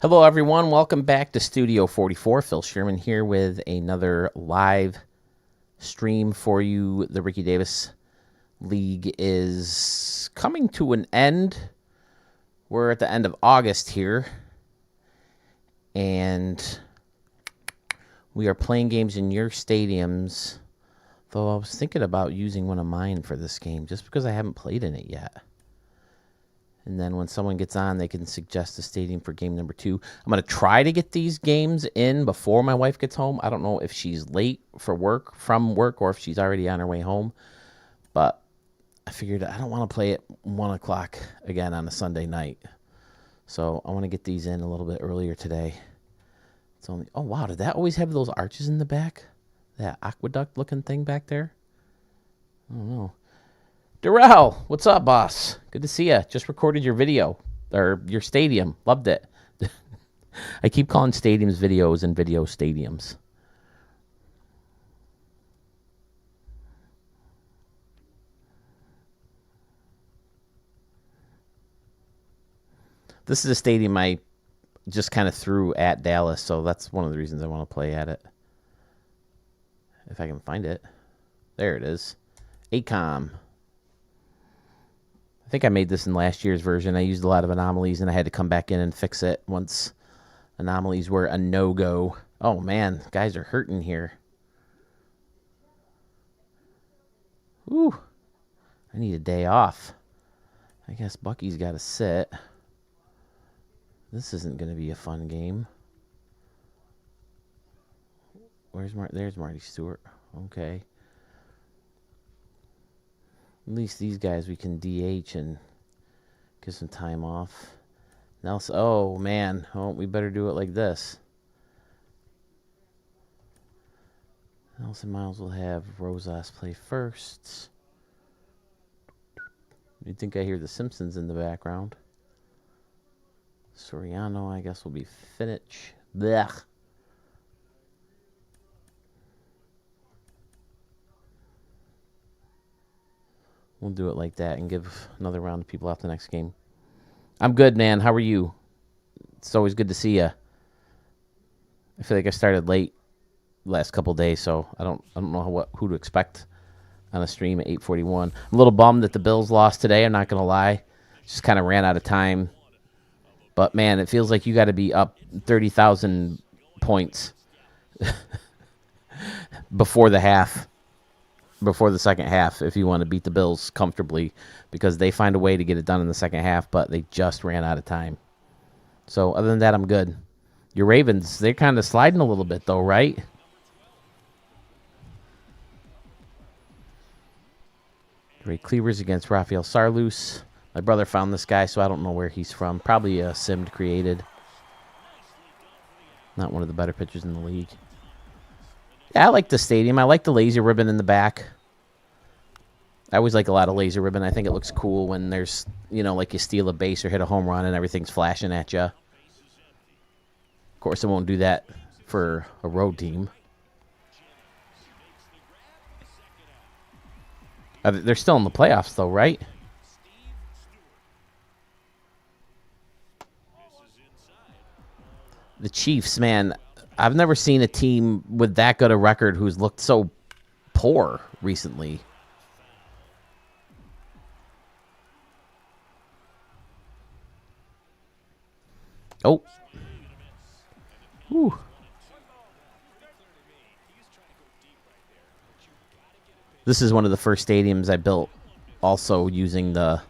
Hello, everyone. Welcome back to Studio 44. Phil Sherman here with another live stream for you. The Ricky Davis League is coming to an end. We're at the end of August here, and we are playing games in your stadiums, though I was thinking about using one of mine for this game just because I haven't played in it yet. And then when someone gets on, they can suggest a stadium for game number 2. I'm going to try to get these games in before my wife gets home. I don't know if she's late from work, or if she's already on her way home. But I figured I don't want to play at 1 o'clock again on a Sunday night. So I want to get these in a little bit earlier today. It's only, oh, wow, did that always have those arches in the back? That aqueduct-looking thing back there? I don't know. Darrell, what's up, boss? Good to see you. Just recorded your video, or your stadium. Loved it. I keep calling stadiums videos and video stadiums. This is a stadium I just kind of threw at Dallas, so that's one of the reasons I want to play at it. If I can find it. There it is. ACOM. I think I made this in last year's version. I used a lot of anomalies, and I had to come back in and fix it once anomalies were a no-go. Oh, man. Guys are hurting here. Ooh. I need a day off. I guess Bucky's got to sit. This isn't going to be a fun game. There's Marty Stewart. Okay. At least these guys we can DH and get some time off. Nelson, oh, man. Oh, we better do it like this. Nelson Miles will have Rosas play first. You'd think I hear the Simpsons in the background. Soriano, I guess, will be Finich. Blech. We'll do it like that and give another round of people off the next game. I'm good, man. How are you? It's always good to see you. I feel like I started late last couple of days, so I don't know who to expect on a stream at 8:41. I'm a little bummed that the Bills lost today. I'm not gonna lie. Just kind of ran out of time. But man, it feels like you got to be up 30,000 points before the second half, if you want to beat the Bills comfortably, because they find a way to get it done in the second half, but they just ran out of time. So other than that, I'm good. Your Ravens, they're kind of sliding a little bit, though, right? Ray Cleavers against Rafael Sarloos. My brother found this guy, so I don't know where he's from. Probably simmed created. Not one of the better pitchers in the league. Yeah, I like the stadium. I like the laser ribbon in the back. I always like a lot of laser ribbon. I think it looks cool when there's, like you steal a base or hit a home run and everything's flashing at you. Of course, it won't do that for a road team. They're still in the playoffs, though, right? The Chiefs, man, I've never seen a team with that good a record who's looked so poor recently. Oh. Whew. This is one of the first stadiums I built also using the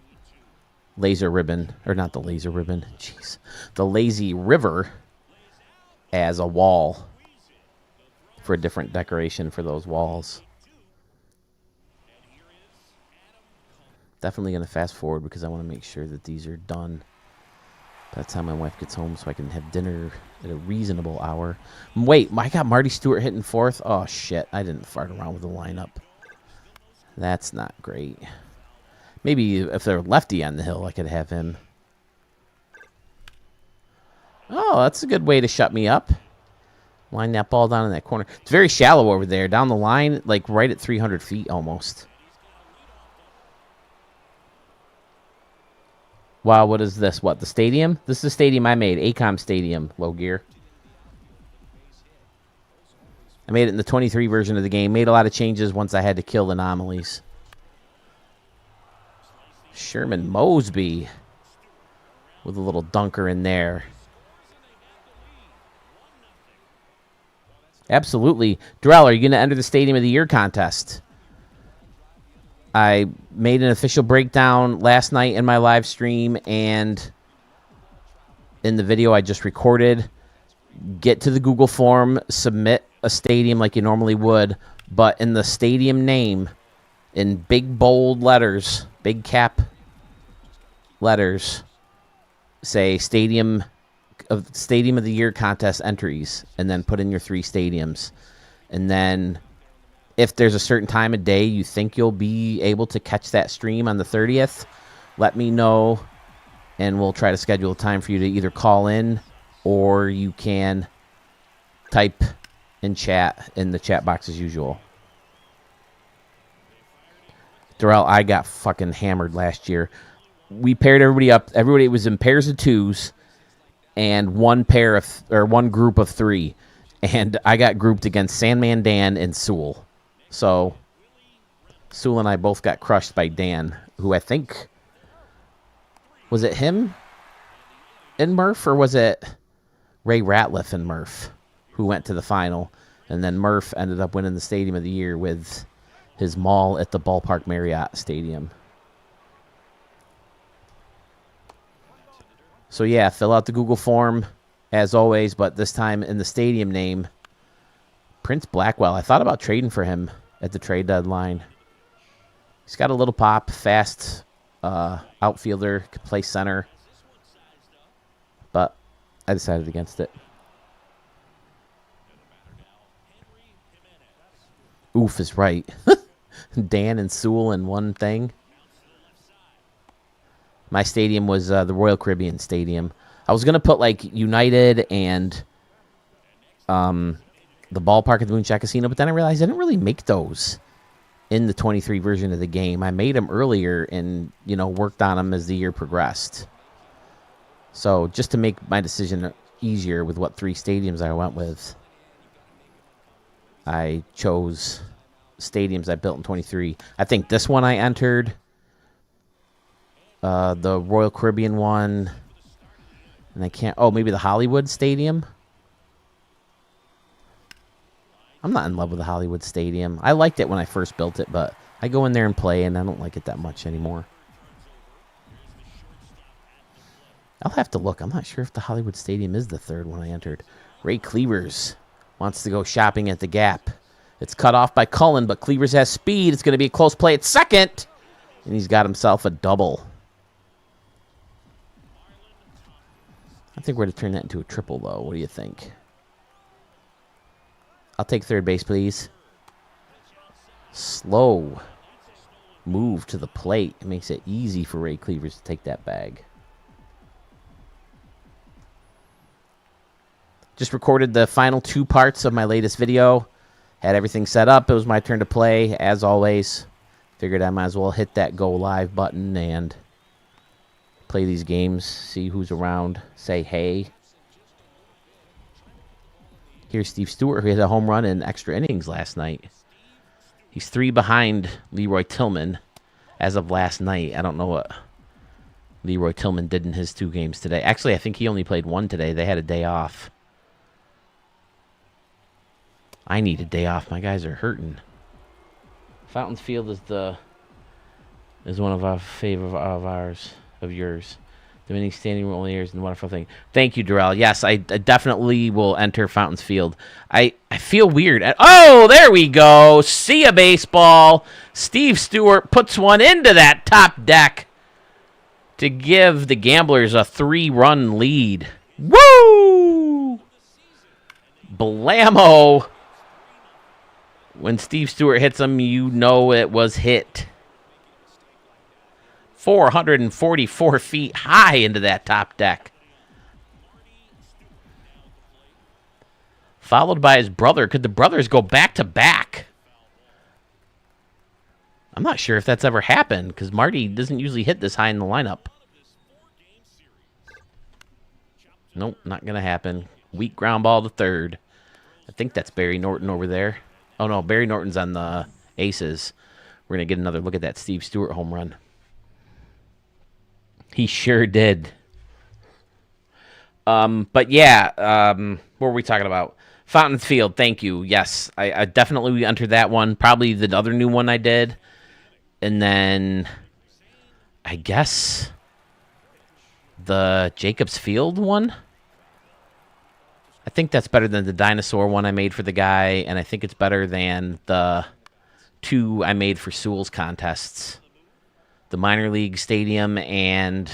laser ribbon, or not the laser ribbon, jeez, the lazy river as a wall for a different decoration for those walls. Definitely going to fast forward because I want to make sure that these are done by the time my wife gets home so I can have dinner at a reasonable hour. Wait, I got Marty Stewart hitting fourth? Oh, shit. I didn't fart around with the lineup. That's not great. Maybe if they're lefty on the hill, I could have him. Oh, that's a good way to shut me up. Line that ball down in that corner. It's very shallow over there. Down the line, like right at 300 feet almost. Wow, what is this? What, the stadium? This is the stadium I made. ACOM Stadium, low gear. I made it in the 23 version of the game. Made a lot of changes once I had to kill anomalies. Sherman Mosby with a little dunker in there. Absolutely. Darrell, are you going to enter the Stadium of the Year contest? I made an official breakdown last night in my live stream and in the video I just recorded. Get to the Google form, submit a stadium like you normally would, but in the stadium name, in big bold letters, big cap letters, say Stadium of the Year contest entries, and then put in your 3 stadiums. And then if there's a certain time of day you think you'll be able to catch that stream on the 30th, let me know, and we'll try to schedule a time for you to either call in or you can type in chat in the chat box as usual. Darrell, I got fucking hammered last year. We paired everybody up. Everybody was in pairs of 2s and one group of 3. And I got grouped against Sandman Dan and Sewell. So Sewell and I both got crushed by Dan, who I think, was it him and Murph, or was it Ray Ratliff and Murph who went to the final? And then Murph ended up winning the Stadium of the Year with his mall at the Ballpark Marriott Stadium. So yeah, fill out the Google form as always, but this time in the stadium name, Prince Blackwell. I thought about trading for him at the trade deadline. He's got a little pop, fast outfielder, can play center, but I decided against it. Oof is right. Dan and Sewell in one thing. My stadium was the Royal Caribbean Stadium. I was going to put like United and the ballpark at the Moonshot Casino, but then I realized I didn't really make those in the 23 version of the game. I made them earlier and, worked on them as the year progressed. So just to make my decision easier with what 3 stadiums I went with, I chose stadiums I built in 23. I think this one I entered, the Royal Caribbean one, and I can't, maybe the Hollywood Stadium. I'm not in love with the Hollywood Stadium. I liked it when I first built it, but I go in there and play, and I don't like it that much anymore. I'll have to look. I'm not sure if the Hollywood Stadium is the 3rd one I entered. Ray Cleavers wants to go shopping at the Gap. It's cut off by Cullen, but Cleavers has speed. It's going to be a close play at second, and he's got himself a double. I think we're going to turn that into a triple, though. What do you think? I'll take third base, please. Slow move to the plate. It makes it easy for Ray Cleavers to take that bag. Just recorded the final 2 parts of my latest video. Had everything set up. It was my turn to play, as always. Figured I might as well hit that go live button and play these games. See who's around. Say hey. Here's Steve Stewart, who hit a home run in extra innings last night. He's 3 behind Leroy Tillman as of last night. I don't know what Leroy Tillman did in his 2 games today. Actually, I think he only played 1 today. They had a day off. I need a day off. My guys are hurting. Fountains Field is one of our favorite of yours. Dominique standing room only airs in the wonderful thing. Thank you, Darrell. Yes, I definitely will enter Fountains Field. I feel weird. Oh, there we go. See ya, baseball. Steve Stewart puts one into that top deck to give the Gamblers a 3-run lead. Woo! Blammo. When Steve Stewart hits them, you know it was hit. 444 feet high into that top deck. Followed by his brother. Could the brothers go back to back? I'm not sure if that's ever happened because Marty doesn't usually hit this high in the lineup. Nope, not going to happen. Weak ground ball to third. I think that's Barry Norton over there. Oh, no, Barry Norton's on the Aces. We're going to get another look at that Steve Stewart home run. He sure did. But yeah, what were we talking about? Fountain Field, thank you. Yes, I definitely entered that one. Probably the other new one I did. And then I guess the Jacobs Field one. I think that's better than the dinosaur one I made for the guy, and I think it's better than the 2 I made for Sewell's contests. The minor league stadium, and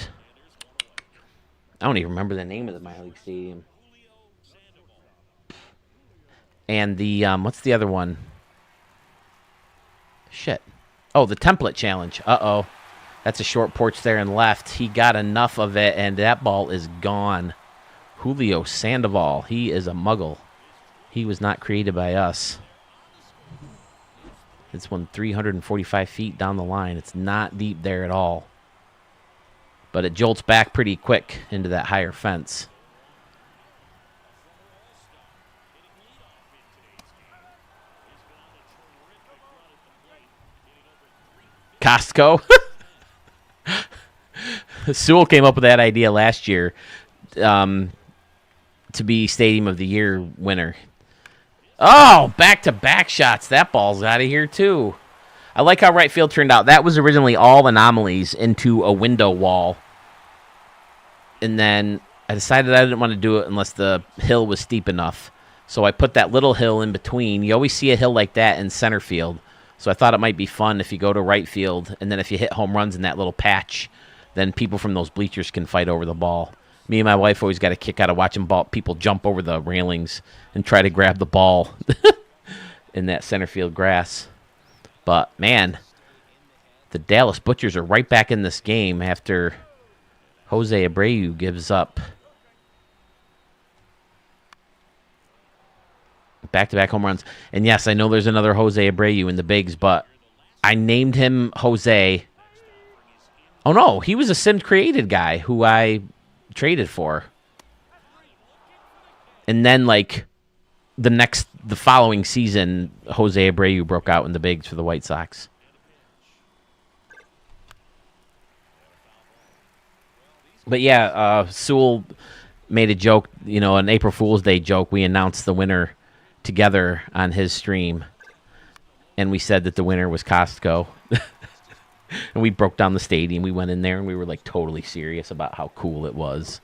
I don't even remember the name of the minor league stadium. And the what's the other one? Shit. Oh, the template challenge. Uh-oh. That's a short porch there and left. He got enough of it, and that ball is gone. Julio Sandoval. He is a muggle. He was not created by us. It's one 345 feet down the line. It's not deep there at all. But it jolts back pretty quick into that higher fence. Costco. Sewell came up with that idea last year to be Stadium of the Year winner. Oh, back-to-back shots. That ball's out of here, too. I like how right field turned out. That was originally all anomalies into a window wall. And then I decided I didn't want to do it unless the hill was steep enough. So I put that little hill in between. You always see a hill like that in center field. So I thought it might be fun if you go to right field, and then if you hit home runs in that little patch, then people from those bleachers can fight over the ball. Me and my wife always got a kick out of watching people jump over the railings and try to grab the ball in that center field grass. But, man, the Dallas Butchers are right back in this game after Jose Abreu gives up back-to-back home runs. And, yes, I know there's another Jose Abreu in the bigs, but I named him Jose. Oh, no, he was a sim-created guy who I traded for. And then, like, the following season, Jose Abreu broke out in the bigs for the White Sox. But yeah, Sewell made a joke, an April Fool's Day joke. We announced the winner together on his stream, and we said that the winner was Costco. And we broke down the stadium. We went in there, and we were like totally serious about how cool it was.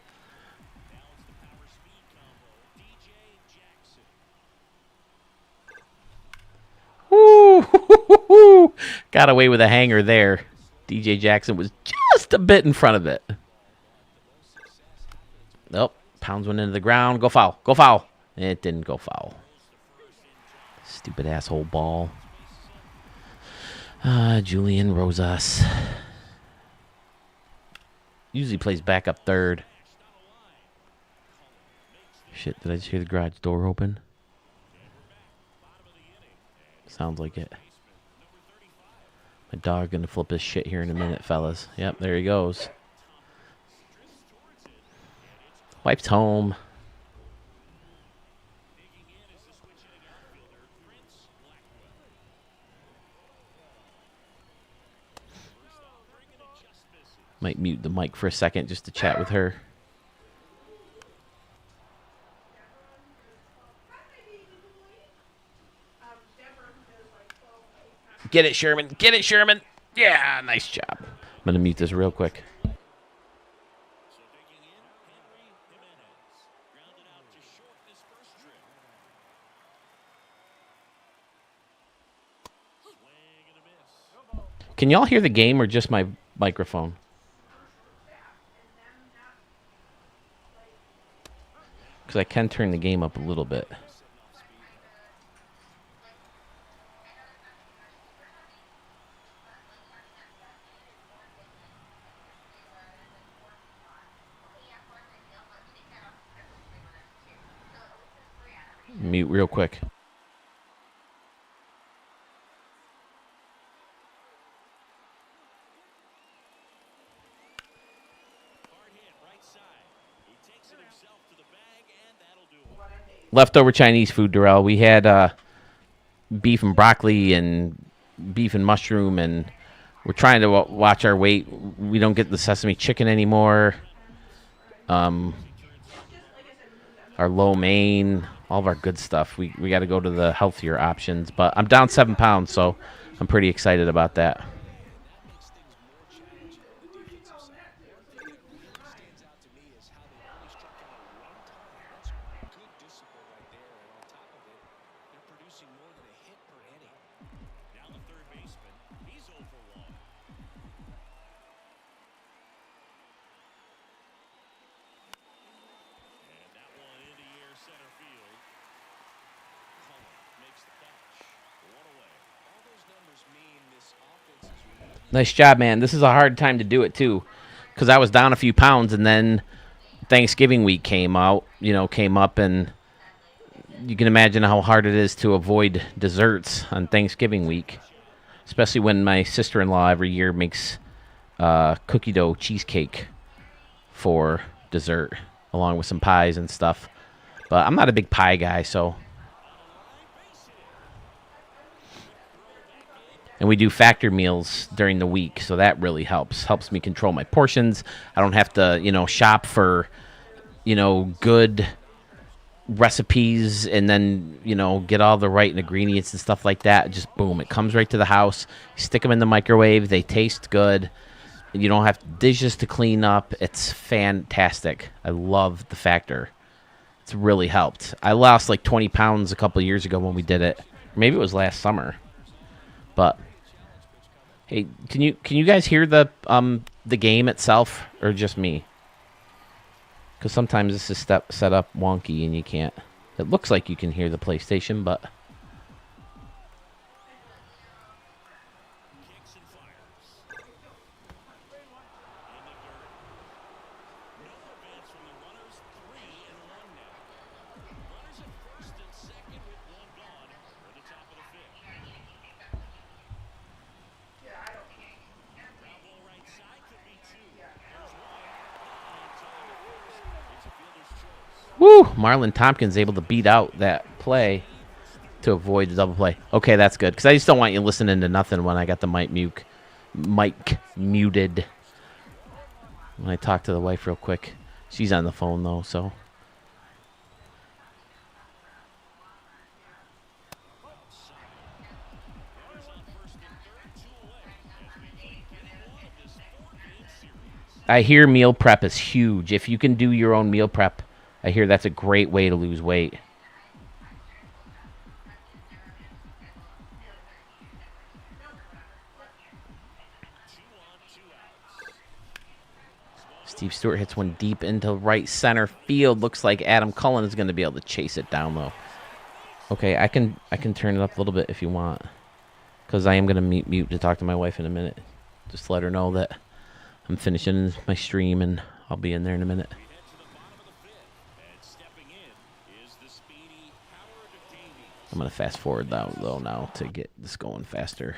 Woo! Got away with a hanger there. DJ Jackson was just a bit in front of it. Nope. Pounds went into the ground. Go foul. Go foul. It didn't go foul. Stupid asshole ball. Julian Rosas. Usually plays backup third. Shit, did I just hear the garage door open? Sounds like it. My dog gonna flip his shit here in a minute, fellas. Yep, there he goes. Wiped home. Might mute the mic for a second just to chat with her. Get it, Sherman. Get it, Sherman. Yeah, nice job. I'm going to mute this real quick. Can y'all hear the game or just my microphone? Because I can turn the game up a little bit. Mute real quick. leftover Chinese food, Darrell. We had beef and broccoli and beef and mushroom, and we're trying to watch our weight. We don't get the sesame chicken anymore. Our lo mein, all of our good stuff. We got to go to the healthier options. But I'm down 7 pounds, so I'm pretty excited about that. Nice job, man. This is a hard time to do it, too, because I was down a few pounds, and then Thanksgiving week came up, and you can imagine how hard it is to avoid desserts on Thanksgiving week, especially when my sister-in-law every year makes cookie dough cheesecake for dessert, along with some pies and stuff. But I'm not a big pie guy, so... And we do factor meals during the week, so that really helps me control my portions. I don't have to, shop for, good recipes and then, get all the right ingredients and stuff like that. Just boom, it comes right to the house. You stick them in the microwave. They taste good. You don't have dishes to clean up. It's fantastic. I love the factor. It's really helped. I lost like 20 pounds a couple of years ago when we did it. Maybe it was last summer. But hey, can you guys hear the game itself, or just me? Because sometimes this is set up wonky and you can't. It looks like you can hear the PlayStation, but woo! Marlon Tompkins able to beat out that play to avoid the double play. Okay, that's good, because I just don't want you listening to nothing when I got the mic muted. When I talk to the wife real quick. She's on the phone, though, so... I hear meal prep is huge. If you can do your own meal prep, I hear that's a great way to lose weight. Steve Stewart hits one deep into right center field. Looks like Adam Cullen is going to be able to chase it down, though. Okay, I can turn it up a little bit if you want, because I am going to mute to talk to my wife in a minute. Just let her know that I'm finishing my stream, and I'll be in there in a minute. I'm going to fast forward though now to get this going faster.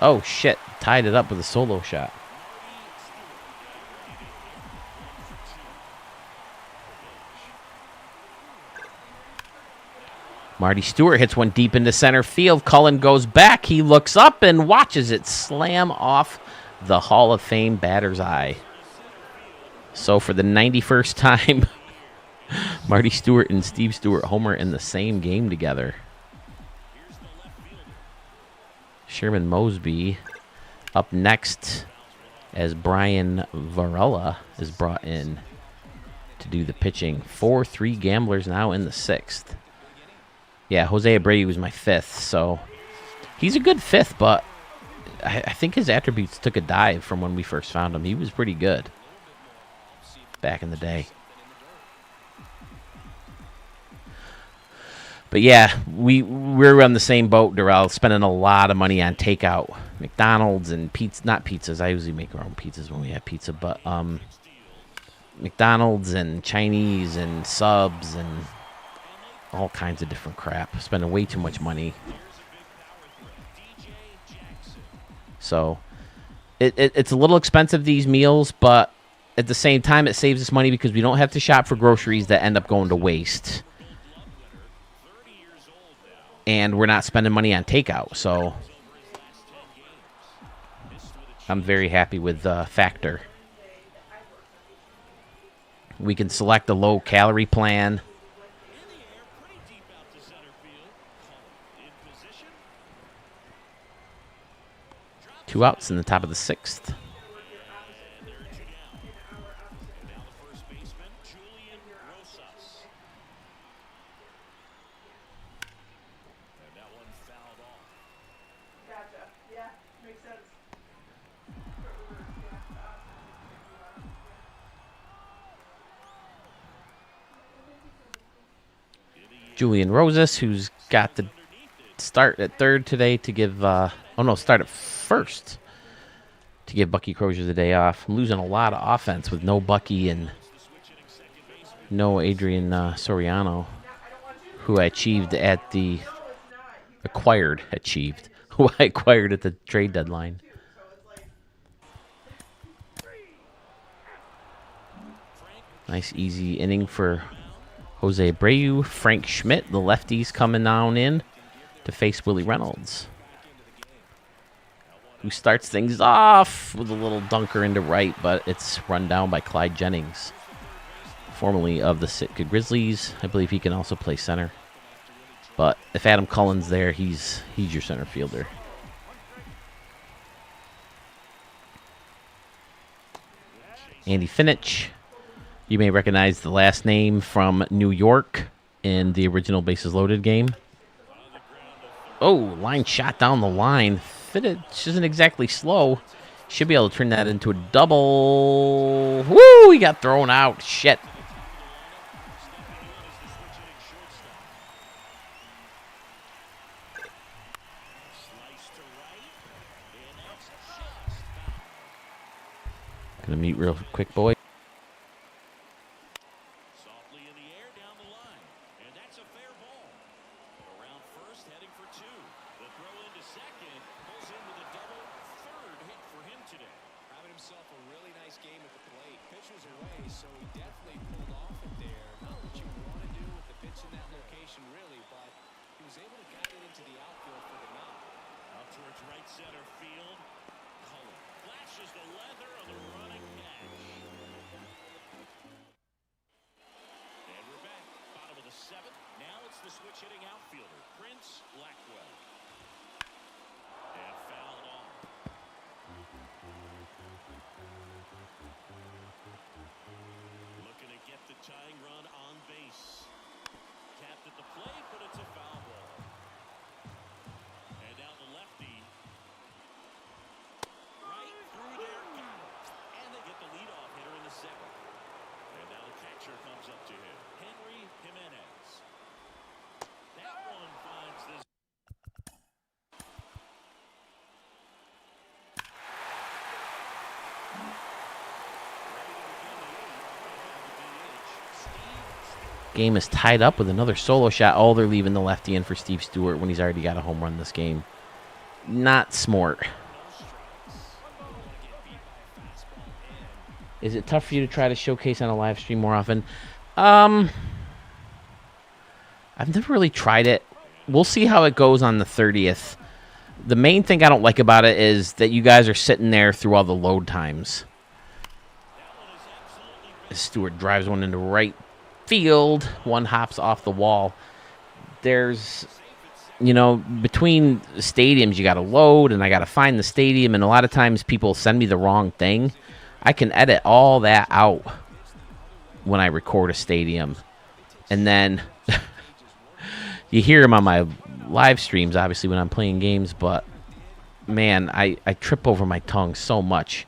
Oh, shit. Tied it up with a solo shot. Marty Stewart hits one deep into center field. Cullen goes back. He looks up and watches it slam off the Hall of Fame batter's eye. So for the 91st time, Marty Stewart and Steve Stewart homer in the same game together. Sherman Mosby up next as Brian Varela is brought in to do the pitching. 4-3 Gamblers now in the 6th. Yeah, Jose Abreu was my 5th, so he's a good 5th, but I think his attributes took a dive from when we first found him. He was pretty good back in the day. But yeah, we're on the same boat, Darrell, spending a lot of money on takeout. McDonald's and pizza, not pizzas. I usually make our own pizzas when we have pizza, but McDonald's and Chinese and subs and all kinds of different crap. Spending way too much money. So it's a little expensive, these meals, but at the same time, it saves us money because we don't have to shop for groceries that end up going to waste. And we're not spending money on takeout, so I'm very happy with Factor. We can select a low-calorie plan. Two outs in the top of the sixth. Julian Rosas, who's got the start at third today to give, start at first to give Bucky Crozier the day off. I'm losing a lot of offense with no Bucky and no Adrian Soriano, who I achieved at the who I acquired at the trade deadline. Nice easy inning for Jose Abreu. Frank Schmidt, the lefties, coming down in to face Willie Reynolds, who starts things off with a little dunker into right, but it's run down by Clyde Jennings, formerly of the Sitka Grizzlies. I believe he can also play center. But if Adam Cullen's there, he's your center fielder. Andy Finich. You may recognize the last name from New York in the original Bases Loaded game. Oh, line shot down the line. Finich isn't exactly slow. Should be able to turn that into a double. Woo! He got thrown out. Shit. Gonna mute real quick, boy. Tying run on base. Tapped at the plate, but it's a foul ball. And now the lefty. Right through there. Got it. And they get the leadoff hitter in the second. And now the catcher comes up to him. Henry Jimenez. That one finds this. Game is tied up with another solo shot. Oh, they're leaving the lefty in for Steve Stewart when he's already got a home run this game. Not smart. Is it tough for you to try to showcase on a live stream more often? I've never really tried it. We'll see how it goes on the 30th. The main thing I don't like about it is that you guys are sitting there through all the load times. Stewart drives one into right field. One hops off the wall. There's, between stadiums, you got to load, and I got to find the stadium, and a lot of times people send me the wrong thing. I can edit all that out when I record a stadium. And then you hear them on my live streams, obviously, when I'm playing games, but, man, I trip over my tongue so much.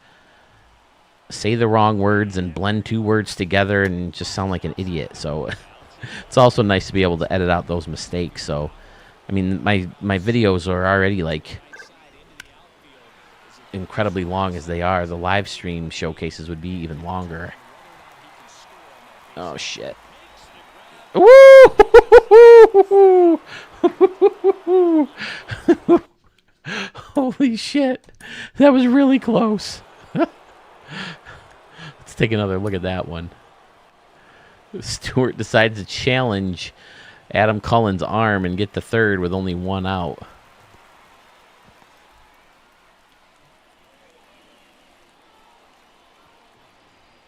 Say the wrong words and blend two words together and just sound like an idiot. So it's also nice to be able to edit out those mistakes. So, I mean, my videos are already, incredibly long as they are. The live stream showcases would be even longer. Oh, shit. Woo! Holy shit. That was really close. Let's take another look at that one. Stewart decides to challenge Adam Cullen's arm and get the third with only one out.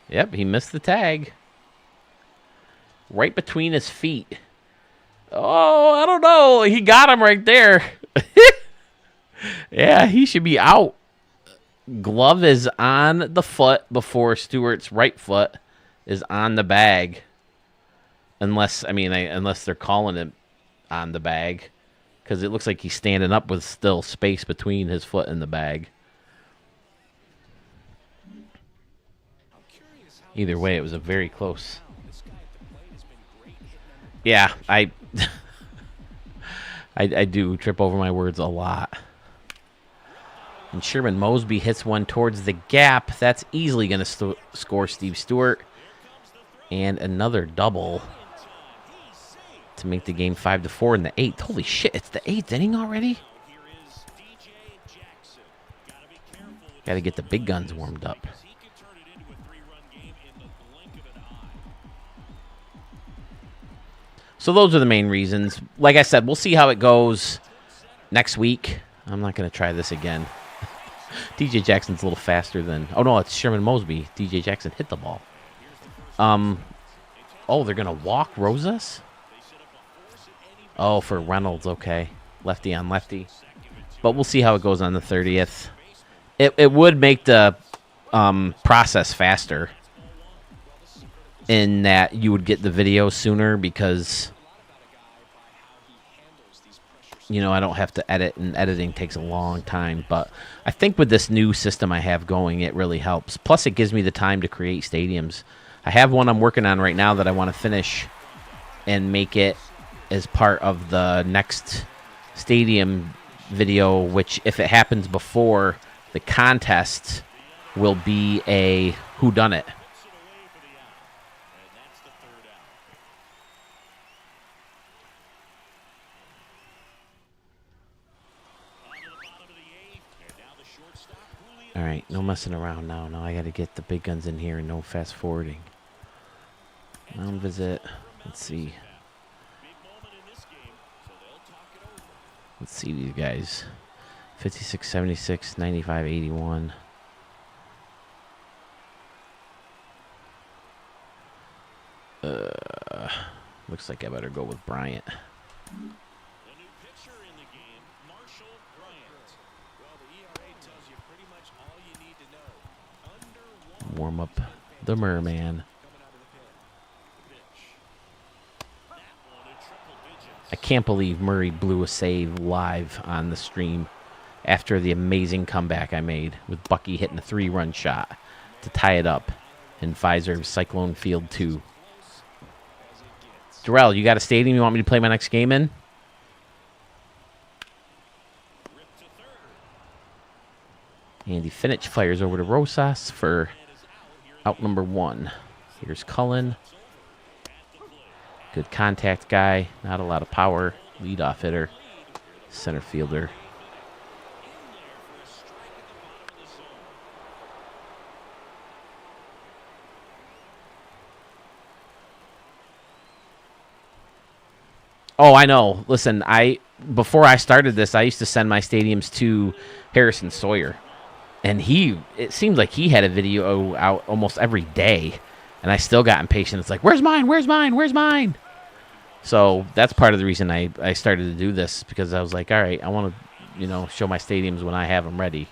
Yep, he missed the tag. Right between his feet. Oh, I don't know. He got him right there. Yeah, he should be out. Glove is on the foot before Stewart's right foot is on the bag. Unless they're calling it on the bag. Because it looks like he's standing up with still space between his foot and the bag. Either way, it was a very close. Yeah, I do trip over my words a lot. And Sherman Mosby hits one towards the gap. That's easily going to score Steve Stewart. And another double to make the game 5-4 in the 8th. Holy shit, it's the 8th inning already? Got to get the big guns warmed up. So those are the main reasons. Like I said, we'll see how it goes next week. I'm not going to try this again. DJ Jackson's a little faster than... Oh, no, it's Sherman Mosby. DJ Jackson hit the ball. Oh, they're going to walk Rosas? Oh, for Reynolds, okay. Lefty on lefty. But we'll see how it goes on the 30th. It would make the process faster in that you would get the video sooner because, I don't have to edit, and editing takes a long time. But I think with this new system I have going, it really helps. Plus, it gives me the time to create stadiums. I have one I'm working on right now that I want to finish and make it as part of the next stadium video, which, if it happens before the contest, will be a whodunit. All right, no messing around now. Now I got to get the big guns in here and no fast forwarding. Mound visit. Let's see. Let's see these guys. 56, 76, 95, 81. Looks like I better go with Bryant. Warm up the Merman. I can't believe Murray blew a save live on the stream after the amazing comeback I made with Bucky hitting a 3-run shot to tie it up in Pfizer's Cyclone Field 2. Darrell, you got a stadium you want me to play my next game in? Andy Finich fires over to Rosas for out number 1. Here's Cullen. Good contact guy. Not a lot of power. Leadoff hitter. Center fielder. Oh, I know. Listen, before I started this, I used to send my stadiums to Harrison Sawyer. And it seemed like he had a video out almost every day. And I still got impatient. It's like, where's mine? Where's mine? Where's mine? So that's part of the reason I started to do this, because I was like, all right, I want to, show my stadiums when I have them ready.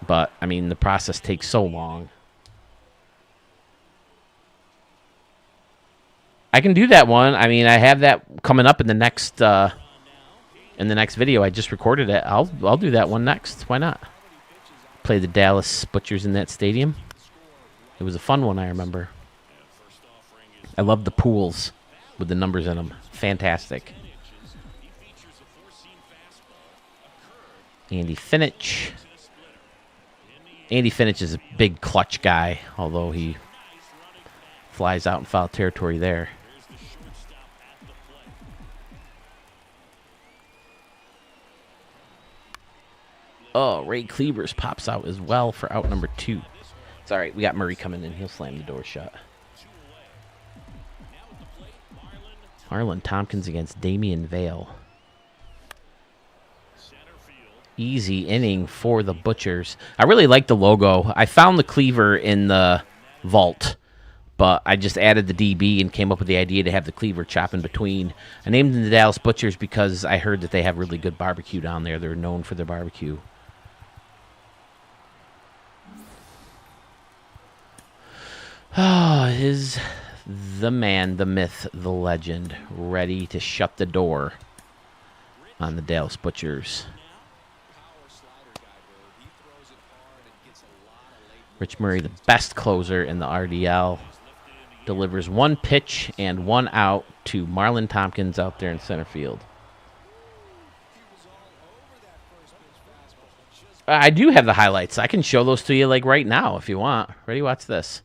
But, I mean, the process takes so long. I can do that one. I mean, I have that coming up in the next video. I just recorded it. I'll do that one next. Why not? Play the Dallas Butchers in that stadium. It was a fun one, I remember. I love the pools with the numbers in them. Fantastic. Andy Finich. Andy Finich is a big clutch guy, although he flies out in foul territory there. Oh, Ray Cleavers pops out as well for out number 2. It's all right. We got Murray coming in. He'll slam the door shut. Marlon Tompkins against Damian Vale. Easy inning for the Butchers. I really like the logo. I found the cleaver in the vault, but I just added the DB and came up with the idea to have the cleaver chop in between. I named them the Dallas Butchers because I heard that they have really good barbecue down there. They're known for their barbecue. Oh, is the man, the myth, the legend, ready to shut the door on the Dallas Butchers. Rich Murray, the best closer in the RDL, delivers one pitch and one out to Marlon Tompkins out there in center field. I do have the highlights. I can show those to you like right now if you want. Ready? Watch this.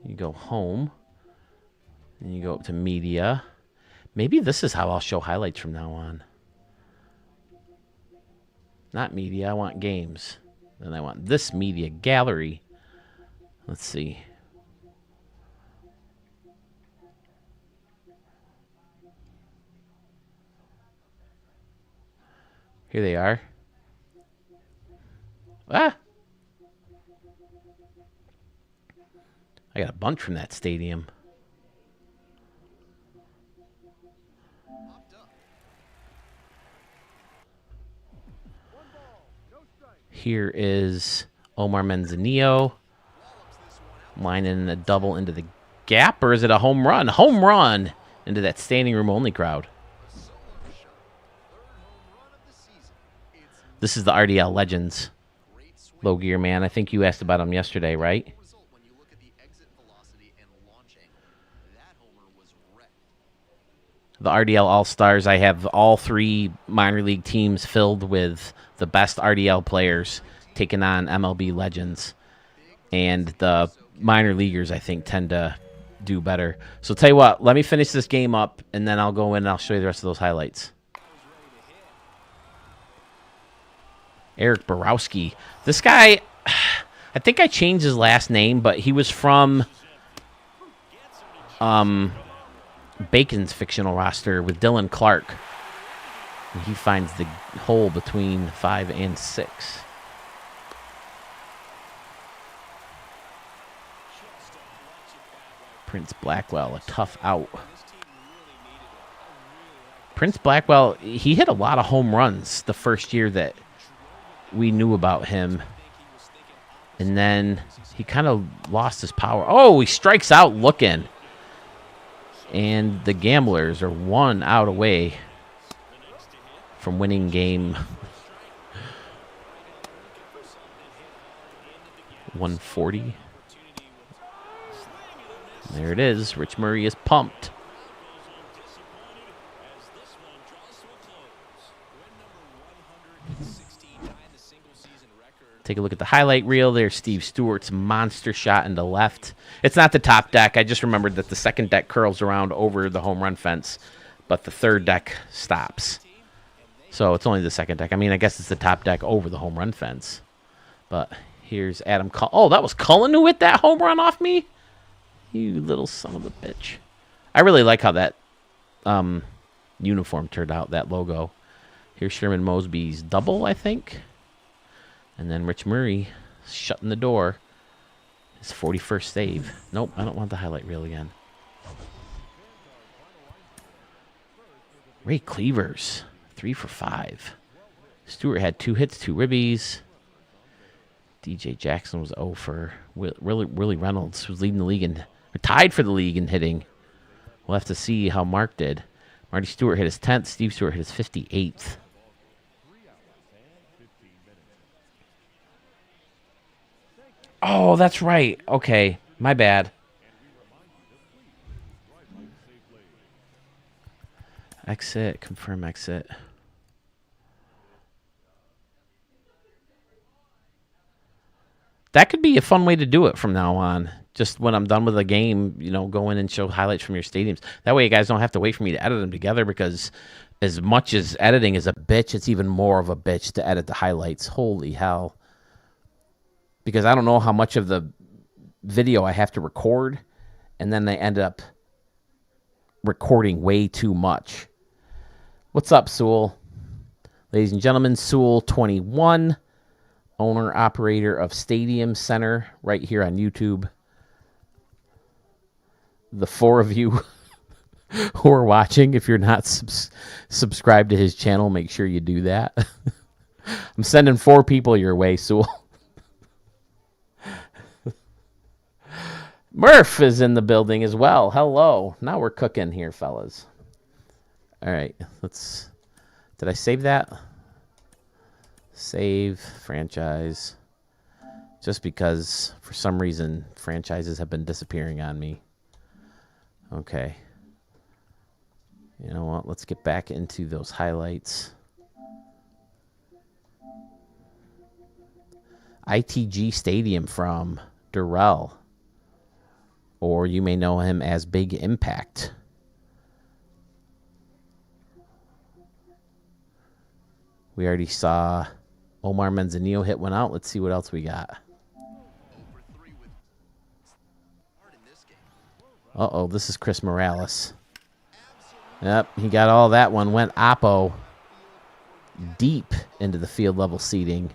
You go home, and you go up to media. Maybe this is how I'll show highlights from now on. Not media, I want games. Then I want this media gallery. Let's see. Here they are. Ah! I got a bunch from that stadium. Here is Omar Manzanillo lining a double into the gap, or is it a home run? Home run into that standing room only crowd. This is the RDL Legends low gear man. I think you asked about him yesterday, right? The RDL All-Stars, I have all 3 minor league teams filled with the best RDL players taking on MLB Legends. And the minor leaguers, I think, tend to do better. So tell you what, let me finish this game up, and then I'll go in and I'll show you the rest of those highlights. Eric Borowski. This guy, I think I changed his last name, but he was from Bacon's fictional roster with Dylan Clark. And he finds the hole between 5 and 6. Prince Blackwell, a tough out. Prince Blackwell, he hit a lot of home runs the first year that we knew about him. And then he kind of lost his power. Oh, he strikes out looking. And the Gamblers are 1 out away from winning game 140. There it is. Rich Murray is pumped. Take a look at the highlight reel. There's Steve Stewart's monster shot into left. It's not the top deck. I just remembered that the second deck curls around over the home run fence, but the third deck stops. So it's only the second deck. I mean, I guess it's the top deck over the home run fence. But here's Adam Cullen. Oh, that was Cullen who hit that home run off me? You little son of a bitch. I really like how that uniform turned out, that logo. Here's Sherman Mosby's double, I think. And then Rich Murray shutting the door. His 41st save. Nope, I don't want the highlight reel again. Ray Cleavers, 3 for 5. Stewart had 2 hits, 2 ribbies. DJ Jackson was 0 for. Willie Reynolds was leading the league and tied for the league in hitting. We'll have to see how Mark did. Marty Stewart hit his 10th. Steve Stewart hit his 58th. Oh, that's right. Okay, my bad. Exit, confirm exit. That could be a fun way to do it from now on. Just when I'm done with a game, you know, go in and show highlights from your stadiums. That way you guys don't have to wait for me to edit them together because as much as editing is a bitch, it's even more of a bitch to edit the highlights. Holy hell. Because I don't know how much of the video I have to record, and then I end up recording way too much. What's up, Sewell? Ladies and gentlemen, Sewell 21, owner, operator of Stadium Center, right here on YouTube. The four of you who are watching, if you're not subscribed to his channel, make sure you do that. I'm sending 4 people your way, Sewell. Murph is in the building as well. Hello. Now we're cooking here, fellas. All right, let's... Did I save that? Save franchise. Just because, for some reason, franchises have been disappearing on me. Okay. You know what? Let's get back into those highlights. ITG Stadium from Durrell. Or you may know him as Big Impact. We already saw Omar Manzanillo hit one out. Let's see what else we got. Uh-oh, this is Chris Morales. Yep, he got all that one. Went oppo deep into the field level seating.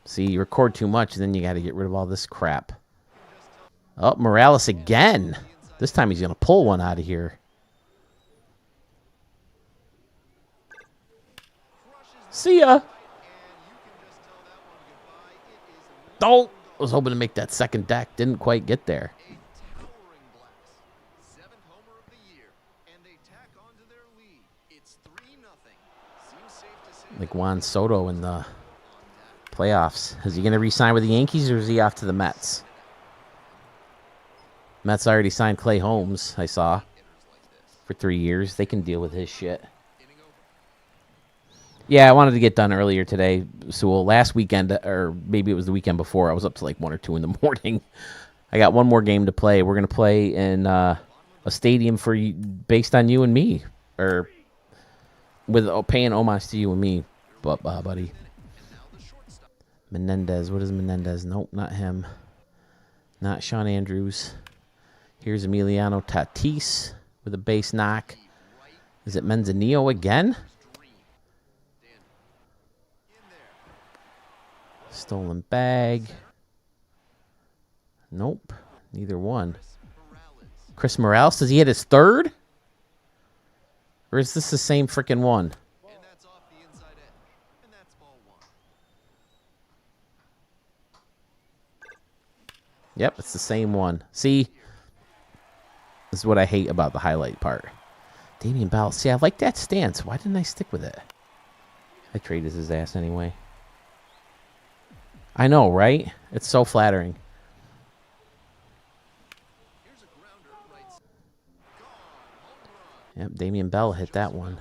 See, you record too much, and then you got to get rid of all this crap. Oh, Morales again. This time he's going to pull one out of here. See ya. Oh, I was hoping to make that second deck. Didn't quite get there. Like Juan Soto in the playoffs. Is he going to re-sign with the Yankees, or is he off to the Mets? Mets already signed Clay Holmes, I saw, for 3 years. They can deal with his shit. Yeah, I wanted to get done earlier today, Sewell. Last weekend, or maybe it was the weekend before, I was up to like 1 or 2 in the morning. I got one more game to play. We're going to play in a stadium for you, based on you and me, or with paying homage to you and me, buddy. Menendez. What is Menendez? Nope, not him. Not Sean Andrews. Here's Emiliano Tatis with a base knock. Is it Manzanillo again? Stolen bag. Nope, neither one. Chris Morales, does he hit his third? Or is this the same freaking one? Yep, it's the same one. See? This is what I hate about the highlight part. Damian Bell. See, I like that stance. Why didn't I stick with it? I traded his ass anyway. I know, right? It's so flattering. Yep, Damian Bell hit that one.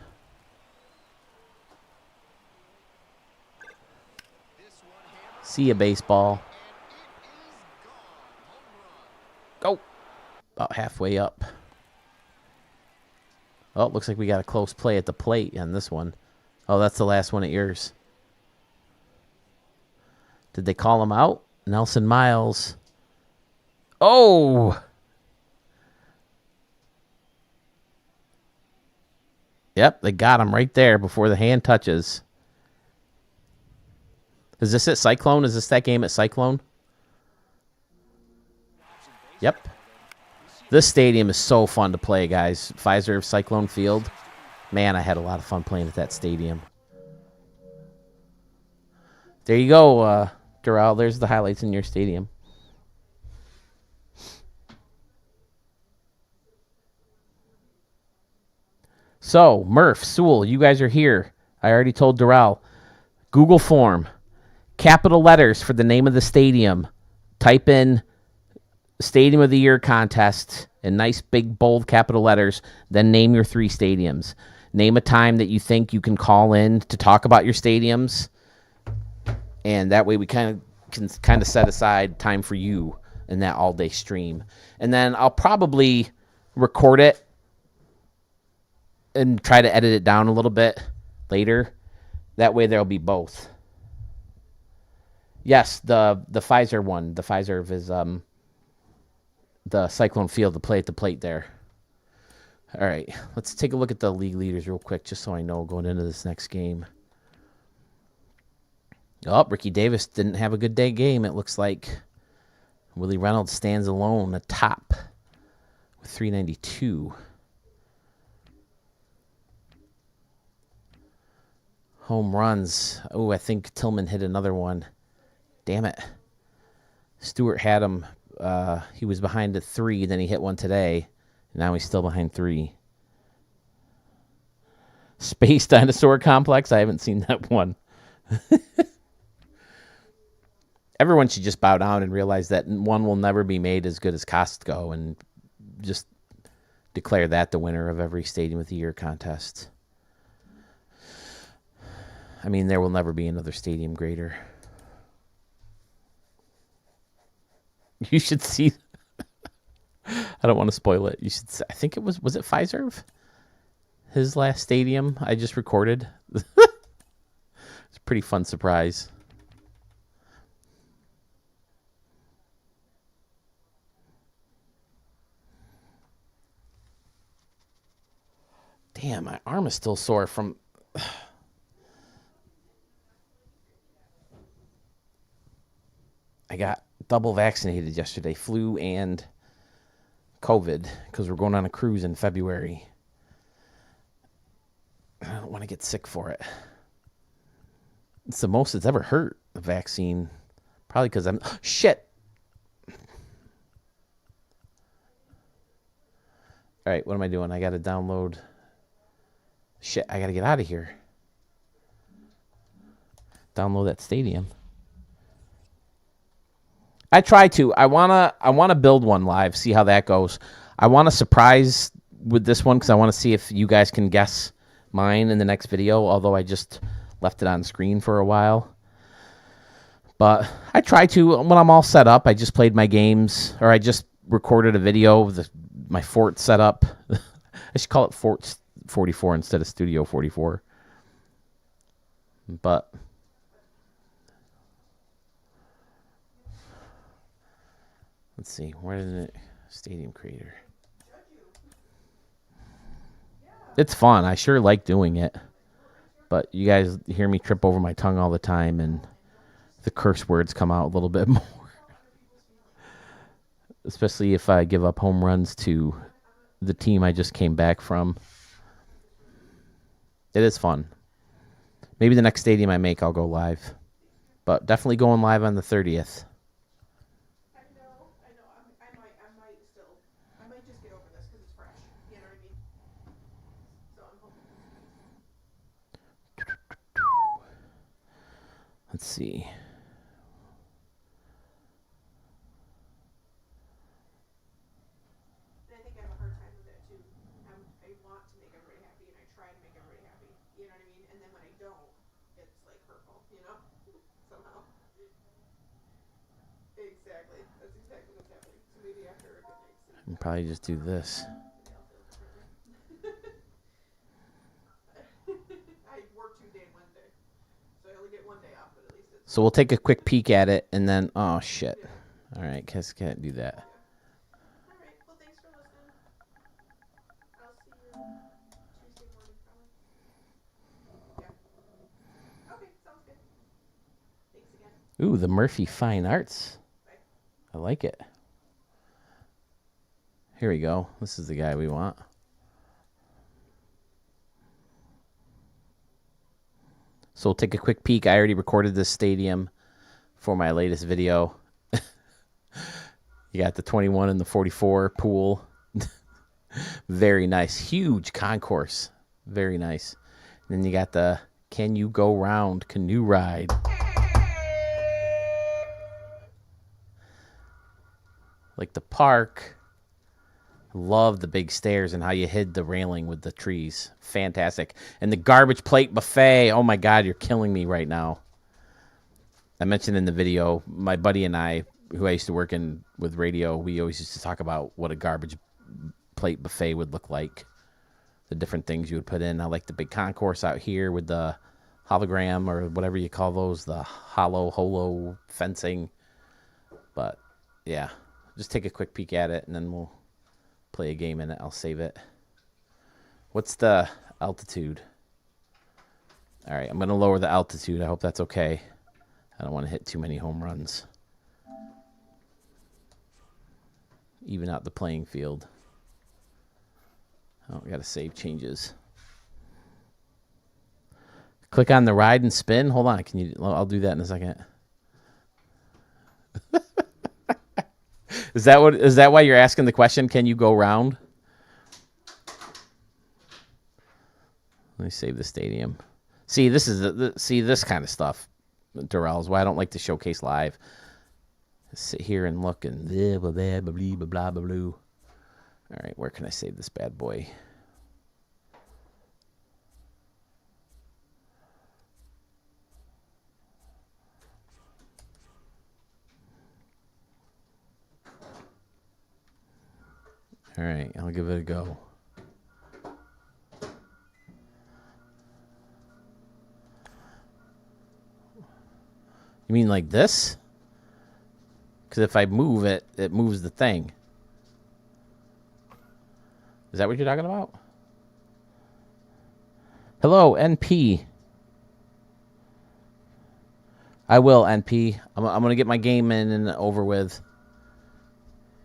See ya, baseball. Go. About halfway up. Oh, looks like we got a close play at the plate on this one. Oh, that's the last one at yours. Did they call him out? Nelson Miles. Oh! Yep, they got him right there before the hand touches. Is this at Cyclone? Is this that game at Cyclone? Yep. This stadium is so fun to play, guys. Fiserv Cyclone Field. Man, I had a lot of fun playing at that stadium. There you go, Durrell. There's the highlights in your stadium. So, Murph, Sewell, you guys are here. I already told Durrell. Google form. Capital letters for the name of the stadium. Type in Stadium of the Year contest in nice big bold capital letters. Then name your 3 stadiums. Name a time that you think you can call in to talk about your stadiums. And that way we kind of can kind of set aside time for you in that all-day stream. And then I'll probably record it and try to edit it down a little bit later. That way there'll be both. Yes, the Pfizer one. The Pfizer is the Cyclone Field, the play at the plate there. All right, let's take a look at the league leaders real quick, just so I know going into this next game. Oh, Ricky Davis didn't have a good day game, it looks like. Willie Reynolds stands alone atop with 392. Home runs. Oh, I think Tillman hit another one. Damn it. Stewart had him. He was behind at 3, then he hit one today. Now he's still behind 3. Space Dinosaur Complex? I haven't seen that one. Everyone should just bow down and realize that one will never be made as good as Costco and just declare that the winner of every Stadium of the Year contest. I mean, there will never be another stadium greater. You should see. I don't want to spoil it. You should. I think it was it Pfizer? His last stadium I just recorded. It's a pretty fun surprise. Damn, my arm is still sore from. I got double vaccinated yesterday, flu and COVID, because we're going on a cruise in February. I don't want to get sick for it. It's the most it's ever hurt, the vaccine. Probably because I'm... Shit! All right, what am I doing? I got to download... Shit, I got to get out of here. Download that stadium. I try to. I wanna build one live, see how that goes. I want to surprise with this one because I want to see if you guys can guess mine in the next video, although I just left it on screen for a while. But I try to, when I'm all set up, I just played my games, or I just recorded a video with my Fort setup. I should call it Fort 44 instead of Studio 44. But... let's see, where did it... Stadium Creator. It's fun. I sure like doing it. But you guys hear me trip over my tongue all the time, and the curse words come out a little bit more. Especially if I give up home runs to the team I just came back from. It is fun. Maybe the next stadium I make, I'll go live. But definitely going live on the 30th. Let's see. I think I have a hard time with it too. I want to make everybody happy, and I try to make everybody happy. You know what I mean? And then when I don't, it's like hurtful. You know, somehow. Exactly. That's exactly what's happening. So maybe after a good night's sleep, I'll probably just do this. maybe I'll feel differently. I work Tuesday and Wednesday, so I only get one day off, but at least it's. So we'll take a quick peek at it, and then... oh, shit. All right, guess can't do that. All right. Well, thanks for listening. I'll see you Tuesday morning, probably. Yeah. Okay. Sounds good. Thanks again. Ooh, the Murphy Fine Arts. I like it. Here we go. This is the guy we want. So we'll take a quick peek. I already recorded this stadium for my latest video. You got the 21 and the 44 pool. Very nice. Huge concourse. Very nice. And then you got the Can You Go Round canoe ride. Like the park. Love the big stairs and how you hid the railing with the trees. Fantastic. And the garbage plate buffet. Oh my God, you're killing me right now. I mentioned in the video, my buddy and I, who I used to work in with radio, we always used to talk about what a garbage plate buffet would look like. The different things you would put in. I like the big concourse out here with the hologram or whatever you call those, the holo fencing. But yeah, just take a quick peek at it and then we'll play a game in it. I'll save it. What's the altitude? All right, I'm going to lower the altitude. I hope that's okay. I don't want to hit too many home runs. Even out the playing field. Oh, we got to save changes. Click on the ride and spin. Hold on. Can you? I'll do that in a second. Is that why you're asking the question? Can you go round? Let me save the stadium. See, this is see this kind of stuff, Darrell, is why I don't like to showcase live. Sit here and look and blah blah blah blah blah blah blah blah. All right, where can I save this bad boy? All right, I'll give it a go. You mean like this? Because if I move it, it moves the thing. Is that what you're talking about? Hello, NP. I will, NP. I'm going to get my game in and over with.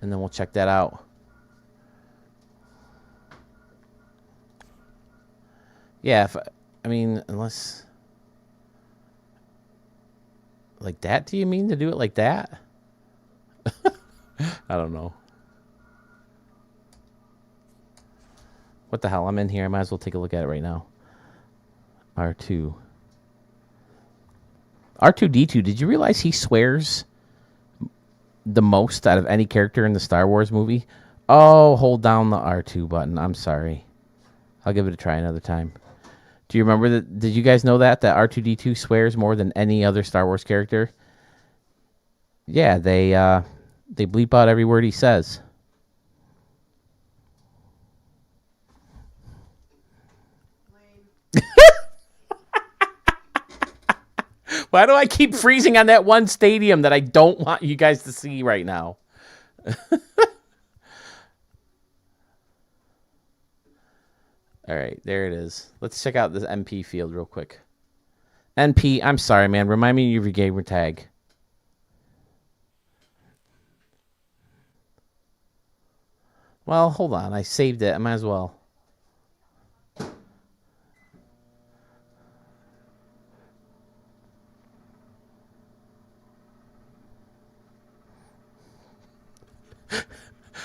And then we'll check that out. Yeah, I mean, unless... Like that, do you mean to do it like that? I don't know. What the hell? I'm in here. I might as well take a look at it right now. R2. R2-D2. Did you realize he swears the most out of any character in the Star Wars movie? Oh, hold down the R2 button. I'm sorry. I'll give it a try another time. Do you remember that? Did you guys know that R2-D2 swears more than any other Star Wars character? Yeah, they bleep out every word he says. Why do I keep freezing on that one stadium that I don't want you guys to see right now? All right, there it is. Let's check out this MP field real quick. NP, I'm sorry, man. Remind me of your gamer tag. Well, hold on. I saved it. I might as well.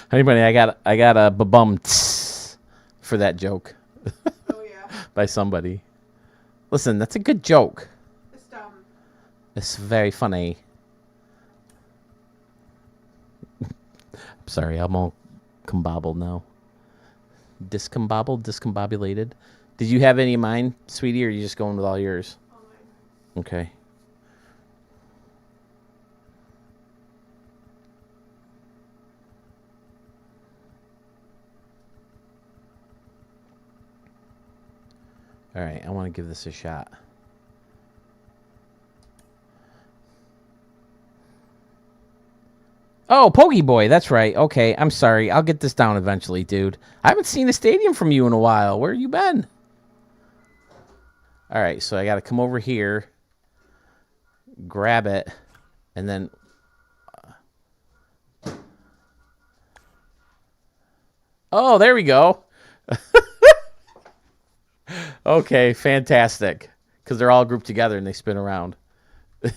Anybody, I got a ba-bum for that joke. Oh yeah. By somebody. Listen, that's a good joke. It's dumb. It's very funny. I'm sorry, I'm all combobbled now. Discombobulated. Did you have any in mind, sweetie, or are you just going with all yours? All mine. Okay. All right, I want to give this a shot. Oh, Pokey Boy, that's right. Okay, I'm sorry. I'll get this down eventually, dude. I haven't seen a stadium from you in a while. Where you been? All right, so I got to come over here, grab it, and then... Oh, there we go. Okay, fantastic. Because they're all grouped together and they spin around. I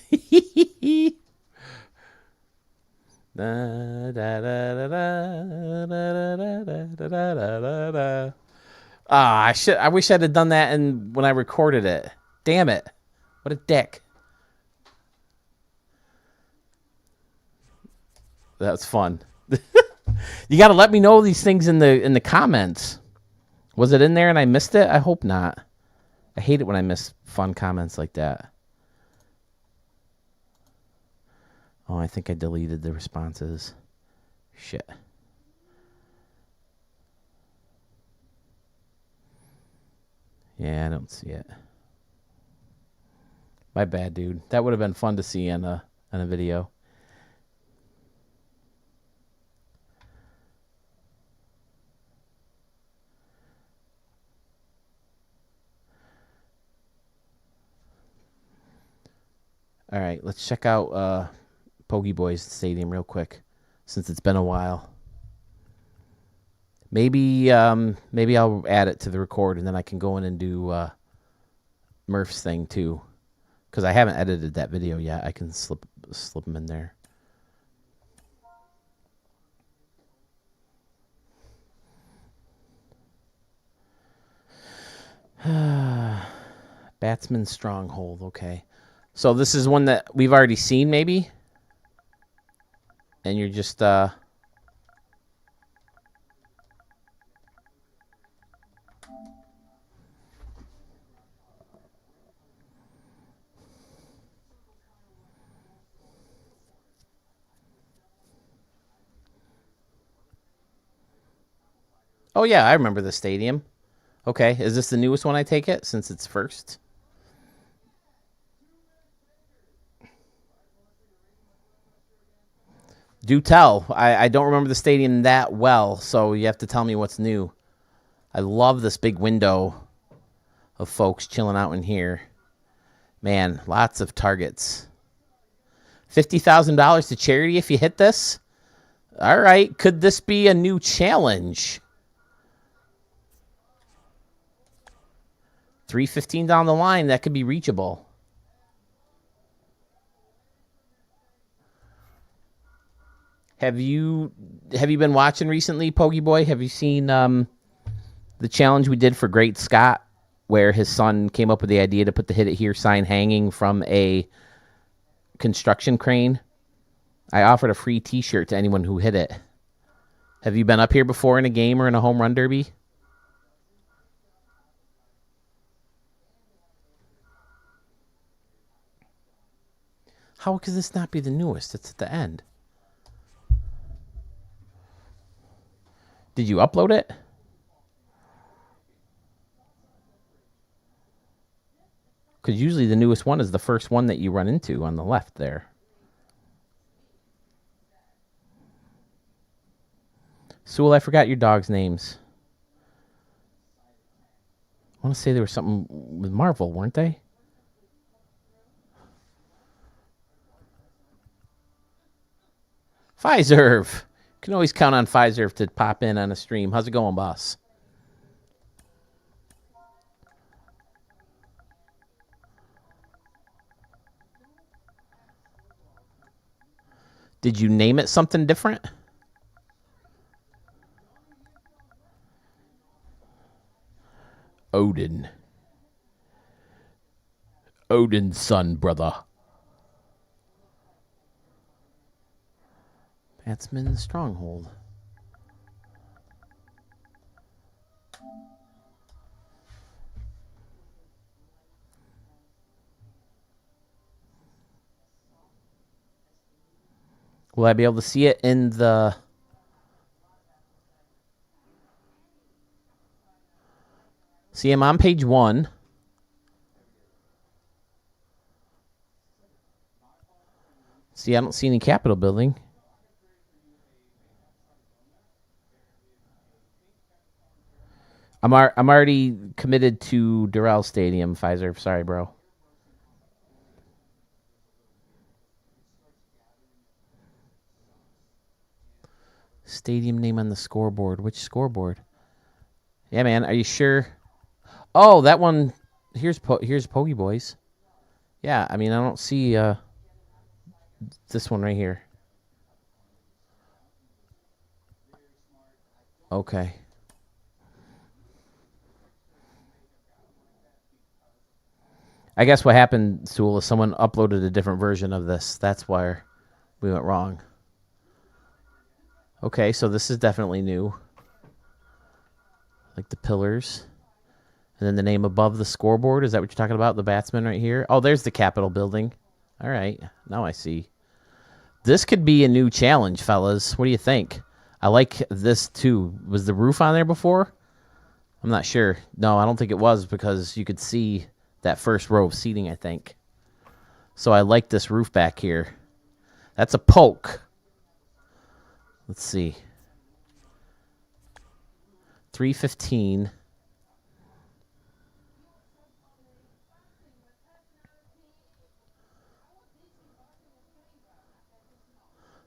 wish I'd have done that when I recorded it. Damn it. What a dick. That's fun. You got to let me know these things in the comments. Was it in there and I missed it? I hope not. I hate it when I miss fun comments like that. Oh, I think I deleted the responses. Shit. Yeah, I don't see it. My bad, dude. That would have been fun to see on a video. All right, let's check out Pokey Boys Stadium real quick, since it's been a while. Maybe I'll add it to the record, and then I can go in and do Murph's thing too, because I haven't edited that video yet. I can slip them in there. Batsman Stronghold. Okay, so this is one that we've already seen, maybe, and you're just Oh yeah, I remember the stadium. Okay, is this the newest one? I take it since it's first. Do tell. I don't remember the stadium that well, so you have to tell me what's new. I love this big window of folks chilling out in here. Man, lots of targets. $50,000 to charity if you hit this? All right, could this be a new challenge? 315 down the line, that could be reachable. Have you been watching recently, Pokey Boy? Have you seen the challenge we did for Great Scott, where his son came up with the idea to put the Hit It Here sign hanging from a construction crane? I offered a free t-shirt to anyone who hit it. Have you been up here before in a game or in a home run derby? How could this not be the newest? It's at the end. Did you upload it? Because usually the newest one is the first one that you run into on the left there. Sewell, I forgot your dog's names. I want to say there was something with Marvel, weren't they? Fiserv. Can always count on Fiserv to pop in on a stream. How's it going, boss? Did you name it something different? Odin. Odin's son, brother. Batsman Stronghold. Will I be able to see it in the... See, I'm on page 1. See, I don't see any Capitol building. I'm already committed to Durrell Stadium, Pfizer. Sorry, bro. Stadium name on the scoreboard. Which scoreboard? Yeah, man. Are you sure? Oh, that one. Here's Pokey Boys. Yeah, I mean, I don't see this one right here. Okay. I guess what happened, Sewell, is someone uploaded a different version of this. That's why we went wrong. Okay, so this is definitely new. Like the pillars. And then the name above the scoreboard. Is that what you're talking about? The batsman right here? Oh, there's the Capitol building. All right. Now I see. This could be a new challenge, fellas. What do you think? I like this too. Was the roof on there before? I'm not sure. No, I don't think it was because you could see that first row of seating, I think. So I like this roof back here. That's a poke. Let's see. 315.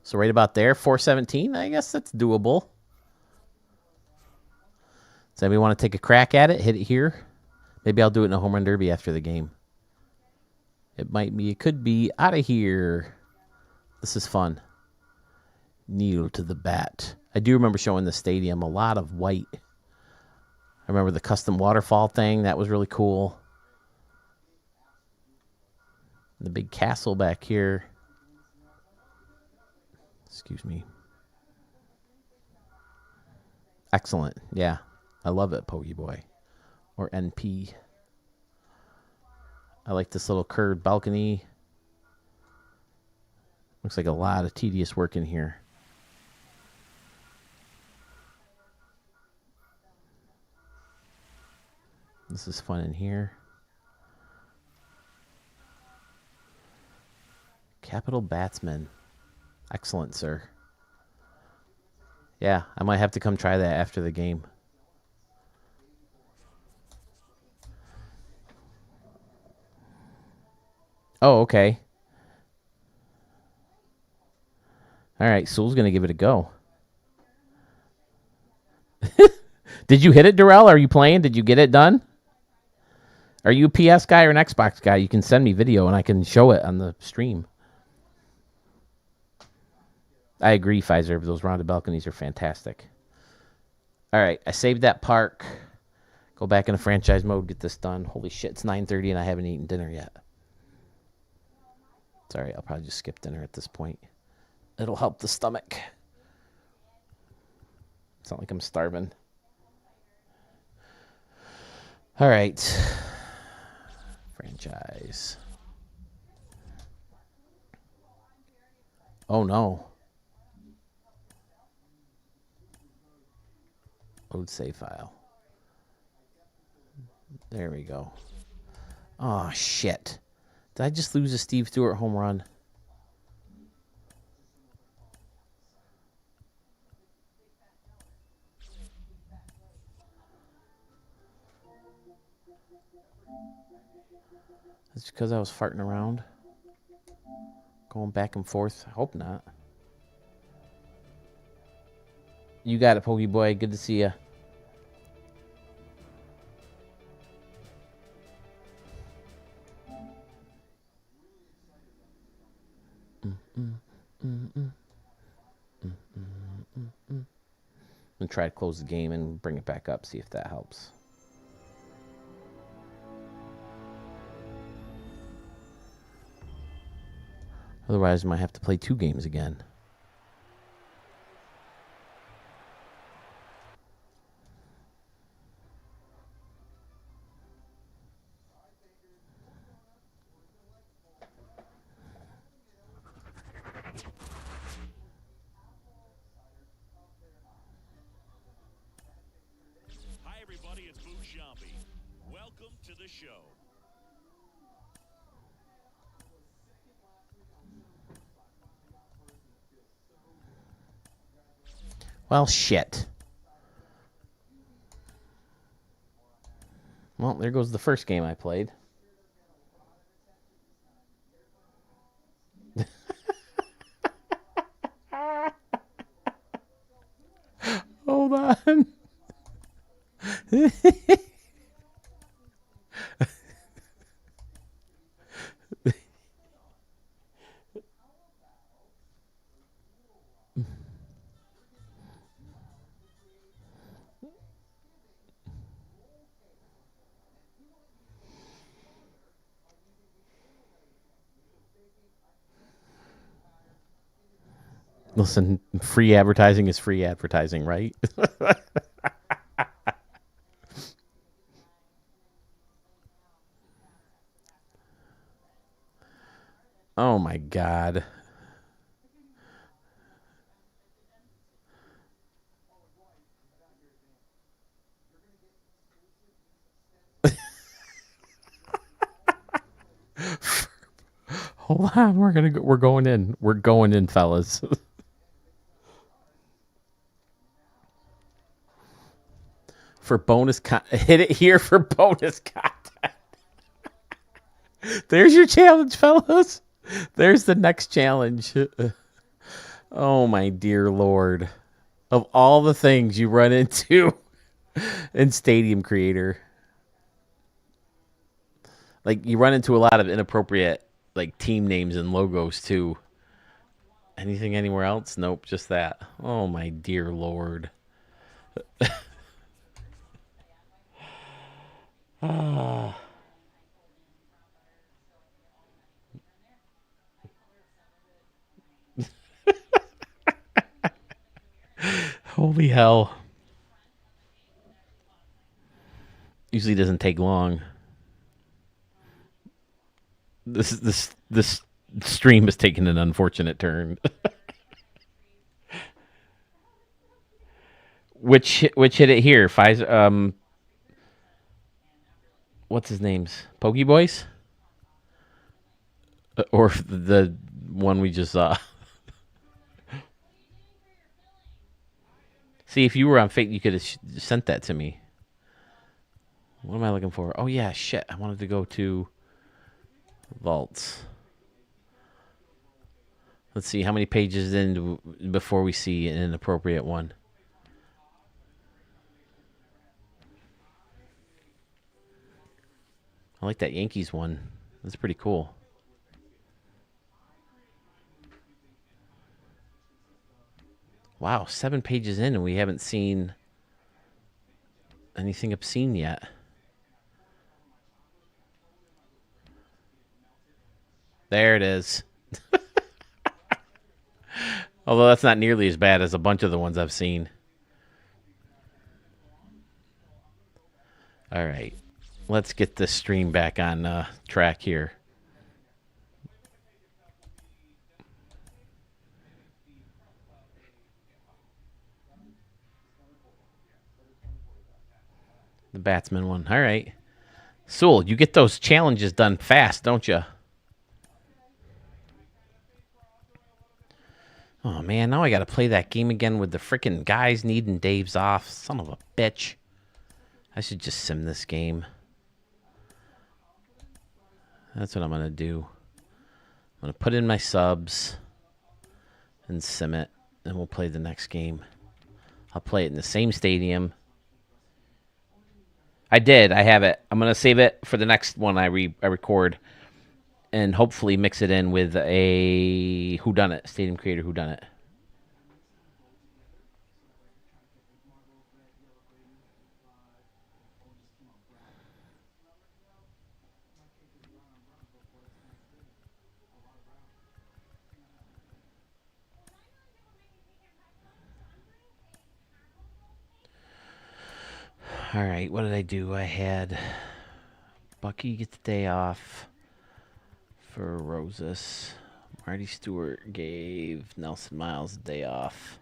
So right about there, 417. I guess that's doable. Does anybody want to take a crack at it? Hit it here. Maybe I'll do it in a home run derby after the game. It might be. It could be out of here. This is fun. Kneel to the bat. I do remember showing the stadium a lot of white. I remember the custom waterfall thing. That was really cool. The big castle back here. Excuse me. Excellent. Yeah. I love it, Pokey Boy. Or NP. I like this little curved balcony. Looks like a lot of tedious work in here. This is fun in here. Capital Batsman. Excellent, sir. Yeah, I might have to come try that after the game. Oh, okay. All right, Sewell's going to give it a go. Did you hit it, Darrell? Are you playing? Did you get it done? Are you a PS guy or an Xbox guy? You can send me video and I can show it on the stream. I agree, Pfizer. Those rounded balconies are fantastic. All right, I saved that park. Go back into franchise mode, get this done. Holy shit, it's 9:30 and I haven't eaten dinner yet. Sorry, I'll probably just skip dinner at this point. It'll help the stomach. It's not like I'm starving. All right. Franchise. Oh, no. Load save file. There we go. Oh, shit. Did I just lose a Steve Stewart home run? It's because I was farting around. Going back and forth. I hope not. You got it, Pokey Boy. Good to see you. I'm going to try to close the game and bring it back up, see if that helps. Otherwise, I might have to play 2 games again. Hi, everybody. It's Mushambi. Welcome to the show. Well, shit. Well, there goes the first game I played. Hold on. Listen, free advertising is free advertising, right? Oh my God. Hold on, we're going in. We're going in, fellas. For bonus hit it here for bonus content. There's your challenge, fellas. There's the next challenge. Oh my dear Lord. Of all the things you run into in Stadium Creator. Like, you run into a lot of inappropriate, like, team names and logos, too. Anything anywhere else? Nope, just that. Oh, my dear Lord. Holy hell. Usually doesn't take long. This stream has taken an unfortunate turn. Which hit it here? Pfizer, what's his name's? Pokey Boys? Or the one we just saw? See, if you were on Fate, you could have sent that to me. What am I looking for? Oh, yeah, shit. I wanted to go to Vaults. Let's see, how many pages in before we see an inappropriate one? I like that Yankees one. That's pretty cool. Wow, 7 pages in and we haven't seen anything obscene yet. There it is. Although that's not nearly as bad as a bunch of the ones I've seen. All right. Let's get this stream back on track here. The batsman one. All right. Sewell, you get those challenges done fast, don't you? Oh, man, now I got to play that game again with the freaking guys needing Dave's off. Son of a bitch. I should just sim this game. That's what I'm going to do. I'm going to put in my subs and sim it, and we'll play the next game. I'll play it in the same stadium. I did. I have it. I'm going to save it for the next one I record and hopefully mix it in with a whodunit, Stadium Creator whodunit. All right, what did I do? I had Bucky get the day off for Rosas. Marty Stewart gave Nelson Miles the day off.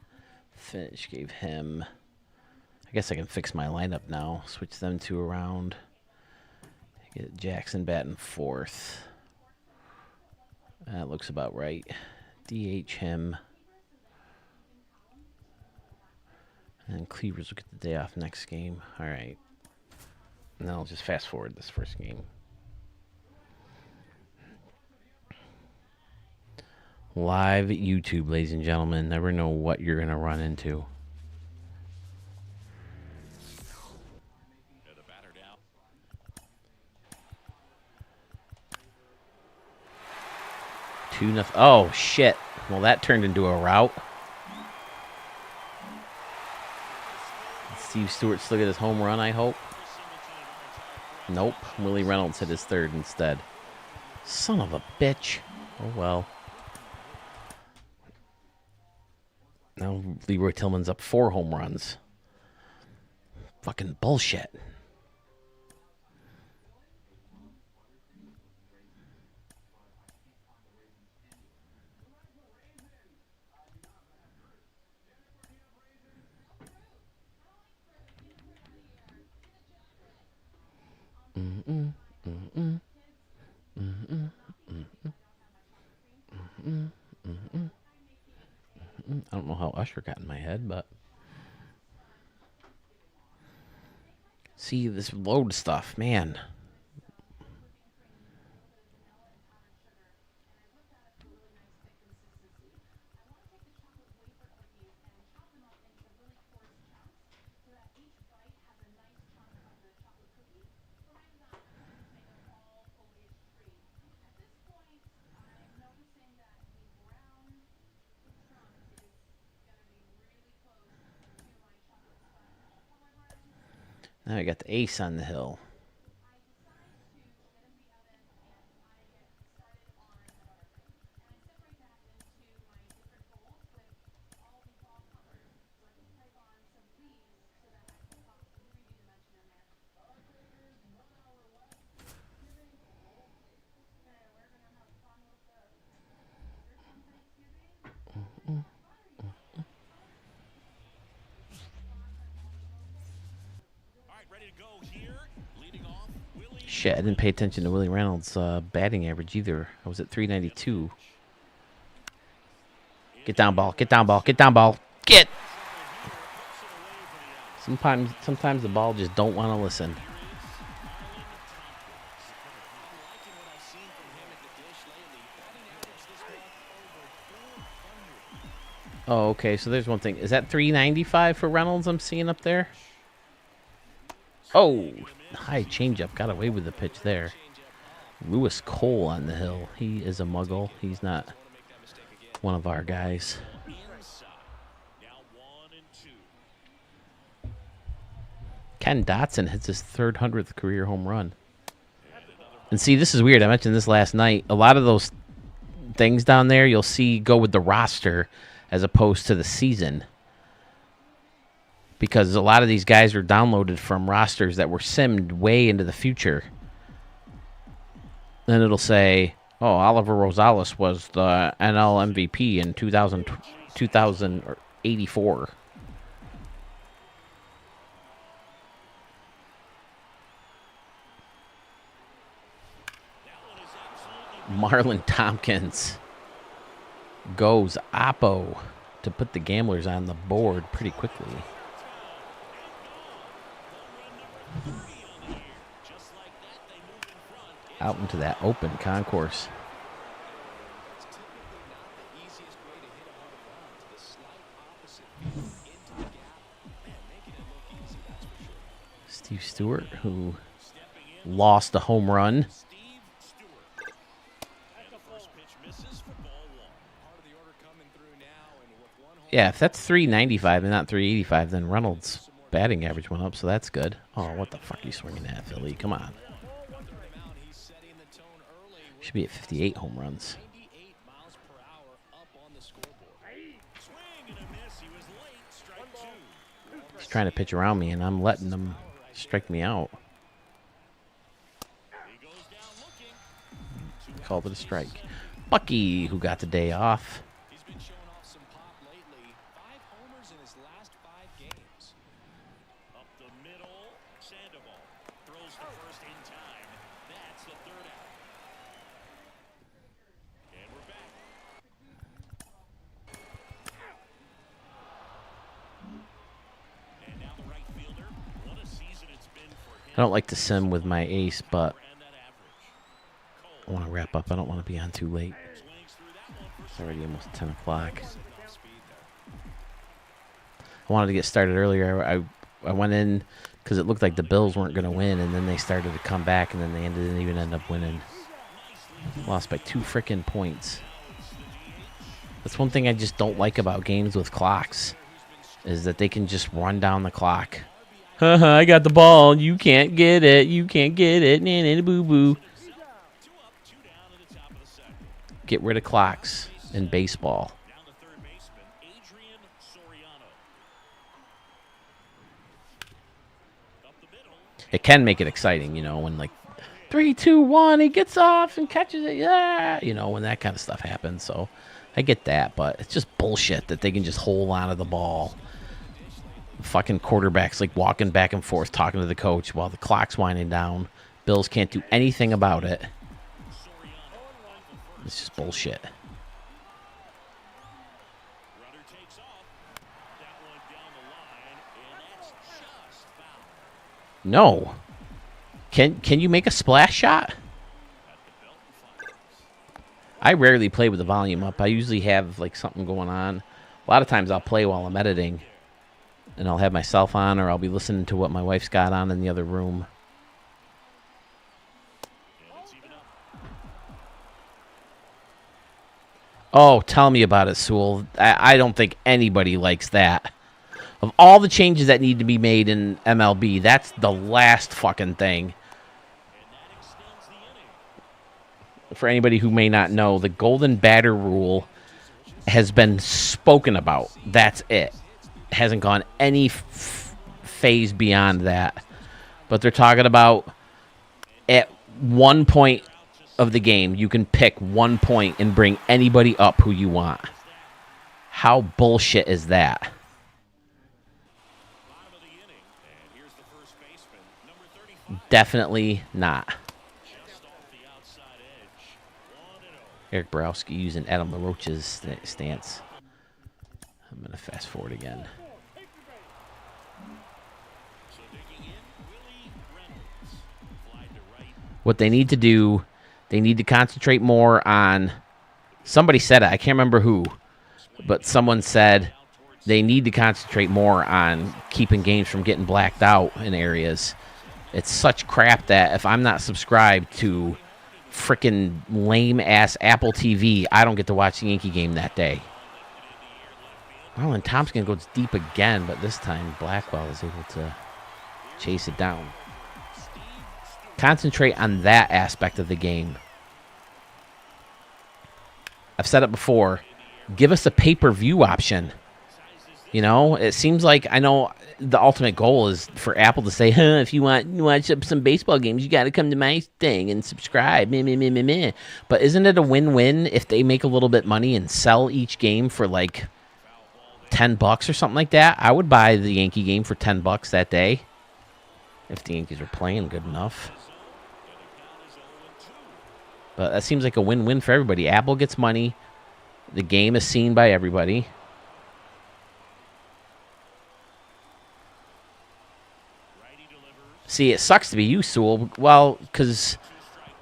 Finch gave him. I guess I can fix my lineup now. Switch them two around. Get Jackson batting fourth. That looks about right. DH him. And Cleavers will get the day off next game. All right. Now I'll just fast forward this first game. Live YouTube, ladies and gentlemen. Never know what you're going to run into. The batter down. 2-0. Oh, shit. Well, that turned into a rout. Steve Stewart still get his home run, I hope. Nope. Willie Reynolds hit his third instead. Son of a bitch. Oh, well. Now Leroy Tillman's up 4 home runs. Fucking bullshit. pressure got in my head, but see this load stuff, man. Now I got the ace on the hill. Shit, I didn't pay attention to Willie Reynolds' batting average either. I was at 392. Get down, ball. Get down, ball. Get down, ball. Get! Sometimes the ball just don't want to listen. Oh, okay, so there's one thing. Is that 395 for Reynolds I'm seeing up there? Oh, high changeup. Got away with the pitch there. Lewis Cole on the hill. He is a muggle. He's not one of our guys. Ken Dotson hits his 300th career home run. And see, this is weird. I mentioned this last night. A lot of those things down there you'll see go with the roster as opposed to the season. Because a lot of these guys are downloaded from rosters that were simmed way into the future. Then it'll say, oh, Oliver Rosales was the NL MVP in 2084. Marlon Tompkins goes Oppo to put the Gamblers on the board pretty quickly. Out into that open concourse. Steve Stewart, who lost a home run. Yeah, if that's 395 and not 385, then Reynolds' batting average went up, so that's good. Oh, what the fuck are you swinging at, Philly? Come on. Should be at 58 home runs. He's trying to pitch around me, and I'm letting him strike me out. Called it a strike. Bucky, who got the day off. I don't like to sim with my ace, but I want to wrap up. I don't want to be on too late. It's already almost 10 o'clock. I wanted to get started earlier. I went in because it looked like the Bills weren't going to win, and then they started to come back, and then they didn't even end up winning. Lost by 2 frickin' points. That's one thing I just don't like about games with clocks, is that they can just run down the clock. Haha, I got the ball. You can't get it. You can't get it. Nah, boo boo. Get rid of clocks in baseball. It can make it exciting, you know, when like 3, 2, 1, he gets off and catches it. Yeah, you know, when that kind of stuff happens. So I get that, but it's just bullshit that they can just hold on to the ball. Fucking quarterbacks like walking back and forth talking to the coach while the clock's winding down. Bills can't do anything about it. It's just bullshit. No. Can you make a splash shot? I rarely play with the volume up. I usually have like something going on. A lot of times I'll play while I'm editing. And I'll have myself on, or I'll be listening to what my wife's got on in the other room. Oh, tell me about it, Sewell. I don't think anybody likes that. Of all the changes that need to be made in MLB, that's the last fucking thing. For anybody who may not know, the golden batter rule has been spoken about. That's it. Hasn't gone any phase beyond that. But they're talking about at one point of the game, you can pick 1 point and bring anybody up who you want. How bullshit is that? Definitely not. Eric Borowski using Adam LaRoche's stance. I'm going to fast forward again. What they need to do, they need to concentrate more on... Somebody said it. I can't remember who. But someone said they need to concentrate more on keeping games from getting blacked out in areas. It's such crap that if I'm not subscribed to freaking lame-ass Apple TV, I don't get to watch the Yankee game that day. Well, and Thompson goes deep again, but this time Blackwell is able to chase it down. Concentrate on that aspect of the game. I've said it before. Give us a pay-per-view option. You know, it seems like, I know the ultimate goal is for Apple to say, if you want to watch some baseball games, you got to come to my thing and subscribe. Meh, meh, meh, meh, meh. But isn't it a win-win if they make a little bit money and sell each game for like $10 or something like that? I would buy the Yankee game for $10 that day if the Yankees are playing good enough. But that seems like a win-win for everybody. Apple gets money. The game is seen by everybody. See, it sucks to be you, Sewell. Well, because,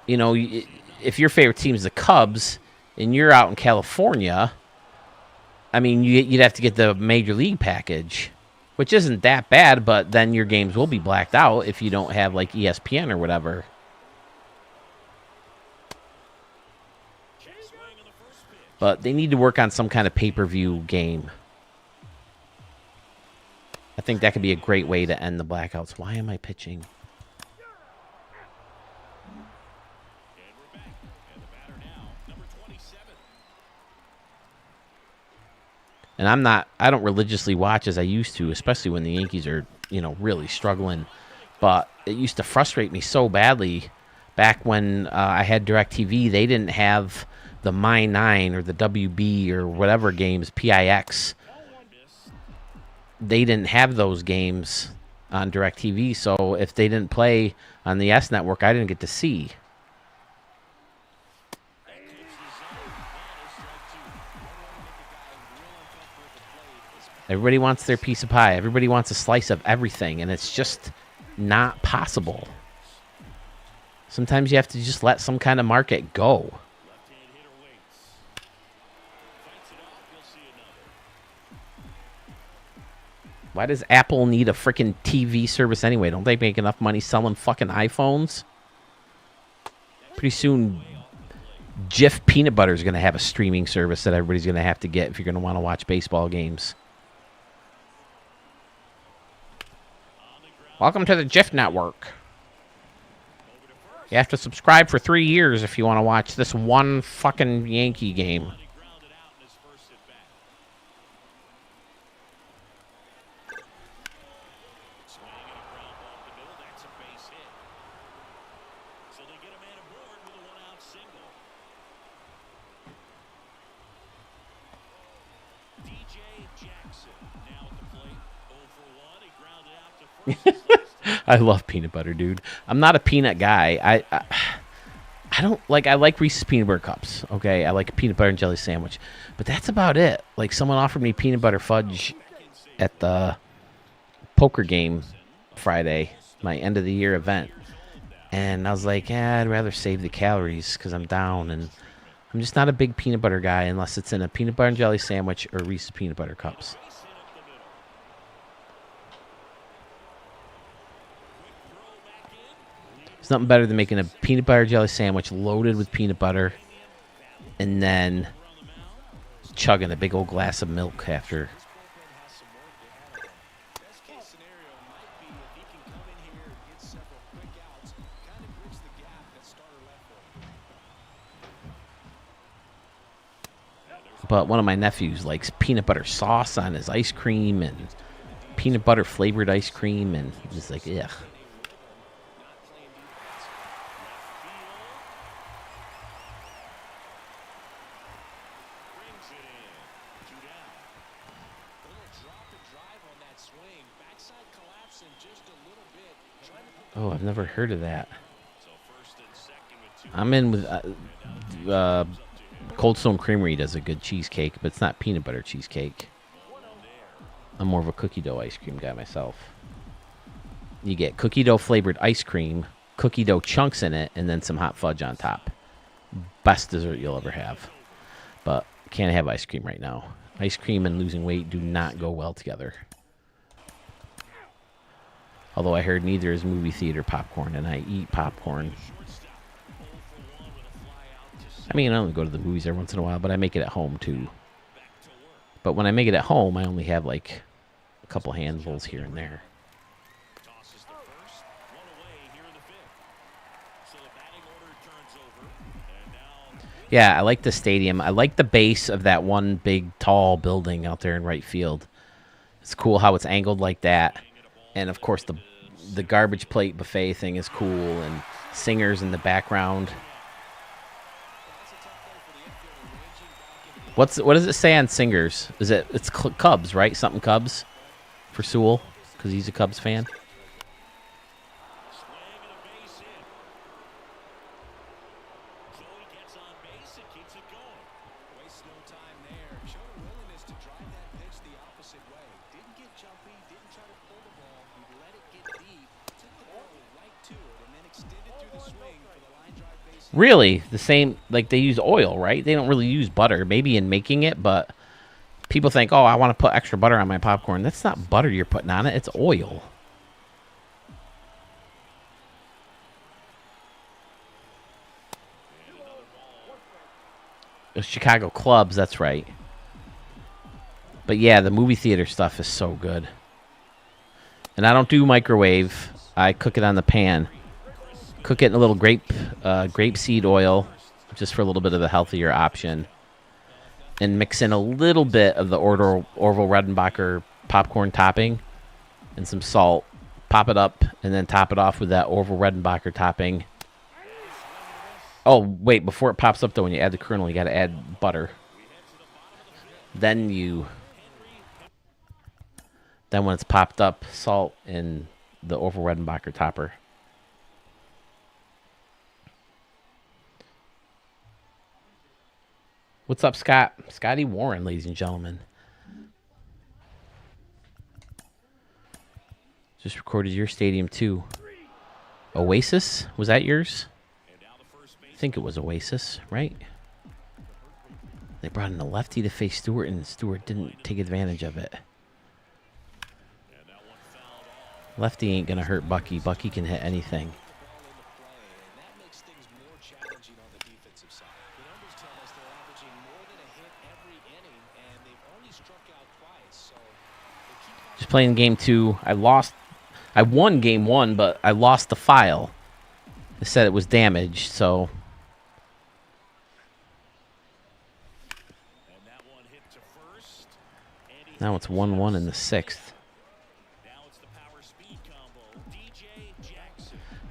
you know, if your favorite team is the Cubs and you're out in California, I mean, you'd have to get the Major League package, which isn't that bad, but then your games will be blacked out if you don't have, like, ESPN or whatever. But they need to work on some kind of pay-per-view game. I think that could be a great way to end the blackouts. Why am I pitching? And I don't religiously watch as I used to, especially when the Yankees are, you know, really struggling. But it used to frustrate me so badly back when I had DirecTV. They didn't have the My 9 or the WB or whatever games, PIX. They didn't have those games on DirecTV, so if they didn't play on the S Network, I didn't get to see. Everybody wants their piece of pie. Everybody wants a slice of everything, and it's just not possible. Sometimes you have to just let some kind of market go. Why does Apple need a freaking TV service anyway? Don't they make enough money selling fucking iPhones? Pretty soon, Jif Peanut Butter is going to have a streaming service that everybody's going to have to get if you're going to want to watch baseball games. Welcome to the Jif Network. You have to subscribe for 3 years if you want to watch this one fucking Yankee game. I love peanut butter, dude. I'm not a peanut guy. I don't like. I like Reese's peanut butter cups. Okay, I like a peanut butter and jelly sandwich, but that's about it. Like someone offered me peanut butter fudge at the poker game Friday, my end of the year event. And I was like, I'd rather save the calories because I'm down. And I'm just not a big peanut butter guy unless it's in a peanut butter and jelly sandwich or Reese's peanut butter cups. There's nothing better than making a peanut butter jelly sandwich loaded with peanut butter and then chugging a big old glass of milk after. But one of my nephews likes peanut butter sauce on his ice cream and peanut butter flavored ice cream, and he's just like, ugh. Oh, I've never heard of that. I'm in with Cold Stone Creamery does a good cheesecake, but it's not peanut butter cheesecake. I'm more of a cookie dough ice cream guy myself. You get cookie dough flavored ice cream, cookie dough chunks in it, and then some hot fudge on top. Best dessert you'll ever have. But can't have ice cream right now. Ice cream and losing weight do not go well together. Although I heard neither is movie theater popcorn, and I eat popcorn. I mean, I only go to the movies every once in a while, but I make it at home too. But when I make it at home, I only have like a couple handfuls here and there. Yeah, I like the stadium. I like the base of that one big, tall building out there in right field. It's cool how it's angled like that. And, of course, the garbage plate buffet thing is cool, and singers in the background. What does it say on singers? It's Cubs, right? Something Cubs for Sewell because he's a Cubs fan. Really? The same, like they use oil, right? They don't really use butter, maybe in making it, but people think, oh, I want to put extra butter on my popcorn. That's not butter you're putting on it. It's oil. The Chicago Clubs, that's right. But yeah, the movie theater stuff is so good. And I don't do microwave. I cook it on the pan. Cook it in a little grapeseed oil, just for a little bit of the healthier option. And mix in a little bit of the Orville Redenbacher popcorn topping and some salt. Pop it up and then top it off with that Orville Redenbacher topping. Oh, wait, before it pops up, though, when you add the kernel, you got to add butter. Then when it's popped up, salt and the Orville Redenbacher topper. What's up, Scott? Scotty Warren, ladies and gentlemen. Just recorded your stadium, too. Oasis? Was that yours? I think it was Oasis, right? They brought in a lefty to face Stewart, and Stewart didn't take advantage of it. Lefty ain't going to hurt Bucky. Bucky can hit anything. Just playing game 2. I won game 1, but I lost the file. It said it was damaged, so. Now it's 1-1 in the 6th.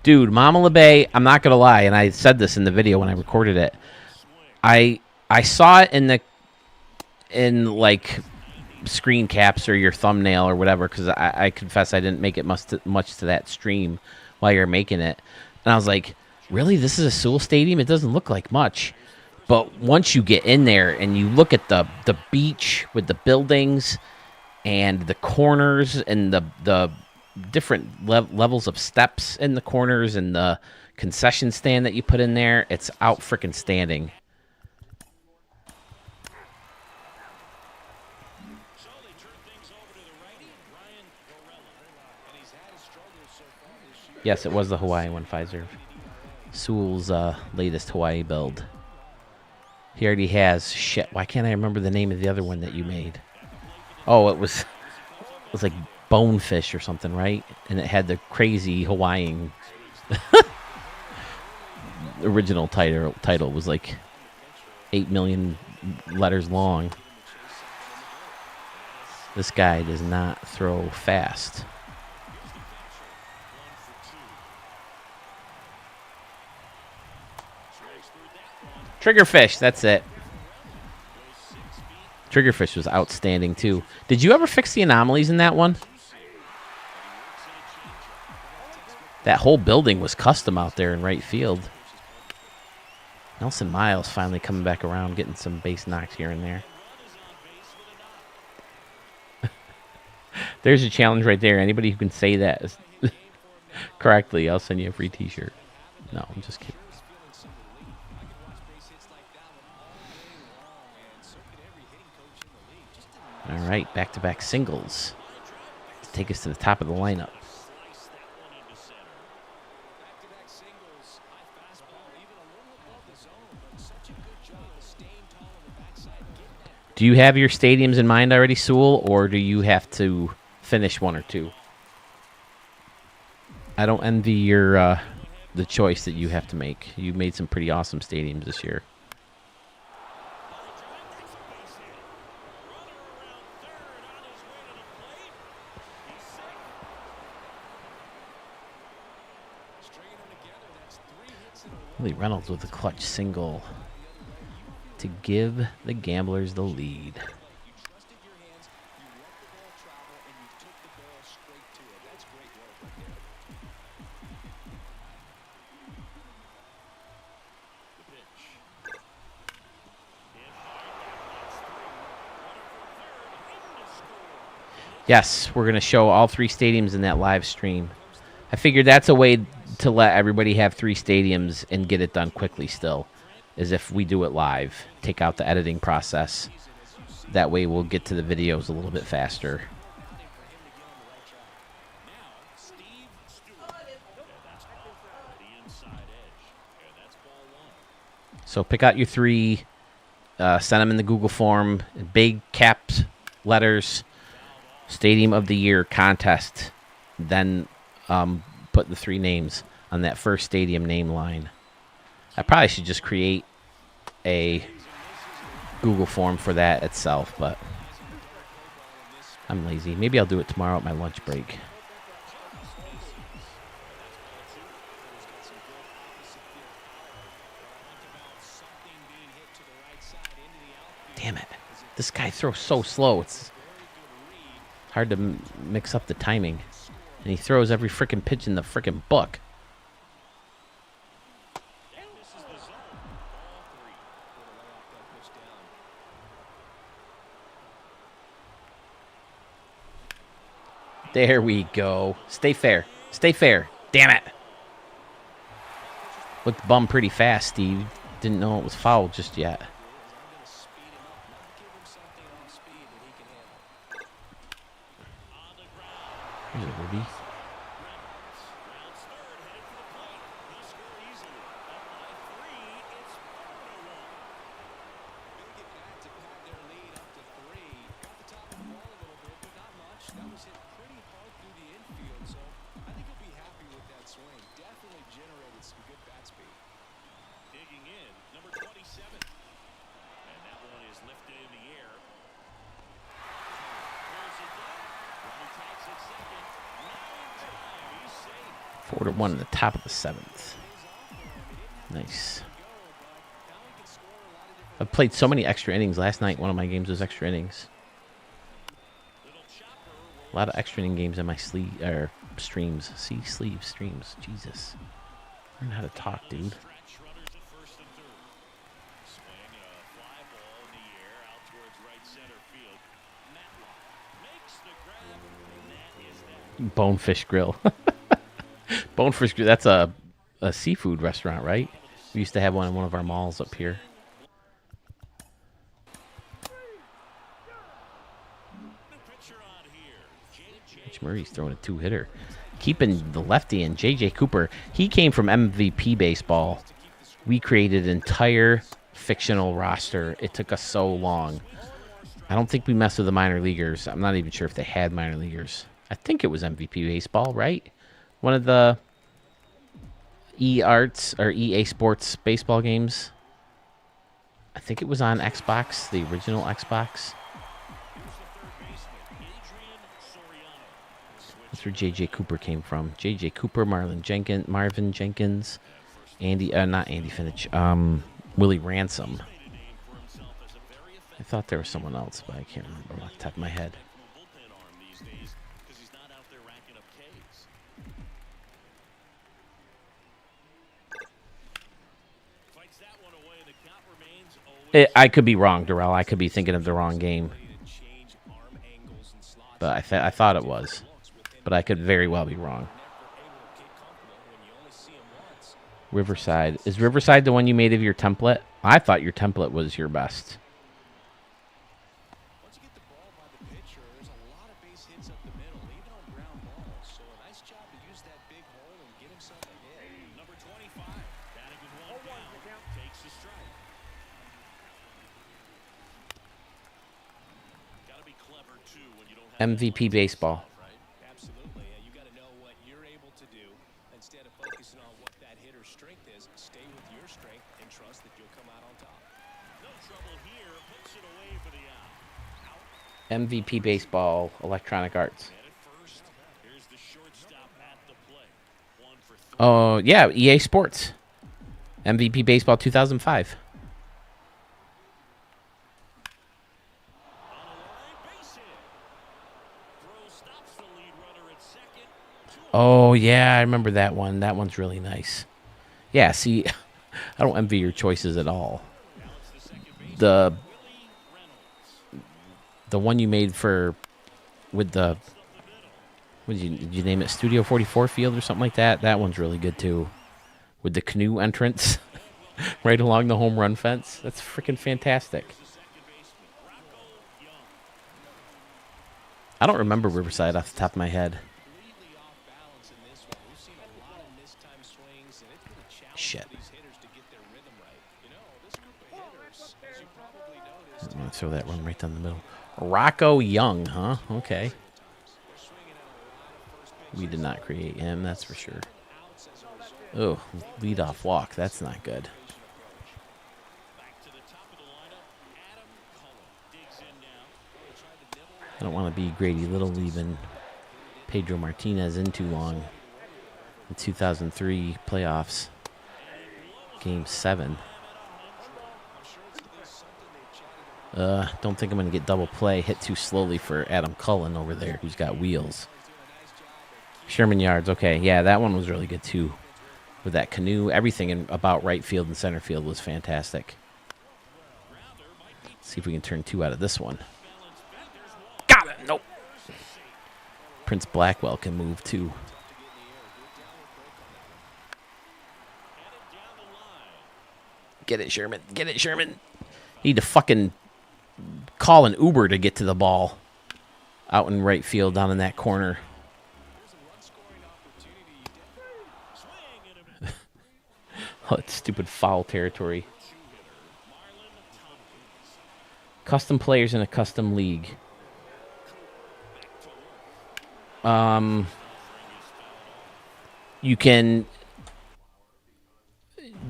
Dude, Mama LeBay, I'm not going to lie, and I said this in the video when I recorded it. I saw it in like screen caps or your thumbnail or whatever, because I confess I didn't make it much to that stream while you're making it. And I was like, really? This is a Sewell Stadium? It doesn't look like much. But once you get in there and you look at the beach with the buildings and the corners and the different levels of steps in the corners and the concession stand that you put in there. It's out freaking standing. So they turn things over to the righty, Brian Gorella. And he's had his struggles so far this year. Yes, it was the Hawaii one, Pfizer. Sewell's latest Hawaii build. He already has shit. Why can't I remember the name of the other one that you made? Oh, it was like Bonefish or something, right? And it had the crazy Hawaiian original title was like 8 million letters long. This guy does not throw fast. Triggerfish, that's it. Triggerfish was outstanding too. Did you ever fix the anomalies in that one? That whole building was custom out there in right field. Nelson Miles finally coming back around, getting some base knocks here and there. There's a challenge right there. Anybody who can say that correctly, I'll send you a free t-shirt. No, I'm just kidding. All right, back-to-back singles to take us to the top of the lineup. Do you have your stadiums in mind already, Sewell, or do you have to finish one or two? I don't envy your the choice that you have to make. You made some pretty awesome stadiums this year. Willie Reynolds with a clutch single to give the Gamblers the lead. Yes, we're going to show all three stadiums in that live stream. I figured that's a way to let everybody have three stadiums and get it done quickly still, is if we do it live, take out the editing process. That way we'll get to the videos a little bit faster. So pick out your three, send them in the Google form, big caps, letters, Stadium of the Year contest, then put the three names on that first stadium name line. I probably should just create a Google form for that itself, but I'm lazy. Maybe I'll do it tomorrow at my lunch break. Damn it. This guy throws so slow. It's hard to mix up the timing. And he throws every freaking pitch in the freaking book. There we go. Stay fair. Stay fair. Damn it. Looked bum pretty fast, Steve. Didn't know it was foul just yet. Here's a Ruby. Forward at one in the top of the seventh. Nice. I've played so many extra innings. Last night, one of my games was extra innings. A lot of extra inning games in my streams. See, streams. Jesus. Learn how to talk, dude. Bonefish Grill. Bonefish Grill. That's a seafood restaurant, right? We used to have one in one of our malls up here. Rich Murray's throwing a 2-hitter. Keeping the lefty in. J.J. Cooper. He came from MVP Baseball. We created an entire fictional roster. It took us so long. I don't think we messed with the minor leaguers. I'm not even sure if they had minor leaguers. I think it was MVP Baseball, right? One of the E-Arts or EA Sports baseball games. I think it was on Xbox, the original Xbox. That's where J.J. Cooper came from. J.J. Cooper, Marvin Jenkins, not Andy Finich, Willie Ransom. I thought there was someone else, but I can't remember off the top of my head. I could be wrong, Darrell. I could be thinking of the wrong game. But I thought it was. But I could very well be wrong. Riverside. Is Riverside the one you made of your template? I thought your template was your best. MVP Baseball. Absolutely. You got to know what you're able to do instead of focusing on what that hitter's strength is. Stay with your strength and trust that you'll come out on top. No trouble here. Hooks it away for the out. MVP Baseball, Electronic Arts. Here's the shortstop at the plate. 1 for 3. Oh, yeah, EA Sports. MVP Baseball 2005. Oh, yeah, I remember that one. That one's really nice. Yeah, see, I don't envy your choices at all. The one you made with the, did you name it Studio 44 Field or something like that? That one's really good, too. With the canoe entrance right along the home run fence. That's freaking fantastic. I don't remember Riverside off the top of my head. Shit. I'm going to throw that one right down the middle. Rocco Young, huh? Okay. We did not create him, that's for sure. Oh, leadoff walk. That's not good. I don't want to be Grady Little leaving Pedro Martinez in too long. In 2003 playoffs. Game 7. Don't think I'm going to get double play. Hit too slowly for Adam Cullen over there, who's got wheels. Sherman Yards. Okay, yeah, that one was really good, too. With that canoe, everything about right field and center field was fantastic. Let's see if we can turn 2 out of this one. Got it! Nope. Prince Blackwell can move, too. Get it, Sherman. Get it, Sherman. Need to fucking call an Uber to get to the ball. Out in right field, down in that corner. Oh, it's stupid foul territory. Custom players in a custom league. You can...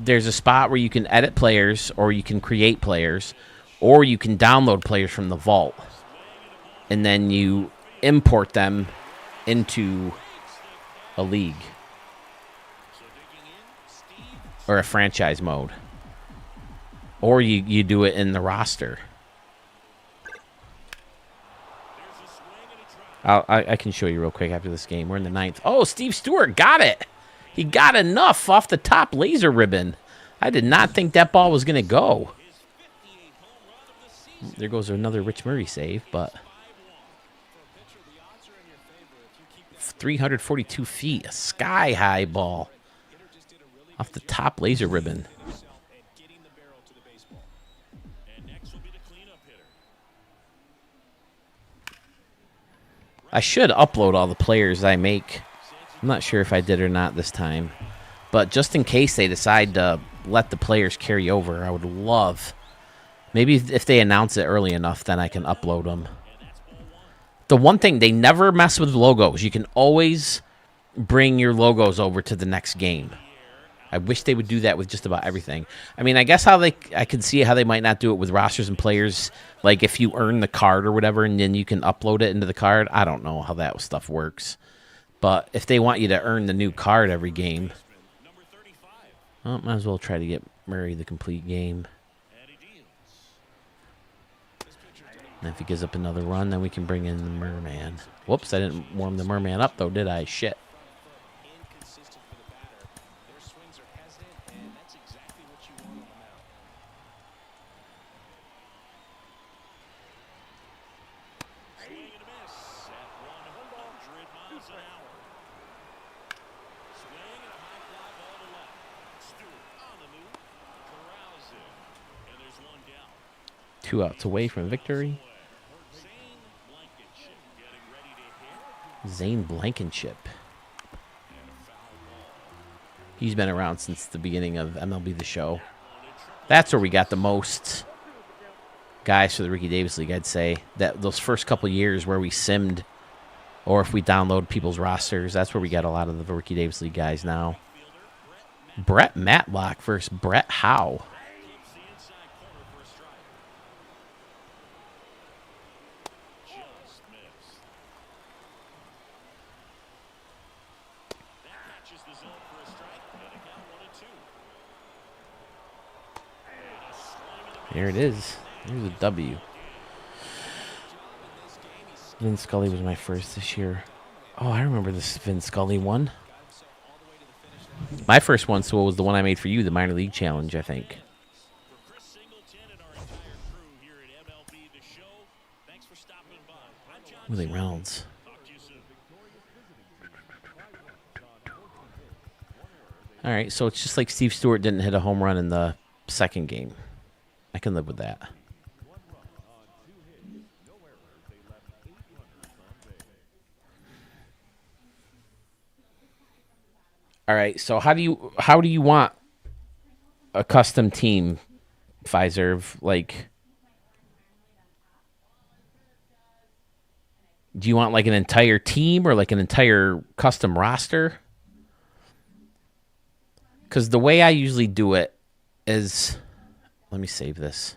There's a spot where you can edit players, or you can create players, or you can download players from the vault. And then you import them into a league. Or a franchise mode. Or you do it in the roster. I can show you real quick after this game. We're in the 9th. Oh, Steve Stewart got it. He got enough off the top laser ribbon. I did not think that ball was going to go. There goes another Rich Murray save, but 342 feet, a sky-high ball off the top laser ribbon. I should upload all the players I make. I'm not sure if I did or not this time. But just in case they decide to let the players carry over, I would love... Maybe if they announce it early enough, then I can upload them. The one thing, they never mess with logos. You can always bring your logos over to the next game. I wish they would do that with just about everything. I mean, I guess I can see how they might not do it with rosters and players. Like if you earn the card or whatever, and then you can upload it into the card. I don't know how that stuff works. But if they want you to earn the new card every game, well, might as well try to get Murray the complete game. And if he gives up another run, then we can bring in the Merman. Whoops, I didn't warm the Merman up, though, did I? Shit. Two outs away from victory. Zane Blankenship. He's been around since the beginning of MLB The Show. That's where we got the most guys for the Ricky Davis League, I'd say. That those first couple years where we simmed, or if we download people's rosters, that's where we got a lot of the Ricky Davis League guys now. Brett Matlock versus Brett Howe. There it is. There's a W. Vin Scully was my first this year. Oh, I remember this Vin Scully one. My first one, so it was the one I made for you, the minor league challenge, I think. Willie Reynolds. All right, so it's just like Steve Stewart didn't hit a home run in the second game. I can live with that. All right, so how do you want a custom team, Pfizer? Like, do you want like an entire team or like an entire custom roster? Because the way I usually do it is, let me save this.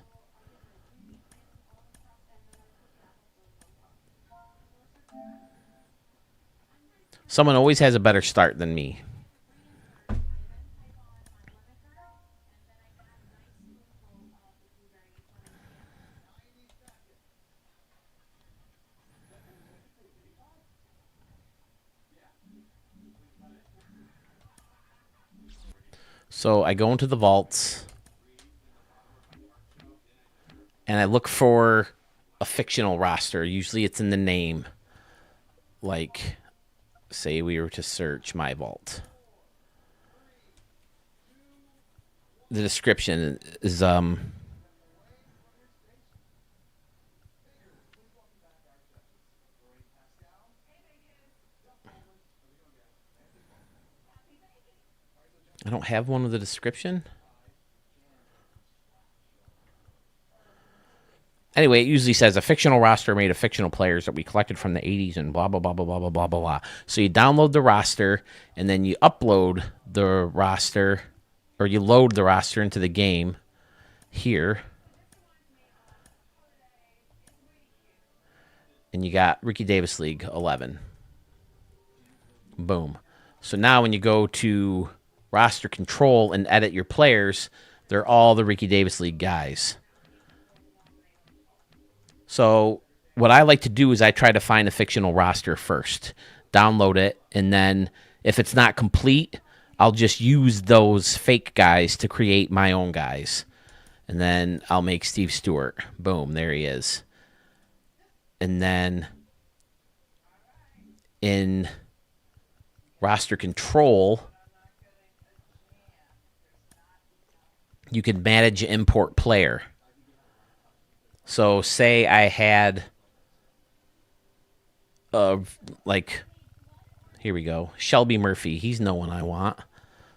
Someone always has a better start than me. So I go into the vaults and I look for a fictional roster. Usually it's in the name. Like, say we were to search my vault. The description is I don't have one with a description. Anyway, it usually says a fictional roster made of fictional players that we collected from the 80s and blah, blah, blah, blah, blah, blah, blah, blah, blah. So you download the roster, and then you upload the roster, or you load the roster into the game here. And you got Ricky Davis League 11. Boom. So now when you go to roster control and edit your players, they're all the Ricky Davis League guys. So what I like to do is I try to find a fictional roster first, download it, and then if it's not complete, I'll just use those fake guys to create my own guys. And then I'll make Steve Stewart. Boom, there he is. And then in roster control, you can manage import player. So say I had, like, here we go, Shelby Murphy. He's no one I want.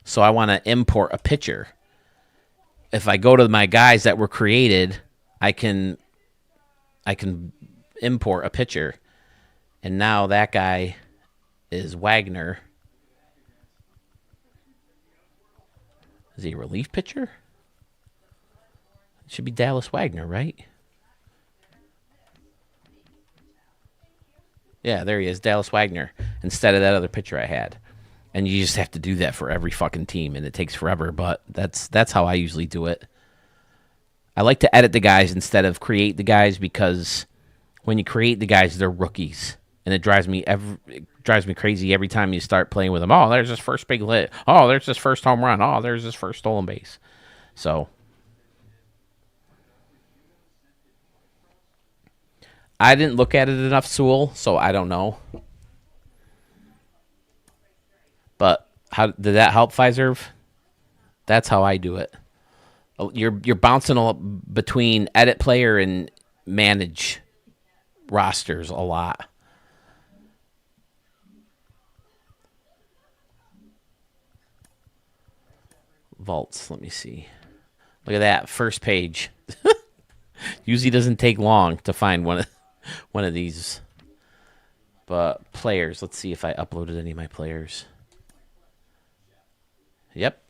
So I want to import a pitcher. If I go to my guys that were created, I can import a pitcher. And now that guy is Wagner. Is he a relief pitcher? It should be Dallas Wagner, right? Yeah, there he is, Dallas Wagner, instead of that other pitcher I had. And you just have to do that for every fucking team, and it takes forever, but that's how I usually do it. I like to edit the guys instead of create the guys, because when you create the guys, they're rookies, and it drives me crazy every time you start playing with them. Oh, there's his first big hit. Oh, there's his first home run. Oh, there's his first stolen base. So I didn't look at it enough, Sewell, so I don't know. But how did that help, Fiserv? That's how I do it. You're bouncing between edit player and manage rosters a lot. Vaults, let me see. Look at that first page. Usually doesn't take long to find one of these. But players, let's see if I uploaded any of my players. Yep.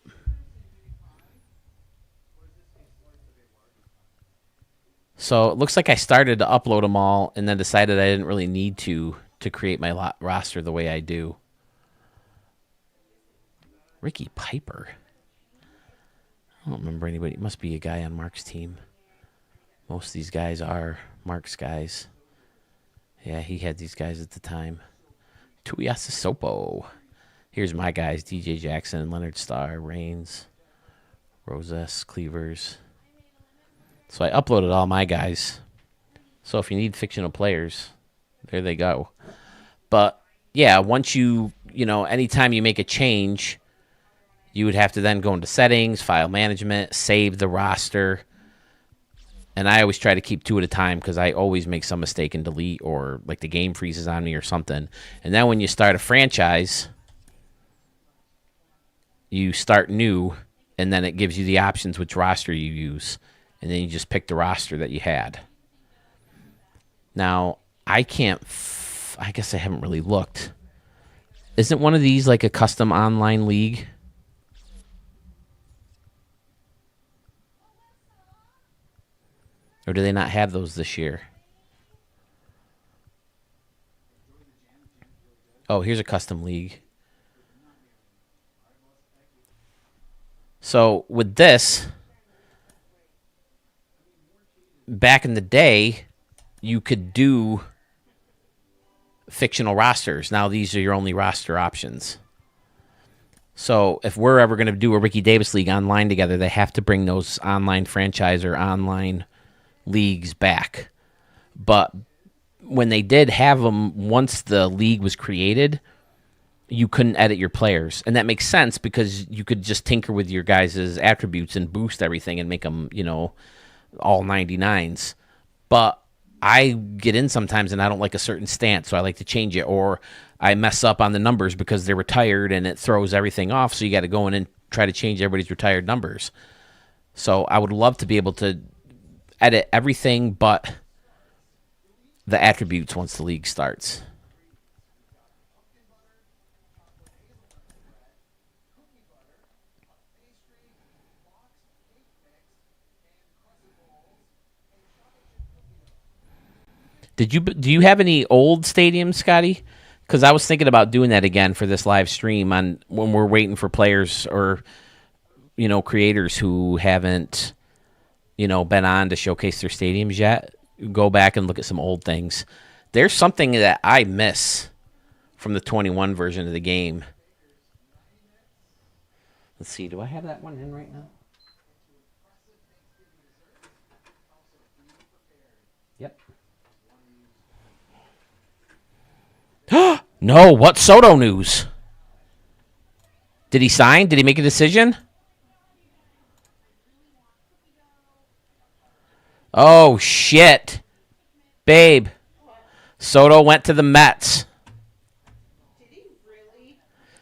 So it looks like I started to upload them all and then decided I didn't really need to create my roster the way I do. Ricky Piper. I don't remember anybody. It must be a guy on Mark's team. Most of these guys are Mark's guys. Yeah, he had these guys at the time. Tuiasa Sopo. Here's my guys. DJ Jackson, Leonard Starr, Raines, Rosas, Cleavers. So I uploaded all my guys. So if you need fictional players, there they go. But yeah, once anytime you make a change, you would have to then go into settings, file management, save the roster. And I always try to keep 2 at a time, because I always make some mistake and delete, or like the game freezes on me or something. And then when you start a franchise, you start new, and then it gives you the options which roster you use. And then you just pick the roster that you had. Now, I guess I haven't really looked. Isn't one of these like a custom online league? Or do they not have those this year? Oh, here's a custom league. So with this, back in the day, you could do fictional rosters. Now these are your only roster options. So if we're ever going to do a Ricky Davis League online together, they have to bring those online franchise or online leagues back. But when they did have them, once the league was created, you couldn't edit your players. And that makes sense, because you could just tinker with your guys' attributes and boost everything and make them, all 99s. But I get in sometimes and I don't like a certain stance, so I like to change it. Or I mess up on the numbers because they're retired and it throws everything off, so you got to go in and try to change everybody's retired numbers. So I would love to be able to edit everything but the attributes once the league starts. Do you have any old stadiums, Scotty? Because I was thinking about doing that again for this live stream on when we're waiting for players or creators who haven't been on to showcase their stadiums yet. Go back and look at some old things. There's something that I miss from the 21 version of the game. Let's see. Do I have that one in right now? Yep. No, what Soto news? Did he sign? Did he make a decision? Oh, shit. Babe. Soto went to the Mets. Did he really?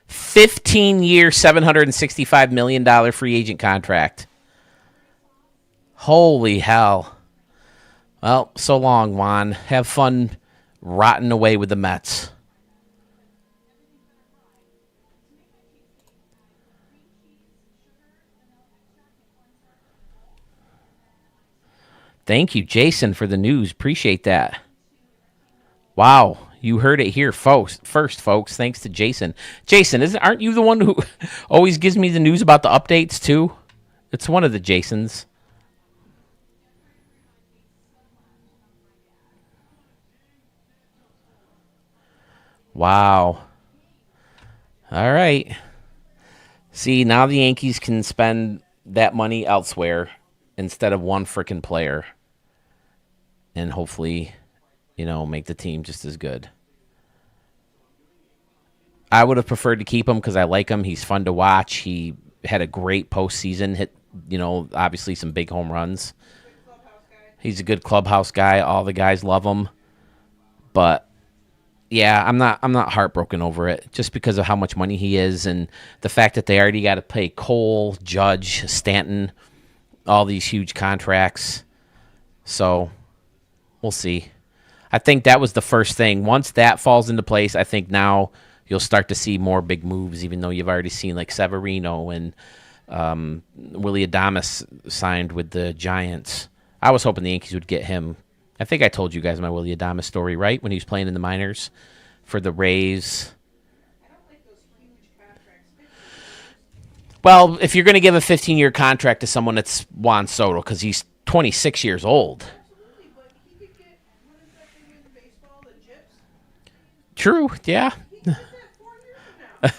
15-year, $765 million free agent contract. Holy hell. Well, so long, Juan. Have fun rotting away with the Mets. Thank you, Jason, for the news. Appreciate that. Wow, you heard it here first, folks. Thanks to Jason. Jason, aren't you the one who always gives me the news about the updates, too? It's one of the Jasons. Wow. All right. See, now the Yankees can spend that money elsewhere instead of one freaking player. And hopefully, make the team just as good. I would have preferred to keep him because I like him. He's fun to watch. He had a great postseason, hit, obviously some big home runs. He's a good clubhouse guy. All the guys love him. But yeah, I'm not heartbroken over it just because of how much money he is and the fact that they already got to pay Cole, Judge, Stanton, all these huge contracts. So we'll see. I think that was the first thing. Once that falls into place, I think now you'll start to see more big moves, even though you've already seen like Severino and Willie Adames signed with the Giants. I was hoping the Yankees would get him. I think I told you guys my Willie Adames story, right? When he was playing in the minors for the Rays. I don't like those huge contracts. Well, if you're going to give a 15-year contract to someone, it's Juan Soto because he's 26 years old. Absolutely, but he could get, what is that thing in baseball, the gyps? True, yeah. He could get that 4 years from now.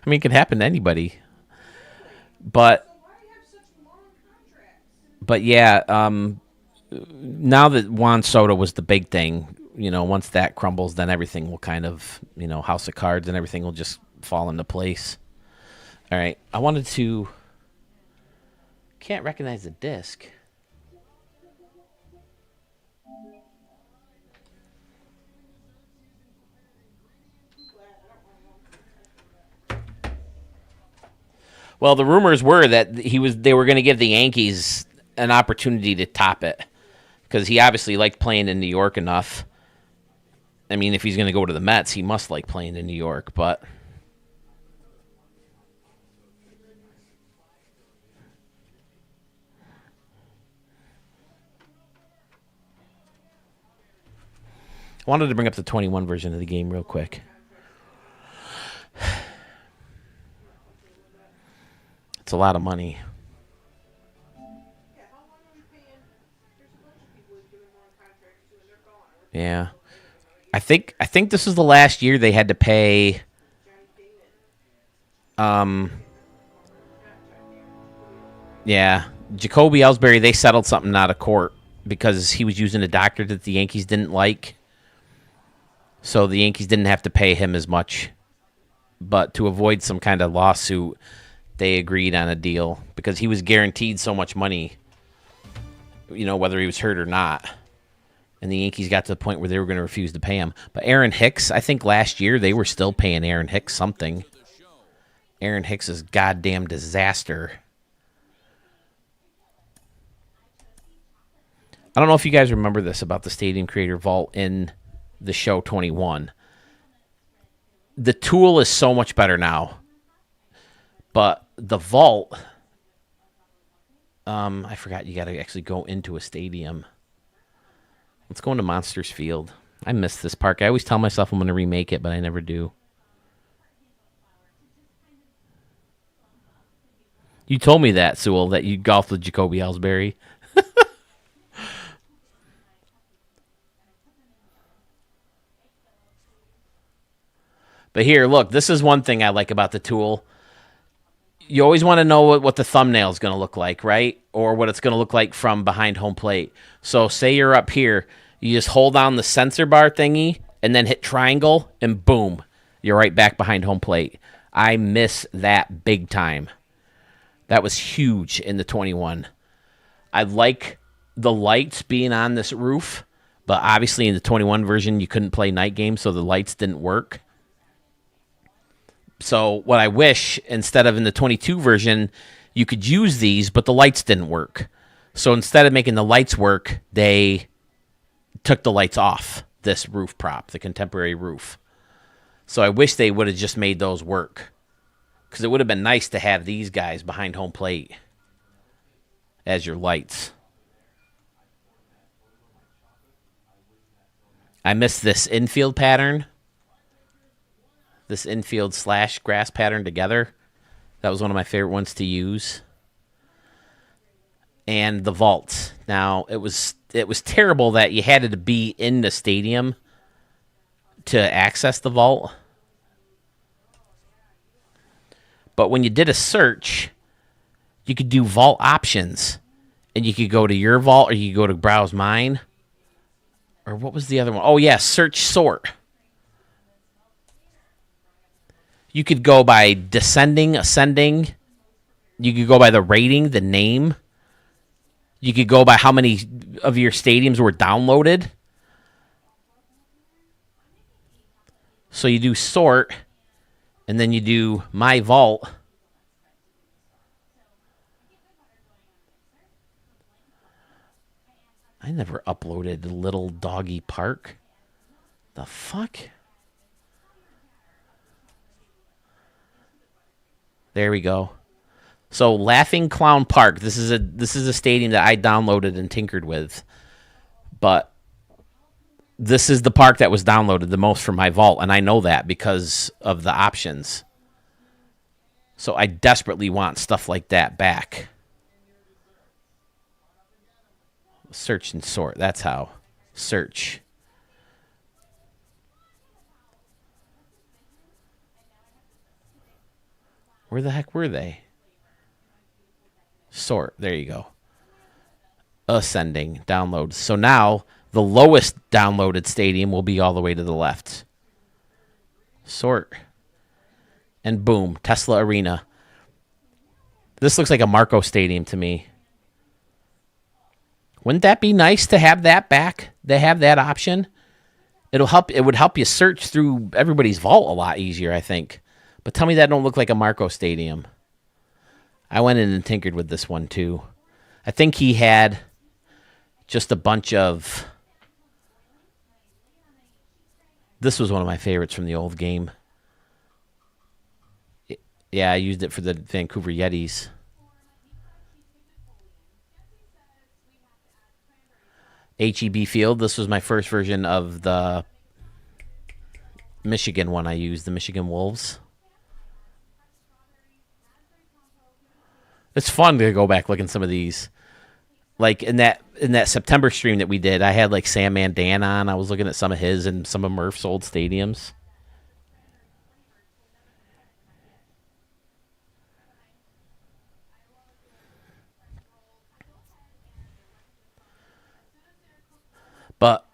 I mean, it can happen to anybody. But So why do you have such long contracts? But yeah, now that Juan Soto was the big thing, once that crumbles, then everything will kind of, house of cards and everything will just fall into place. All right, I wanted to. Can't recognize the disc. Well, the rumors were that they were going to give the Yankees an opportunity to top it because he obviously liked playing in New York enough. I mean, if he's going to go to the Mets, he must like playing in New York, but I wanted to bring up the 21 version of the game real quick. It's a lot of money. Yeah, how long are we paying? There's a bunch of people who've given more contracts to, and they're gone. Yeah. I think this is the last year they had to pay Johnny Damon. Yeah, Jacoby Ellsbury, they settled something out of court because he was using a doctor that the Yankees didn't like. So the Yankees didn't have to pay him as much. But to avoid some kind of lawsuit, they agreed on a deal because he was guaranteed so much money, whether he was hurt or not. And the Yankees got to the point where they were going to refuse to pay him. But Aaron Hicks, I think last year they were still paying Aaron Hicks something. Aaron Hicks is goddamn disaster. I don't know if you guys remember this about the Stadium Creator Vault in the show 21. The tool is so much better now. But the vault, I forgot you got to actually go into a stadium. Let's go into Monsters Field. I miss this park. I always tell myself I'm going to remake it, but I never do. You told me that, Sewell, that you golfed with Jacoby Ellsbury. But here, look, this is one thing I like about the tool. You always want to know what the thumbnail is going to look like, right? Or what it's going to look like from behind home plate. So say you're up here, you just hold down the sensor bar thingy and then hit triangle, and boom, you're right back behind home plate. I miss that big time. That was huge in the 21. I like the lights being on this roof, but obviously in the 21 version, you couldn't play night games, so the lights didn't work. So what I wish, instead of in the 22 version, you could use these, but the lights didn't work. So instead of making the lights work, they took the lights off this roof prop, the contemporary roof. So I wish they would have just made those work, because it would have been nice to have these guys behind home plate as your lights. I miss this infield pattern. This infield / grass pattern together. That was one of my favorite ones to use. And the vaults. Now, it was terrible that you had to be in the stadium to access the vault. But when you did a search, you could do vault options. And you could go to your vault, or you could go to browse mine. Or what was the other one? Oh, yeah, search sort. You could go by descending, ascending. You could go by the rating, the name. You could go by how many of your stadiums were downloaded. So you do sort, and then you do my vault. I never uploaded Little Doggy Park. The fuck? There we go. So Laughing Clown Park. This is a stadium that I downloaded and tinkered with. But this is the park that was downloaded the most from my vault, and I know that because of the options. So I desperately want stuff like that back. Search and sort. That's how. Search. Where the heck were they? Sort. There you go. Ascending. Download. So now the lowest downloaded stadium will be all the way to the left. Sort. And boom. Tesla Arena. This looks like a Marco Stadium to me. Wouldn't that be nice to have that back? They have that option. It'll help. It would help you search through everybody's vault a lot easier, I think. But tell me that don't look like a Marco Stadium. I went in and tinkered with this one too. I think he had just a bunch of... This was one of my favorites from the old game. Yeah, I used it for the Vancouver Yetis. HEB Field. This was my first version of the Michigan one I used, the Michigan Wolves. It's fun to go back look at some of these. Like in that September stream that we did, I had like Sandman Dan on. I was looking at some of his and some of Murph's old stadiums. But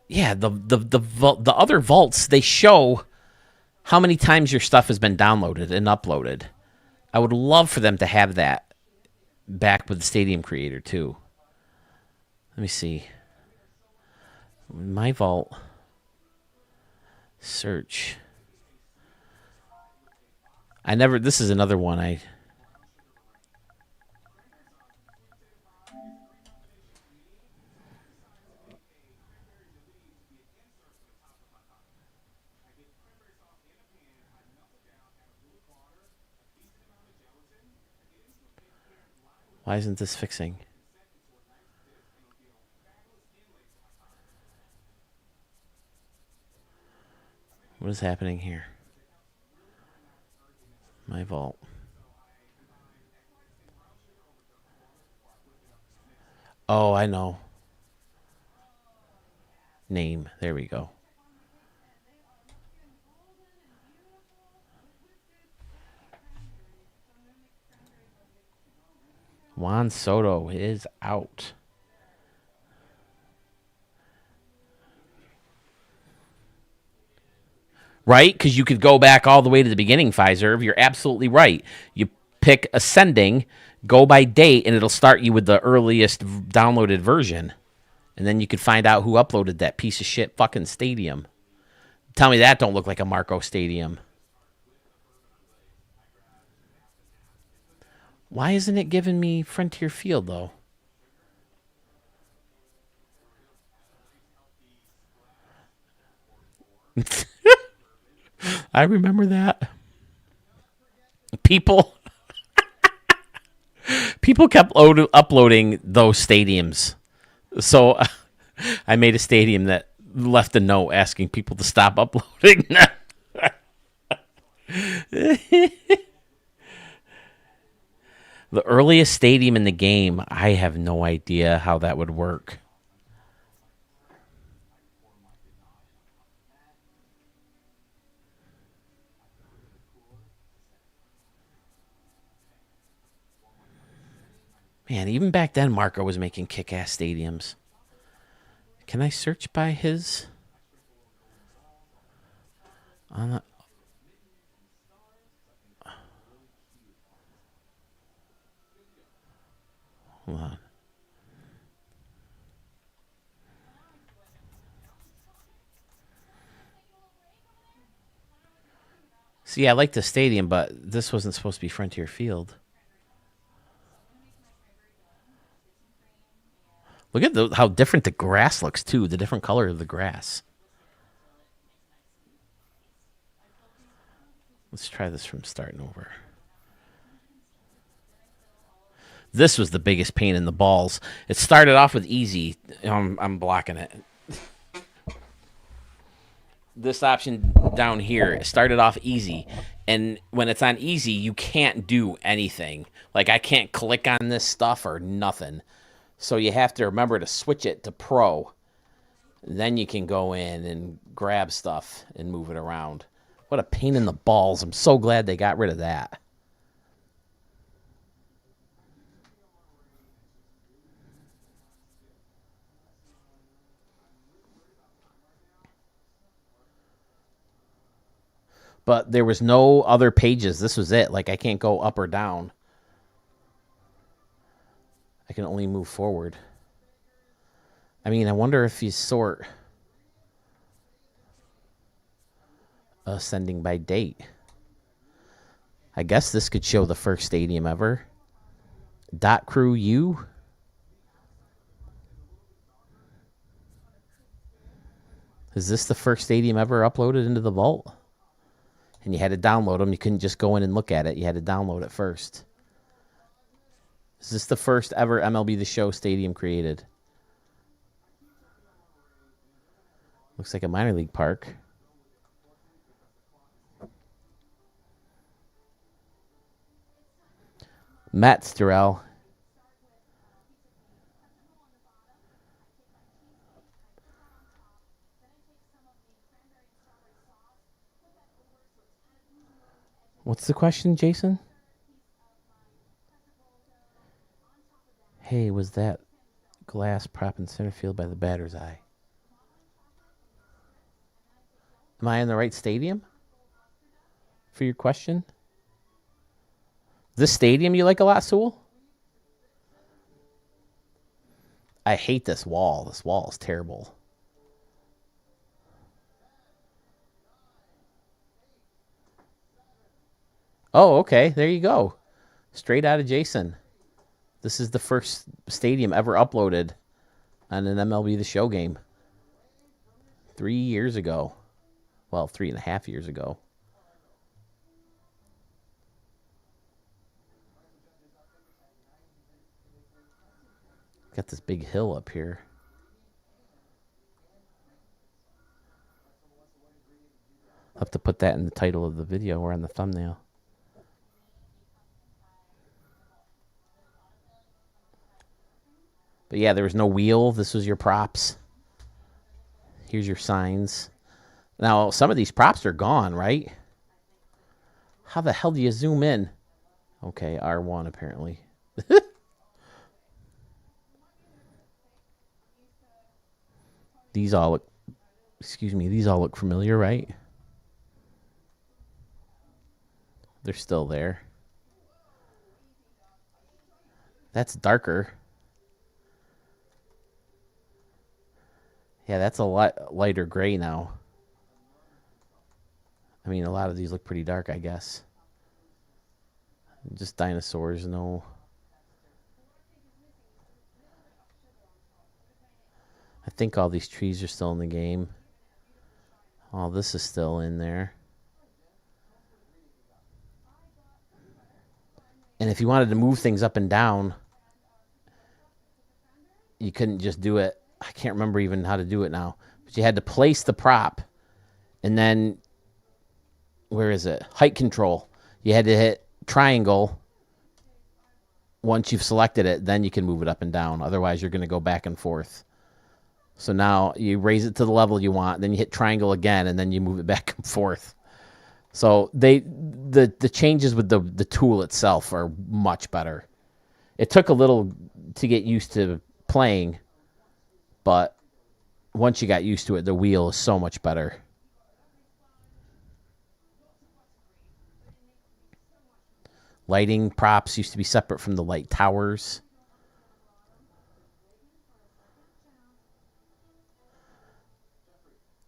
yeah, the other vaults, they show how many times your stuff has been downloaded and uploaded. I would love for them to have that back with the Stadium Creator too. Let me see. My vault. Search. This is another one Why isn't this fixing? What is happening here? My vault. Oh, I know. Name. There we go. Juan Soto is out. right? Because you could go back all the way to the beginning, Pfizer. You're absolutely right. You pick ascending, go by date, and it'll start you with the earliest downloaded version. And then you could find out who uploaded that piece of shit fucking stadium. Tell me that don't look like a Marco stadium. Why isn't it giving me Frontier Field, though? I remember that. People kept uploading those stadiums. So I made a stadium that left a note asking people to stop uploading. The earliest stadium in the game, I have no idea how that would work. Man, even back then, Marco was making kick-ass stadiums. Can I search by his? Hold on. See, I like the stadium, but this wasn't supposed to be Frontier Field. Look at how different the grass looks, too. The different color of the grass. Let's try this from starting over. This was the biggest pain in the balls. It started off with easy. I'm blocking it. This option down here, it started off easy. And when it's on easy, you can't do anything. Like, I can't click on this stuff or nothing. So you have to remember to switch it to pro. Then you can go in and grab stuff and move it around. What a pain in the balls. I'm so glad they got rid of that. But there was no other pages. This was it. Like, I can't go up or down. I can only move forward. I mean, I wonder if you sort ascending by date. I guess this could show the first stadium ever. Dot Crew U. Is this the first stadium ever uploaded into the vault? And you had to download them. You couldn't just go in and look at it. You had to download it first. Is this the first ever MLB The Show stadium created? Looks like a minor league park. Mets, Darrell. What's the question, Jason? Hey, was that glass prop in center field by the batter's eye? Am I in the right stadium for your question? This stadium you like a lot, Sewell? I hate this wall. This wall is terrible. Oh, okay. There you go. Straight out of Jason. This is the first stadium ever uploaded on an MLB The Show game. 3 years ago. Well, 3.5 years ago. Got this big hill up here. I'll have to put that in the title of the video or on the thumbnail. But yeah, there was no wheel. This was your props. Here's your signs. Now, some of these props are gone, right? How the hell do you zoom in? Okay, R1 apparently. These all look, excuse me, these all look familiar, right? They're still there. That's darker. Yeah, that's a lot lighter gray now. I mean, a lot of these look pretty dark, I guess. Just dinosaurs, no. I think all these trees are still in the game. All this is still in there. And if you wanted to move things up and down, you couldn't just do it. I can't remember even how to do it now. But you had to place the prop. And then, where is it? Height control. You had to hit triangle. Once you've selected it, then you can move it up and down. Otherwise, you're going to go back and forth. So now you raise it to the level you want. Then you hit triangle again, and then you move it back and forth. So the changes with the tool itself are much better. It took a little to get used to playing, but once you got used to it, the wheel is so much better. Lighting props used to be separate from the light towers.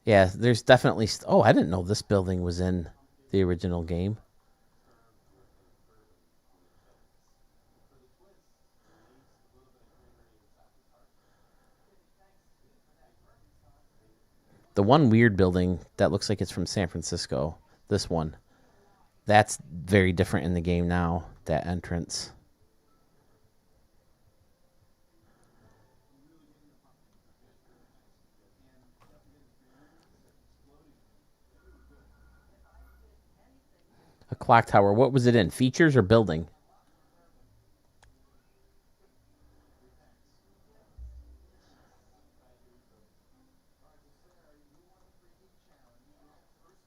Yeah, there's definitely... Oh, I didn't know this building was in the original game. The one weird building that looks like it's from San Francisco, this one, that's very different in the game now, that entrance. A clock tower. What was it in? Features or building?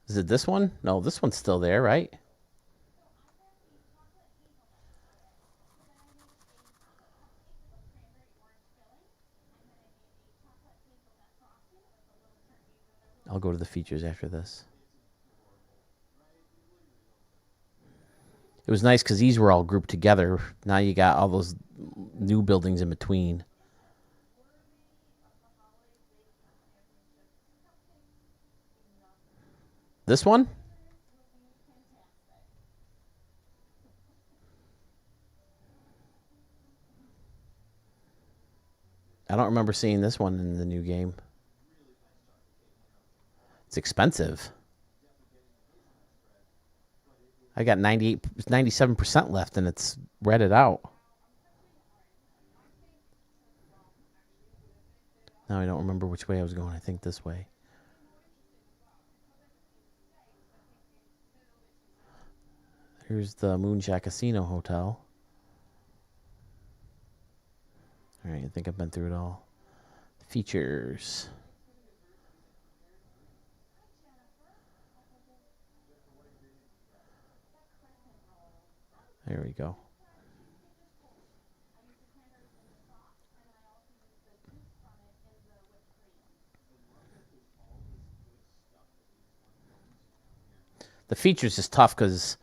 Is it this one? No, this one's still there, right? I'll go to the features after this. It was nice because these were all grouped together. Now you got all those new buildings in between. This one? I don't remember seeing this one in the new game. It's expensive. I got 97% left, and it's read it out. Now I don't remember which way I was going. I think this way. Here's the Moonshot Casino Hotel. All right, I think I've been through it all. Features. There we go. The features is tough because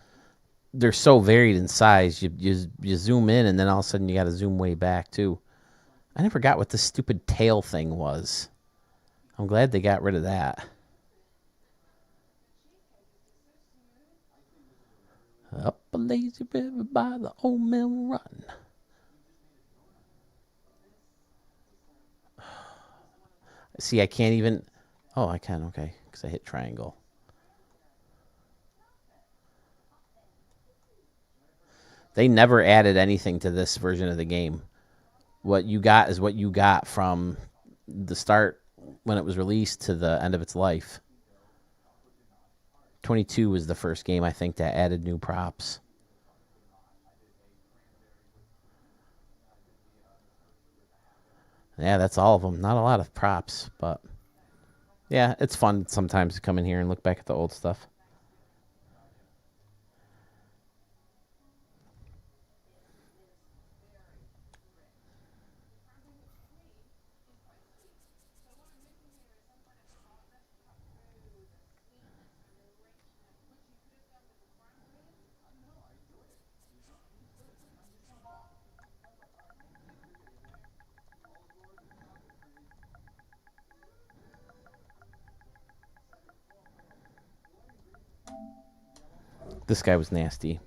they're so varied in size. You zoom in, and then all of a sudden you got to zoom way back too. I never got what this stupid tail thing was. I'm glad they got rid of that. Up a lazy river by the old mill run. See, I can't even... Oh, I can, okay, because I hit triangle. They never added anything to this version of the game. What you got is what you got from the start when it was released to the end of its life. 22 was the first game, I think, that added new props. Yeah, that's all of them. Not a lot of props, but yeah, it's fun sometimes to come in here and look back at the old stuff. This guy was nasty.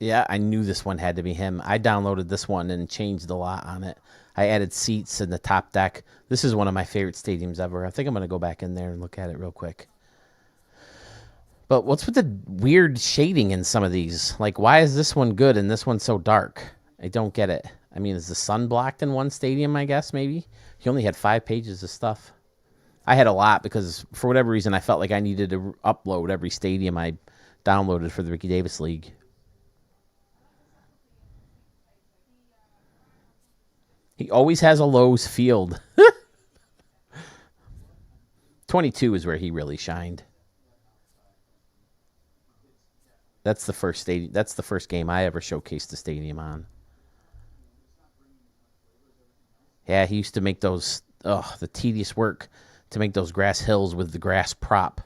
Yeah, I knew this one had to be him. I downloaded this one and changed a lot on it. I added seats in the top deck. This is one of my favorite stadiums ever. I think I'm going to go back in there and look at it real quick. But what's with the weird shading in some of these? Like, why is this one good and this one so dark? I don't get it. I mean, is the sun blocked in one stadium, I guess, maybe? He only had 5 pages of stuff. I had a lot because, for whatever reason, I felt like I needed to upload every stadium I downloaded for the Ricky Davis League. He always has a Lowe's field. 22 is where he really shined. That's the first stadium. That's the first game I ever showcased the stadium on. Yeah, he used to make those. Oh, the tedious work to make those grass hills with the grass prop.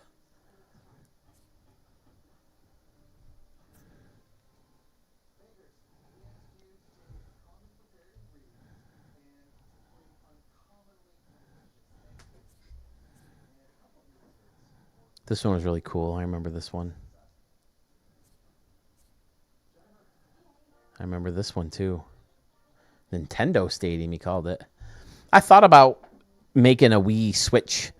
This one was really cool. I remember this one. I remember this one too. Nintendo Stadium, he called it. I thought about making a Wii Switch,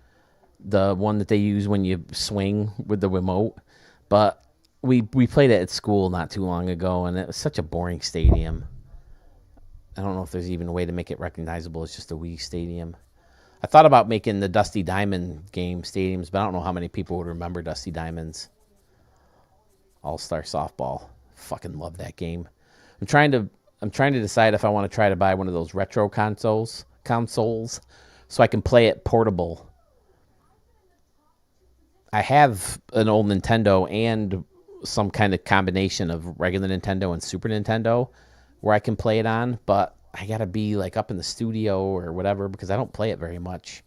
the one that they use when you swing with the remote, but we played it at school not too long ago, and it was such a boring stadium. I don't know if there's even a way to make it recognizable. It's just a Wii Stadium. I thought about making the Dusty Diamond game stadiums, but I don't know how many people would remember Dusty Diamonds. All-Star Softball. Fucking love that game. I'm trying to decide if I want to try to buy one of those retro consoles so I can play it portable. I have an old Nintendo and some kind of combination of regular Nintendo and Super Nintendo where I can play it on, but I gotta be like up in the studio or whatever because I don't play it very much.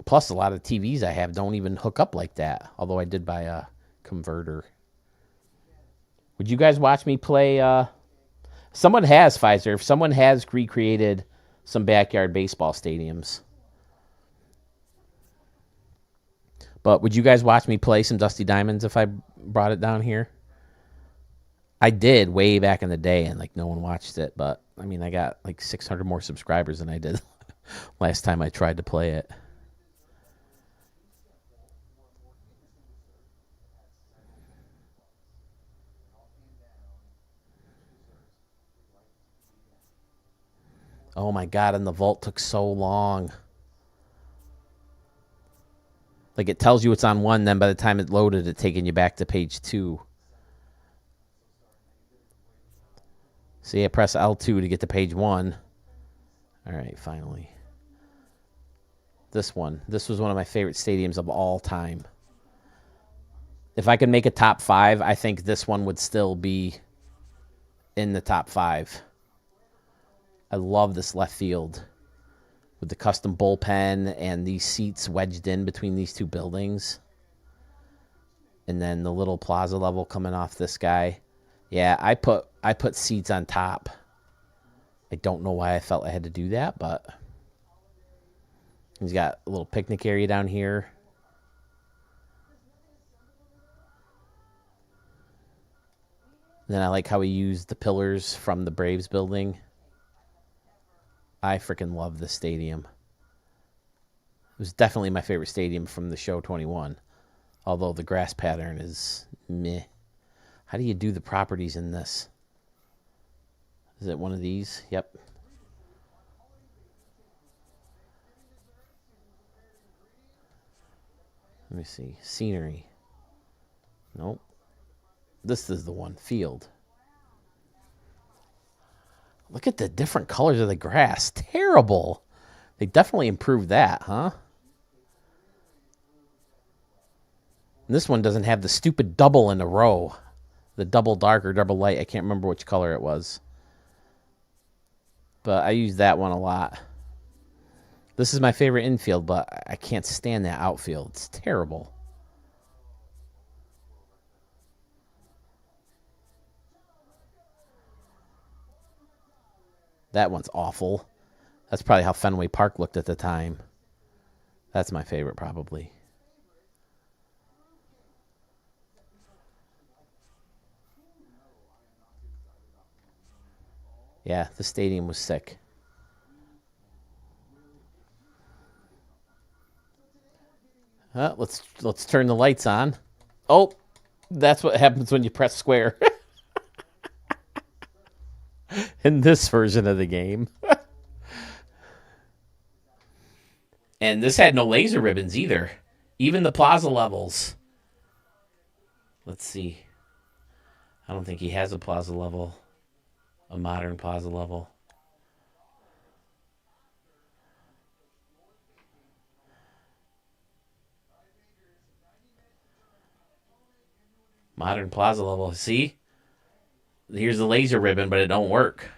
Plus, a lot of TVs I have don't even hook up like that, although I did buy a converter. Would you guys watch me play? Someone has, Pfizer. If someone has recreated some backyard baseball stadiums. But would you guys watch me play some Dusty Diamonds if I brought it down here? I did way back in the day, and like no one watched it. But I mean, I got like 600 more subscribers than I did last time I tried to play it. Oh my God, and the vault took so long. Like it tells you it's on 1, then by the time it loaded, it's taking you back to page 2. See, I press L2 to get to page 1. All right, finally. This one. This was one of my favorite stadiums of all time. If I could make a top 5, I think this one would still be in the top 5. I love this left field with the custom bullpen and these seats wedged in between these two buildings. And then the little plaza level coming off this guy. Yeah, I put seats on top. I don't know why I felt I had to do that, but he's got a little picnic area down here. Then I like how he used the pillars from the Braves building. I freaking love this stadium. It was definitely my favorite stadium from the show 21. Although the grass pattern is meh. How do you do the properties in this? Is it one of these? Yep. Let me see. Scenery. Nope. This is the one. Field. Look at the different colors of the grass. Terrible. They definitely improved that, huh? And this one doesn't have the stupid double in a row. The double dark or double light. I can't remember which color it was. But I use that one a lot. This is my favorite infield, but I can't stand that outfield. It's terrible. That one's awful. That's probably how Fenway Park looked at the time. That's my favorite, probably. Yeah, the stadium was sick. Let's turn the lights on. Oh, that's what happens when you press square. In this version of the game. And this had no laser ribbons either. Even the plaza levels. Let's see. I don't think he has a plaza level. A modern plaza level. Modern plaza level. See? Here's the laser ribbon, but it don't work.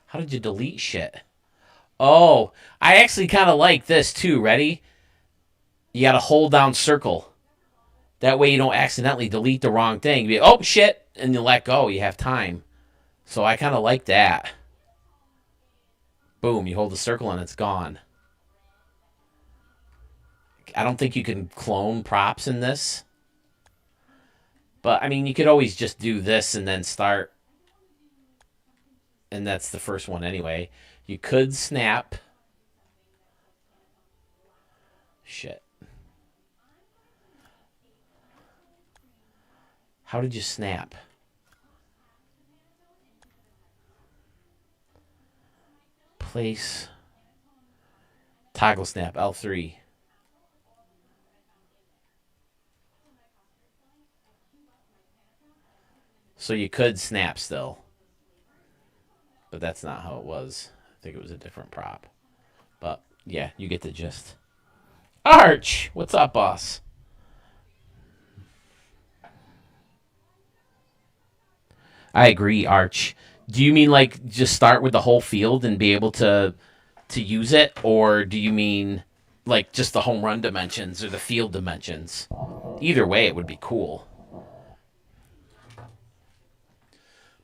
How did you delete shit? Oh, I actually kind of like this too. Ready? You got to hold down circle. That way you don't accidentally delete the wrong thing. You be, oh, shit. And you let go. You have time. So I kind of like that. Boom. You hold the circle and it's gone. I don't think you can clone props in this. But, I mean, you could always just do this and then start. And that's the first one anyway. You could snap. Shit. How did you snap? Place. Toggle snap, L3. So you could snap still. But that's not how it was. I think it was a different prop. But, yeah, you get the gist. Arch! What's up, boss? I agree, Arch. Do you mean like just start with the whole field and be able to use it? Or do you mean like just the home run dimensions or the field dimensions? Either way, it would be cool.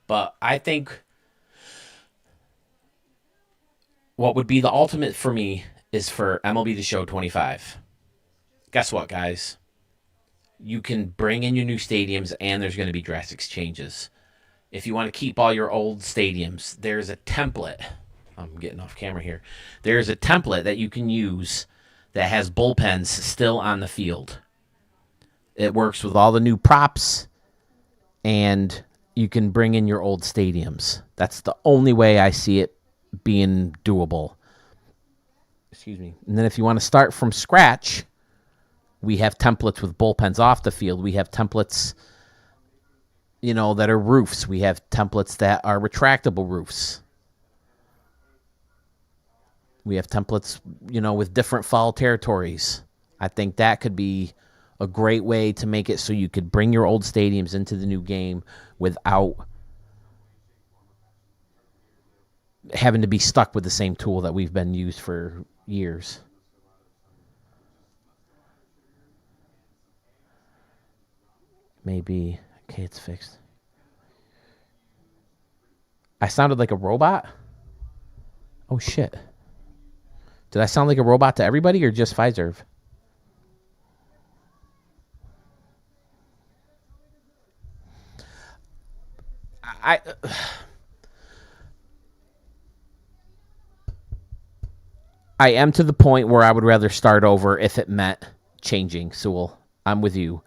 But I think what would be the ultimate for me is for MLB The Show 25. Guess what, guys? You can bring in your new stadiums and there's going to be drastic changes. If you want to keep all your old stadiums, there's a template. I'm getting off camera here. There's a template that you can use that has bullpens still on the field. It works with all the new props, and you can bring in your old stadiums. That's the only way I see it being doable. Excuse me. And then if you want to start from scratch, we have templates with bullpens off the field. We have templates, you know, that are roofs. We have templates that are retractable roofs. We have templates, you know, with different foul territories. I think that could be a great way to make it so you could bring your old stadiums into the new game without having to be stuck with the same tool that we've been used for years. Maybe. Okay, it's fixed. I sounded like a robot? Oh, shit. Did I sound like a robot to everybody or just Pfizer? I am to the point where I would rather start over if it meant changing. Sewell, I'm with you.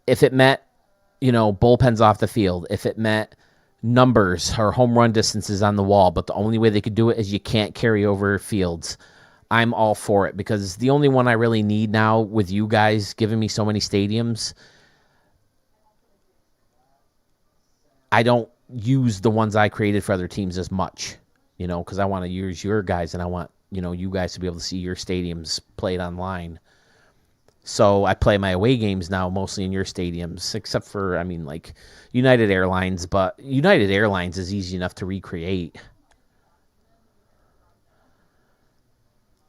If it meant, you know, bullpens off the field, if it meant numbers or home run distances on the wall, but the only way they could do it is you can't carry over fields, I'm all for it, because the only one I really need now with you guys giving me so many stadiums, I don't use the ones I created for other teams as much, you know, because I want to use your guys and I want, you know, you guys to be able to see your stadiums played online. So I play my away games now mostly in your stadiums, except for, I mean, like United Airlines, but United Airlines is easy enough to recreate.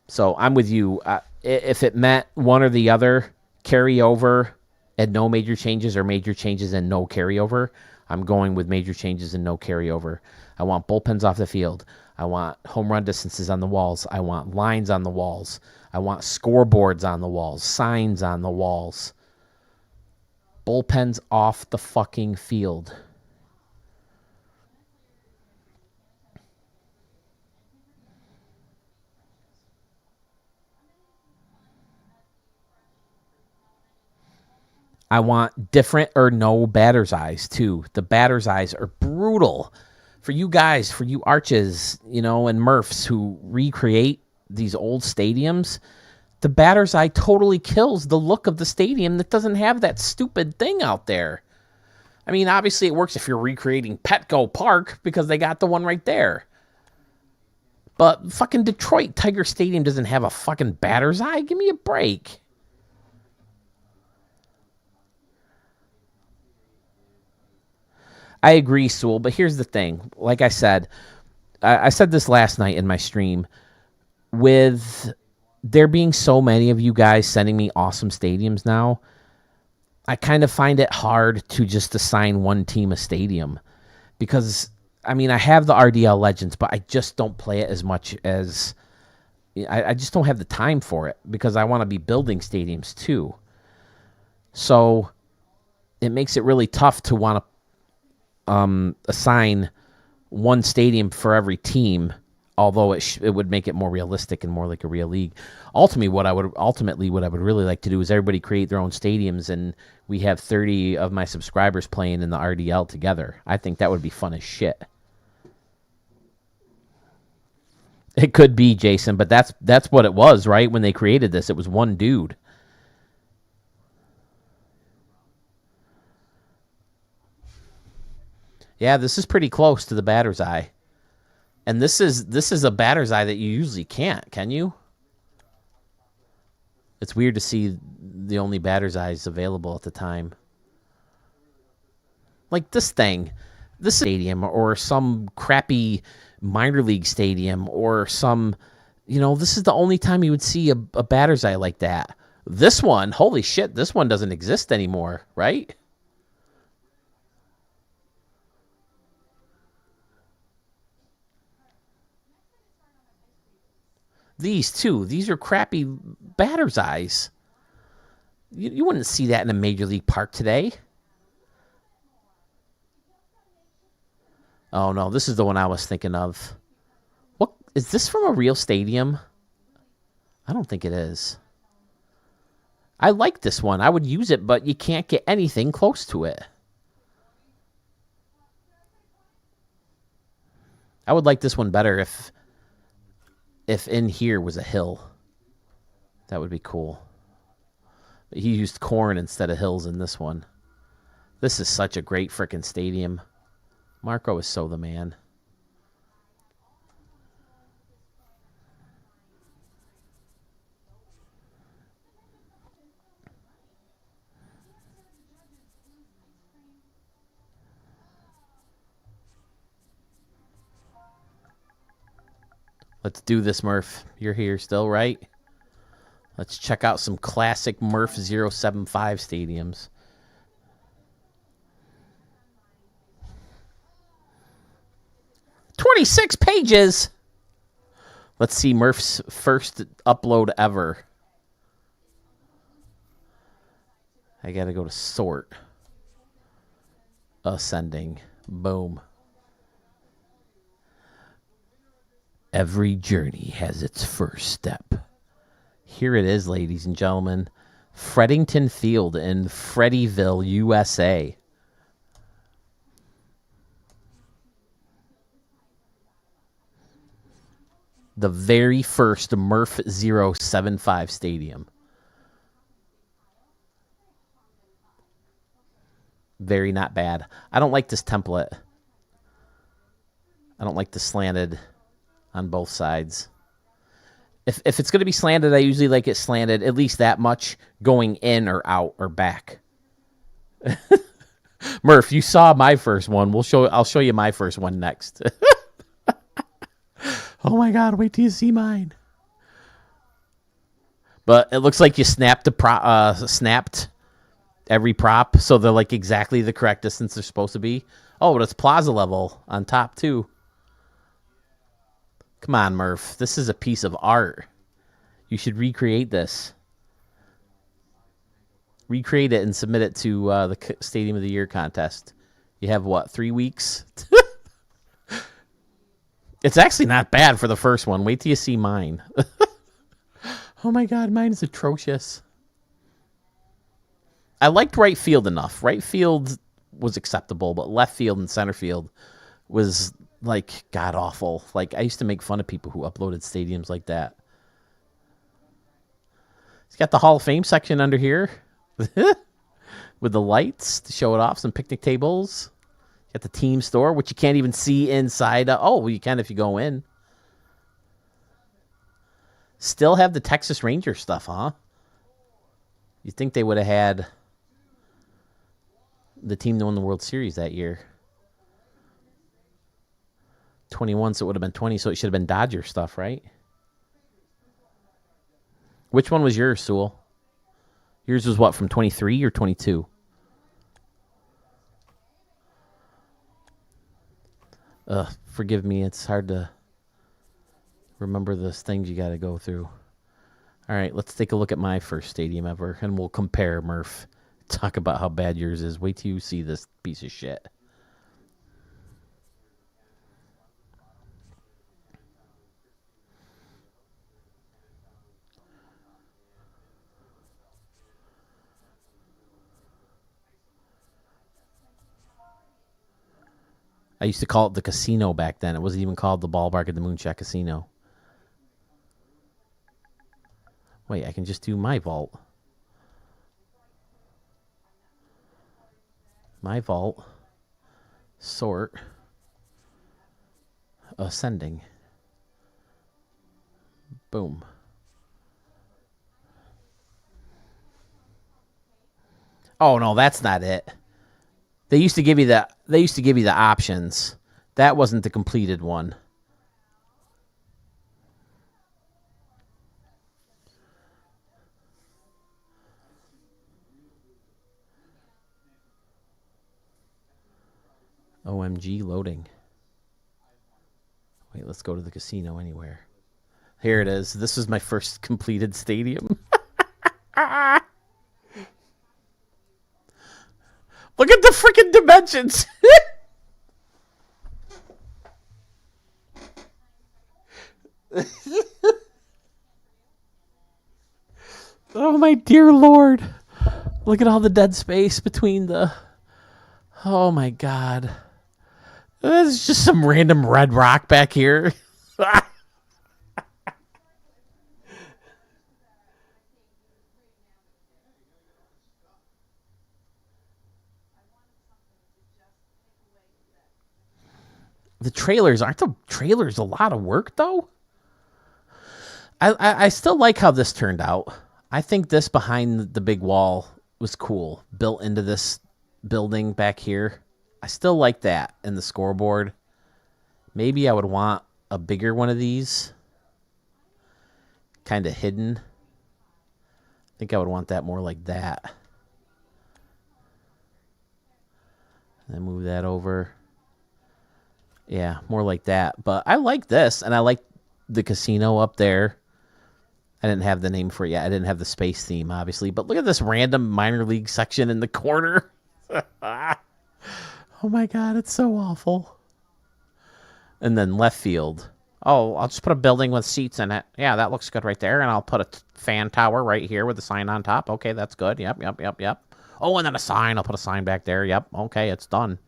So I'm with you. If it meant one or the other, carry over and no major changes or major changes and no carryover, I'm going with major changes and no carryover. I want bullpens off the field. I want home run distances on the walls. I want lines on the walls. I want scoreboards on the walls, signs on the walls. Bullpens off the fucking field. I want different or no batter's eyes, too. The batter's eyes are brutal. For you guys, for you arches, and Murphs who recreate these old stadiums, the batter's eye totally kills the look of the stadium that doesn't have that stupid thing out there. I mean, obviously it works if you're recreating Petco Park because they got the one right there. But fucking Detroit Tiger Stadium doesn't have a fucking batter's eye. Give me a break. I agree, Sewell, but here's the thing. Like I said this last night in my stream. With there being so many of you guys sending me awesome stadiums now, I kind of find it hard to just assign one team a stadium. Because, I mean, I have the RDL Legends, but I just don't play it as much as... I just don't have the time for it because I want to be building stadiums too. So it makes it really tough to want to assign one stadium for every team, although it would make it more realistic and more like a real league. Ultimately, what I would really like to do is everybody create their own stadiums, and we have 30 of my subscribers playing in the RDL together. I think that would be fun as shit. It could be, Jason, but that's what it was, right? When they created this, it was one dude. Yeah, this is pretty close to the batter's eye. And this is a batter's eye that you usually can't, can you? It's weird to see the only batter's eyes available at the time. Like this stadium, or some crappy minor league stadium, or some, this is the only time you would see a batter's eye like that. This one, holy shit, this one doesn't exist anymore, right? These are crappy batter's eyes. You wouldn't see that in a major league park today. Oh no, this is the one I was thinking of. What is this from a real stadium? I don't think it is. I like this one. I would use it, but you can't get anything close to it. I would like this one better if in here was a hill. That would be cool. But he used corn instead of hills in this one. This is such a great freaking stadium. Marco is so the man. Let's do this, Murph. You're here still, right? Let's check out some classic Murph 075 stadiums. "26 pages! Let's see Murph's first upload ever. I gotta go to sort. Ascending. Boom. Every journey has its first step. Here it is, ladies and gentlemen. Freddington Field in Freddyville, USA. The very first Murph 075 stadium. Very not bad. I don't like this template. I don't like the slanted on both sides. If it's going to be slanted, I usually like it slanted at least that much going in or out or back. Murph, you saw my first one. I'll show you my first one next. Oh my God, wait till you see mine. But it looks like you snapped every prop, so they're like exactly the correct distance they're supposed to be. Oh, but it's plaza level on top too. Come on, Murph. This is a piece of art. You should recreate this. Recreate it and submit it to the Stadium of the Year contest. You have, what, 3 weeks? It's actually not bad for the first one. Wait till you see mine. Oh, my God. Mine is atrocious. I liked right field enough. Right field was acceptable, but left field and center field was, like, god-awful. Like, I used to make fun of people who uploaded stadiums like that. It's got the Hall of Fame section under here. With the lights to show it off, some picnic tables. Got the team store, which you can't even see inside. Oh, well, you can if you go in. Still have the Texas Ranger stuff, huh? You'd think they would have had the team that won the World Series that year. 21, so it would have been 20, so it should have been Dodger stuff, right? Which one was yours, Sewell? Yours was what, from 23 or 22? Forgive me, it's hard to remember those things you got to go through. All right, let's take a look at my first stadium ever, and we'll compare, Murph. Talk about how bad yours is. Wait till you see this piece of shit. I used to call it the casino back then. It wasn't even called the Ballpark at the Moonshot Casino. Wait, I can just do my vault. My vault. Sort. Ascending. Boom. Oh no, that's not it. They used to give you the options. That wasn't the completed one. OMG, loading. Wait, let's go to the casino anywhere. Here it is. This is my first completed stadium. Look at the freaking dimensions. Oh, my dear Lord. Look at all the dead space between the... Oh, my God. There's just some random red rock back here. The trailers, aren't the trailers a lot of work, though? I still like how this turned out. I think this behind the big wall was cool. Built into this building back here. I still like that in the scoreboard. Maybe I would want a bigger one of these. Kind of hidden. I think I would want that more like that. Then move that over. Yeah, more like that. But I like this, and I like the casino up there. I didn't have the name for it yet. I didn't have the space theme, obviously. But look at this random minor league section in the corner. Oh, my God, it's so awful. And then left field. Oh, I'll just put a building with seats in it. Yeah, that looks good right there. And I'll put a fan tower right here with a sign on top. Okay, that's good. Yep. Oh, and then a sign. I'll put a sign back there. Yep. Okay, it's done.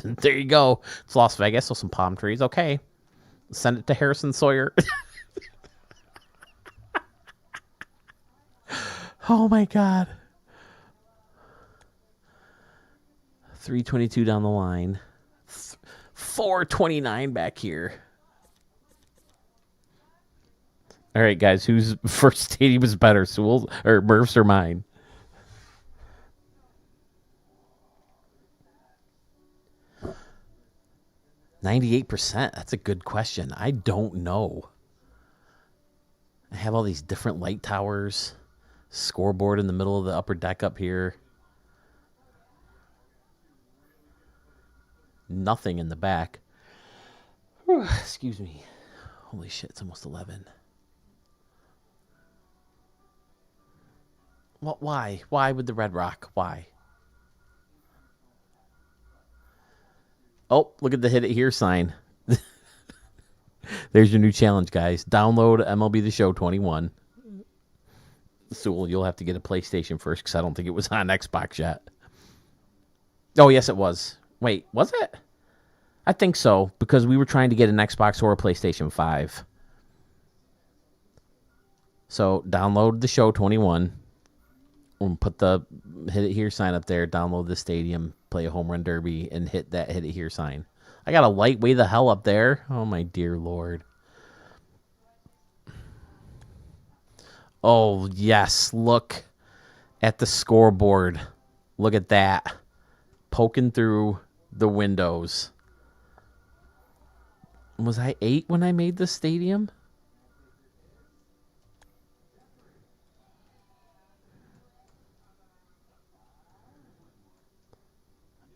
There you go. It's Las Vegas, so some palm trees. Okay. Send it to Harrison Sawyer. Oh, my God. 322 down the line. 429 back here. All right, guys. Whose first stadium is better, Sewell's or Murph's or mine? %. That's a good question. I don't know. I have all these different light towers. Scoreboard in the middle of the upper deck up here. nothing in the back. Excuse me. Holy shit, it's almost 11. What? Why? Why with the Red Rock? Why? Oh, look at the hit it here sign. There's your new challenge, guys. Download MLB The Show 21. Sewell, you'll have to get a PlayStation first because I don't think it was on Xbox yet. Oh, yes, it was. Wait, was it? I think so, because we were trying to get an Xbox or a PlayStation 5. So download The Show 21. Put the hit it here sign up there. Download the stadium. Play a home run derby and hit that hit it here sign. I got a light way the hell up there. Oh, my dear Lord. Oh, yes. Look at the scoreboard. Look at that. Poking through the windows. Was I 8 when I made the stadium?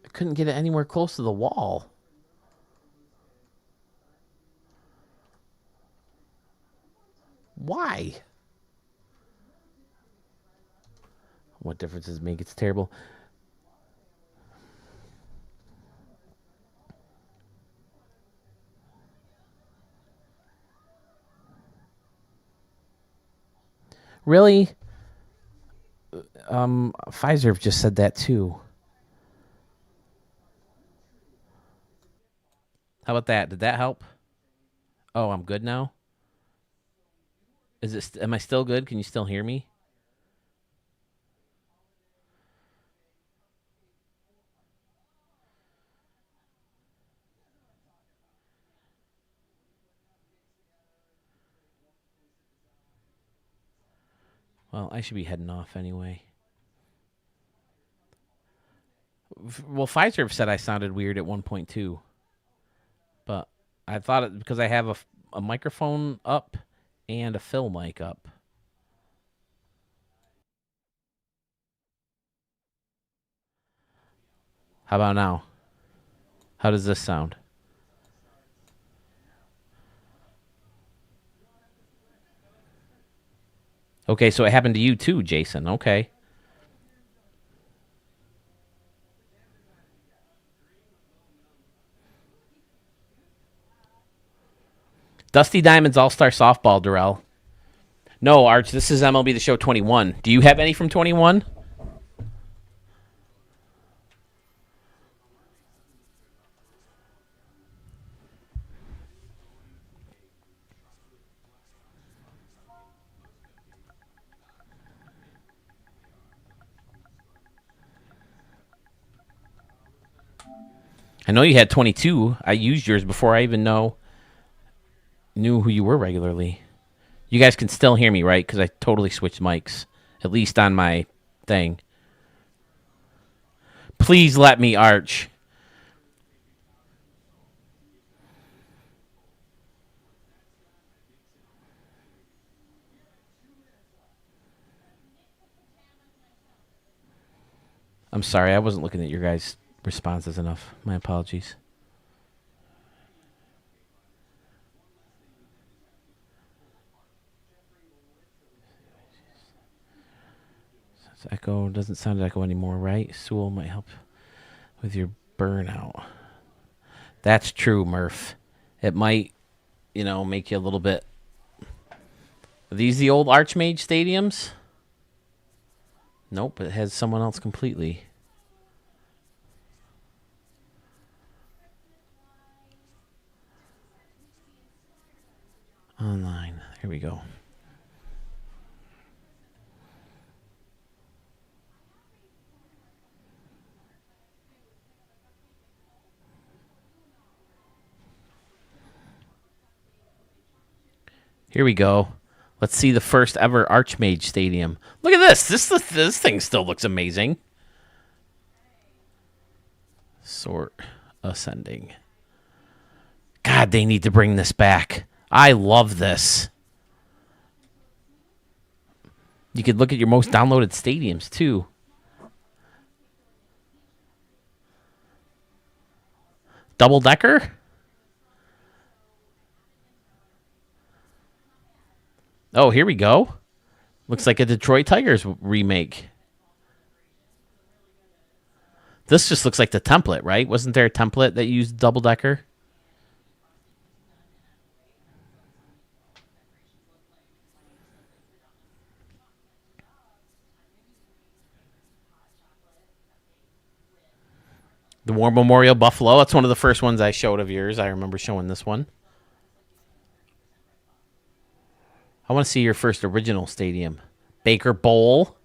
I couldn't get it anywhere close to the wall. Why? What difference does it make? It's terrible. Really? Pfizer just said that too. How about that? Did that help? Oh, I'm good now? Is it? Am I still good? Can you still hear me? Well, I should be heading off anyway. Well, Pfizer said I sounded weird at 1.2. But I thought it because I have a microphone up and a fill mic up. How about now? How does this sound? Okay, so it happened to you too, Jason. Okay. Dusty Diamonds All-Star Softball, Durrell. No, Arch, this is MLB The Show 21. Do you have any from 21? I know you had 22. I used yours before I even knew who you were regularly. You guys can still hear me, right? Because I totally switched mics, at least on my thing. Please let me, Arch. I'm sorry, I wasn't looking at your guys' responses enough. My apologies. Echo doesn't sound echo anymore, right? Sewell might help with your burnout. That's true, Murph. It might, make you a little bit. Are these the old Archmage stadiums? Nope, it has someone else completely. Online. Here we go. Here we go. Let's see the first ever Archmage Stadium. Look at this. This thing still looks amazing. Sort ascending. God, they need to bring this back. I love this. You could look at your most downloaded stadiums, too. Double decker? Oh, here we go. Looks like a Detroit Tigers remake. This just looks like the template, right? Wasn't there a template that used double decker? The War Memorial Buffalo. That's one of the first ones I showed of yours. I remember showing this one. I want to see your first original stadium. Baker Bowl.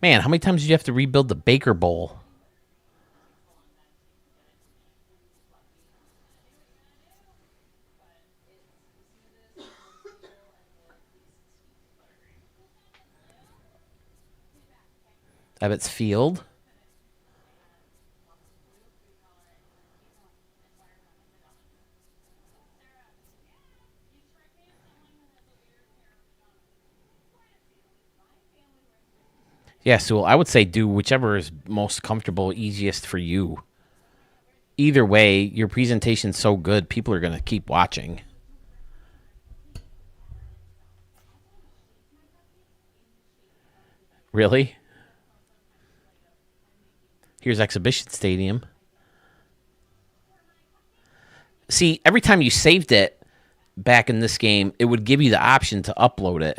Man, how many times did you have to rebuild the Baker Bowl? Ebbets Field. Yeah, so I would say do whichever is most comfortable, easiest for you. Either way, your presentation's so good, people are going to keep watching. Really? Here's Exhibition Stadium. See, every time you saved it back in this game, it would give you the option to upload it.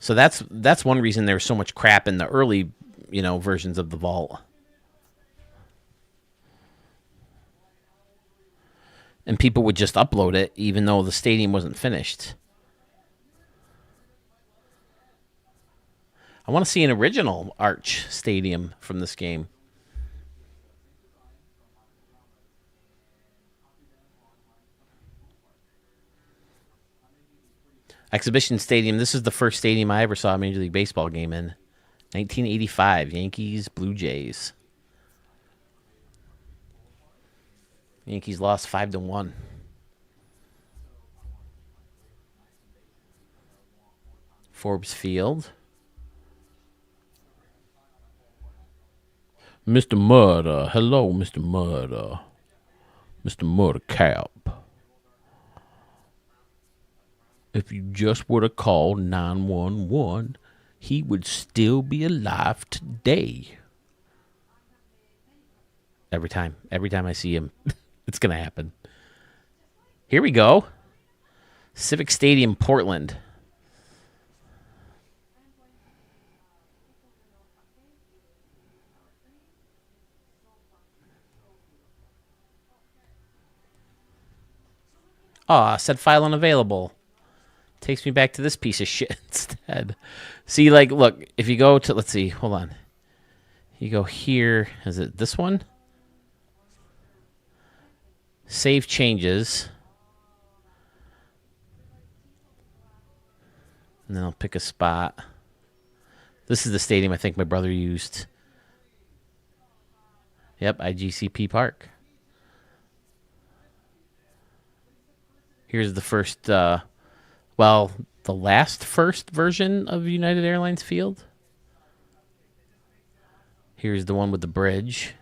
So that's one reason there's so much crap in the early, versions of the vault. And people would just upload it even though the stadium wasn't finished. I want to see an original Arch stadium from this game. Exhibition Stadium. This is the first stadium I ever saw a Major League Baseball game in. 1985, Yankees, Blue Jays. Yankees lost 5-1. Forbes Field. Mr. Murder. Hello, Mr. Murder. Mr. Murder Cap. If you just would have called 911, he would still be alive today. Every time I see him, it's going to happen. Here we go. Civic Stadium, Portland. Said file unavailable. Takes me back to this piece of shit instead. See, look, if you go to, let's see, hold on. You go here. Is it this one? Save changes. And then I'll pick a spot. This is the stadium I think my brother used. Yep, IGCP Park. Here's the first, the last first version of United Airlines Field. Here's the one with the bridge.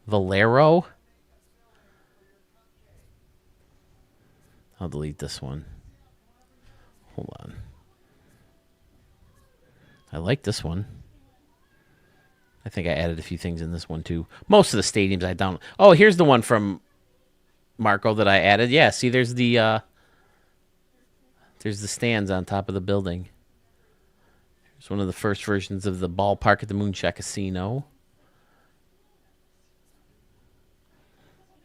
Valero. I'll delete this one. Hold on. I like this one. I think I added a few things in this one too. Most of the stadiums I don't. Oh, here's the one from Marco that I added. Yeah, see, there's the stands on top of the building. It's one of the first versions of the ballpark at the Moonshot Casino.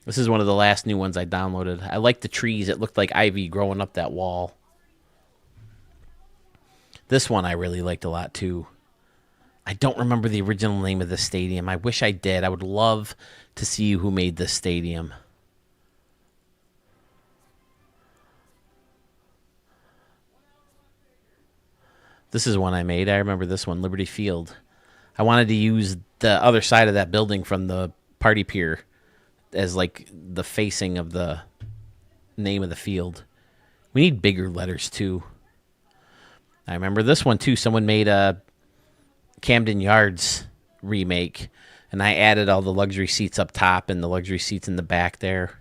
This is one of the last new ones I downloaded. I like the trees. It looked like ivy growing up that wall. This one I really liked a lot too. I don't remember the original name of the stadium. I wish I did. I would love to see who made this stadium. This is one I made. I remember this one, Liberty Field. I wanted to use the other side of that building from the party pier as like the facing of the name of the field. We need bigger letters too. I remember this one too. Someone made a Camden Yards remake. And I added all the luxury seats up top and the luxury seats in the back there.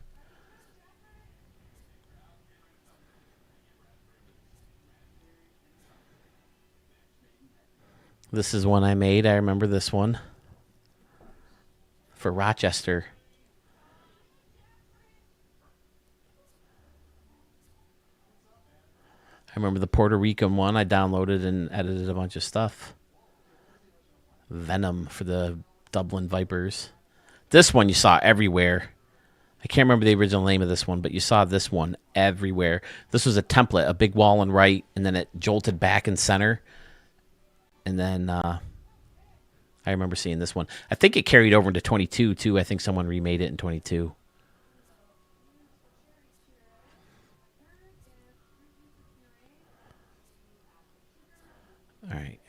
This is one I made. I remember this one. For Rochester. I remember the Puerto Rican one. I downloaded and edited a bunch of stuff. Venom for the Dublin Vipers. This one you saw everywhere. I can't remember the original name of this one, but you saw this one everywhere. This was a template, a big wall and right, and then it jolted back in center. And then I remember seeing this one. I think it carried over into 22, too. I think someone remade it in 22. All right.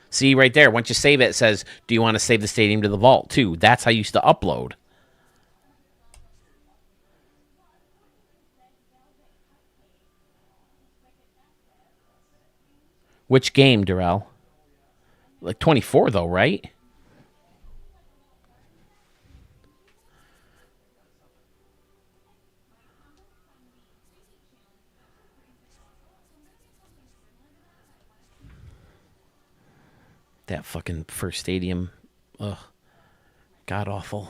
See, right there, once you save it, it says, do you want to save the stadium to the vault, too? That's how you used to upload. Which game, Darrell? Like 24, though, right? That fucking first stadium. Ugh. God awful.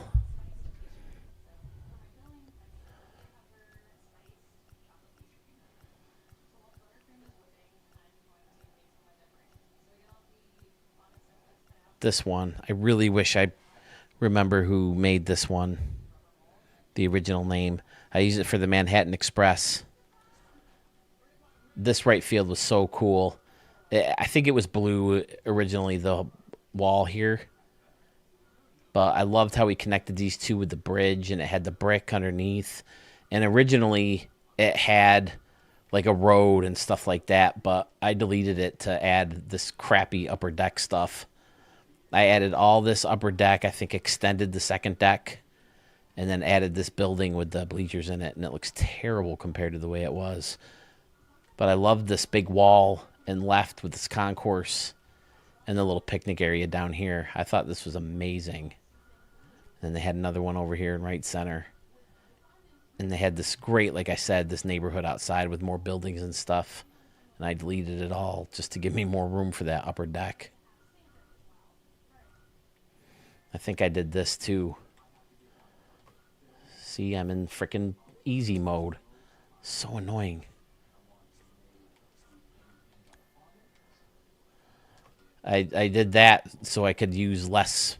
This one. I really wish I remember who made this one. The original name. I used it for the Manhattan Express. This right field was so cool. I think it was blue originally, the wall here. But I loved how we connected these two with the bridge, and it had the brick underneath. And originally, it had like a road and stuff like that, but I deleted it to add this crappy upper deck stuff. I added all this upper deck, I think extended the second deck, and then added this building with the bleachers in it, and it looks terrible compared to the way it was. But I loved this big wall and left with this concourse and the little picnic area down here. I thought this was amazing. And they had another one over here in right center. And they had this great, like I said, this neighborhood outside with more buildings and stuff. And I deleted it all just to give me more room for that upper deck. I think I did this too. See, I'm in freaking easy mode. So annoying. I did that so I could use less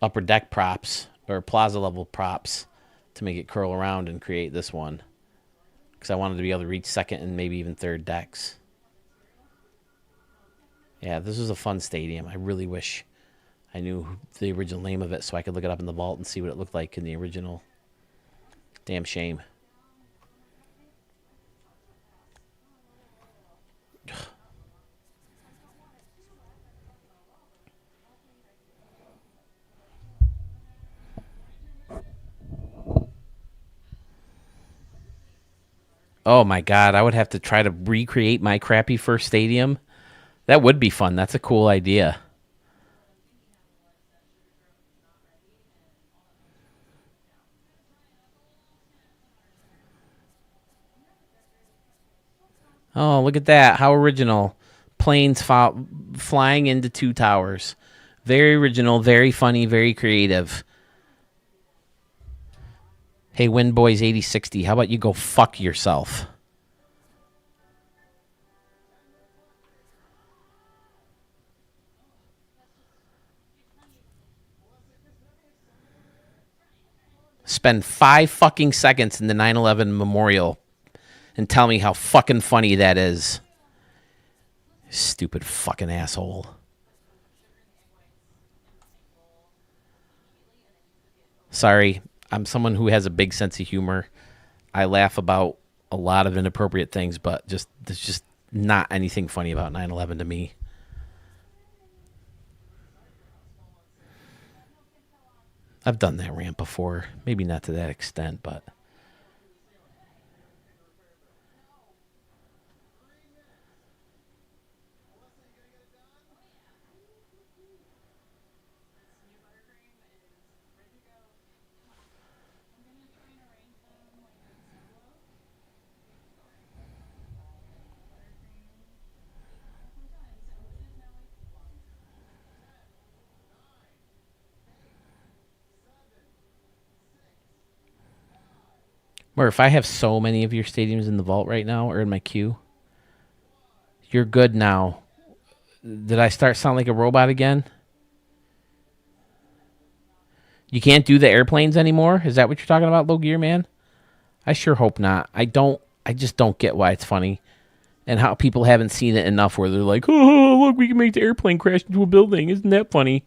upper deck props or plaza level props to make it curl around and create this one. Because I wanted to be able to reach second and maybe even third decks. Yeah, this was a fun stadium. I really wish I knew the original name of it so I could look it up in the vault and see what it looked like in the original. Damn shame. Oh my God, I would have to try to recreate my crappy first stadium. That would be fun. That's a cool idea. Oh, look at that. How original. Planes flying into two towers. Very original, very funny, very creative. Hey, Windboys 8060, how about you go fuck yourself? Spend 5 fucking seconds in the 9/11 memorial and tell me how fucking funny that is. Stupid fucking asshole. Sorry, I'm someone who has a big sense of humor. I laugh about a lot of inappropriate things, but there's just not anything funny about 9/11 to me. I've done that rant before. Maybe not to that extent, but Murph, I have so many of your stadiums in the vault right now, or in my queue. You're good now. Did I start sound like a robot again? You can't do the airplanes anymore? Is that what you're talking about, Low Gear Man? I sure hope not. I just don't get why it's funny. And how people haven't seen it enough where they're like, oh, look, we can make the airplane crash into a building. Isn't that funny?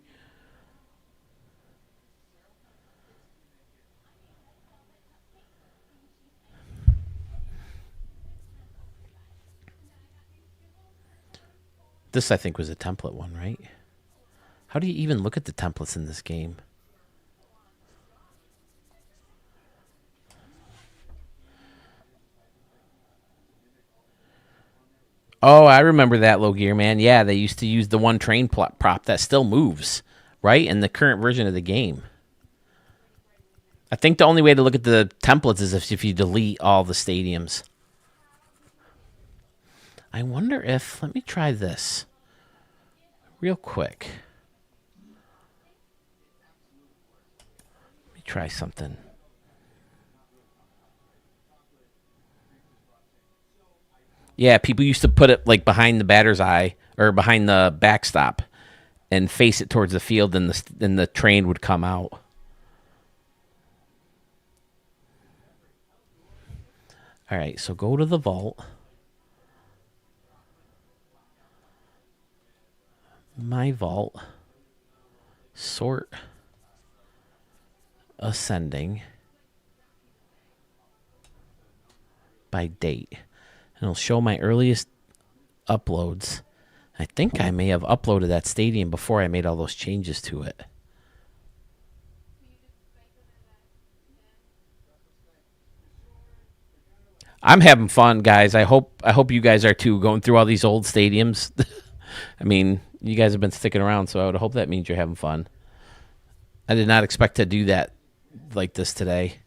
This, I think, was a template one, right? How do you even look at the templates in this game? Oh, I remember that, Low Gear Man. Yeah, they used to use the one train prop that still moves, right? In the current version of the game. I think the only way to look at the templates is if you delete all the stadiums. I wonder if... Let me try this real quick. Let me try something. Yeah, people used to put it like behind the batter's eye or behind the backstop and face it towards the field, and the train would come out. All right, so go to the vault. My vault. Sort. Ascending. By date. And it'll show my earliest uploads. I think I may have uploaded that stadium before I made all those changes to it. I'm having fun, guys. I hope you guys are too, going through all these old stadiums. I mean, you guys have been sticking around, so I would hope that means you're having fun. I did not expect to do that like this today.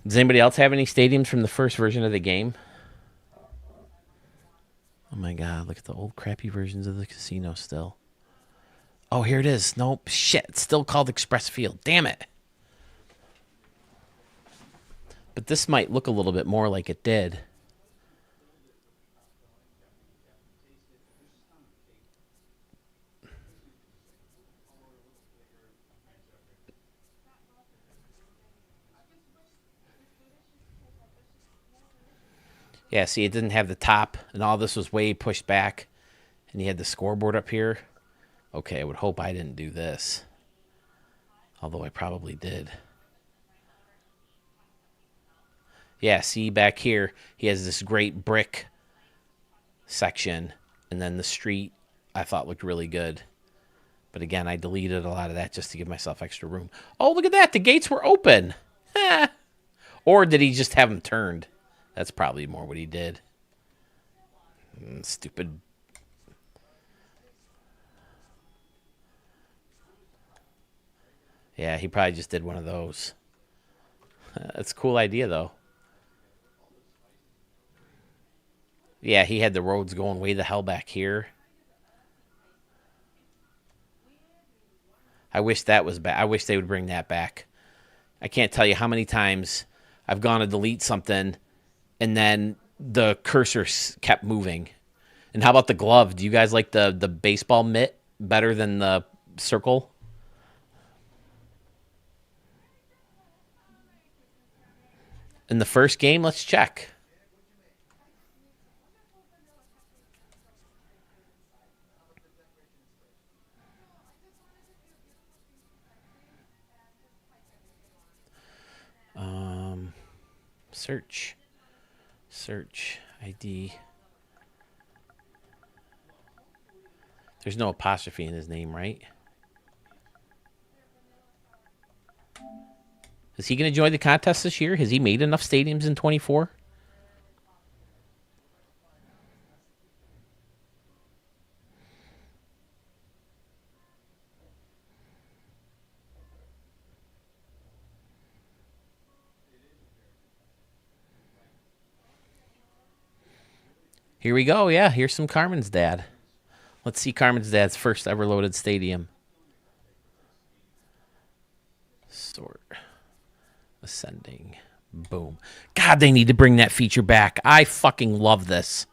Does anybody else have any stadiums from the first version of the game? Oh my god, look at the old crappy versions of the casino still. Oh, here it is. Nope, shit. It's still called Express Field. Damn it. But this might look a little bit more like it did. Yeah, see, it didn't have the top, and all this was way pushed back, and you had the scoreboard up here. Okay, I would hope I didn't do this. Although I probably did. Yeah, see, back here, he has this great brick section, and then the street I thought looked really good. But again, I deleted a lot of that just to give myself extra room. Oh, look at that. The gates were open. Or did he just have them turned? That's probably more what he did. Stupid. Yeah, he probably just did one of those. That's a cool idea, though. Yeah, he had the roads going way the hell back here. I wish that was back. I wish they would bring that back. I can't tell you how many times I've gone to delete something and then the cursor kept moving. And how about the glove? Do you guys like the baseball mitt better than the circle? In the first game, let's check. Search ID. There's no apostrophe in his name, right? Is he going to join the contest this year? Has he made enough stadiums in 24? Here we go. Yeah, here's some Carmen's dad. Let's see Carmen's dad's first ever loaded stadium. Ascending. Boom. God, they need to bring that feature back. I fucking love this.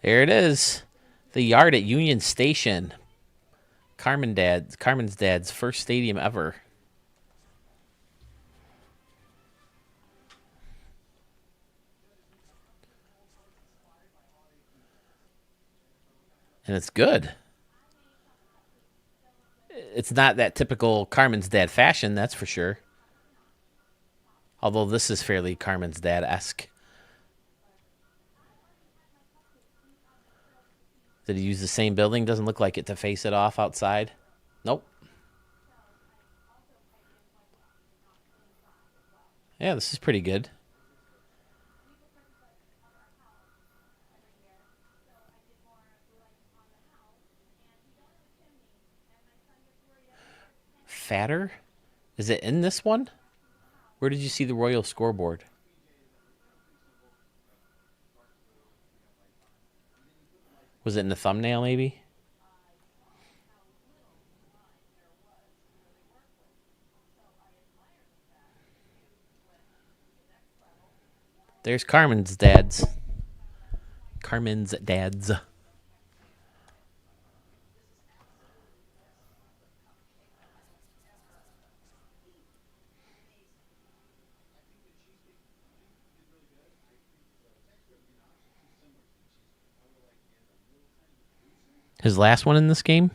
There it is. The yard at Union Station. Carmen's dad's first stadium ever. And it's good. It's not that typical Carmen's dad fashion, that's for sure. Although this is fairly Carmen's dad-esque. Did he use the same building? Doesn't look like it to face it off outside. Nope. Yeah, this is pretty good. Fatter? Is it in this one? Where did you see the Royal scoreboard? Was it in the thumbnail, maybe? There's Carmen's dad's. Carmen's dad's. His last one in this game?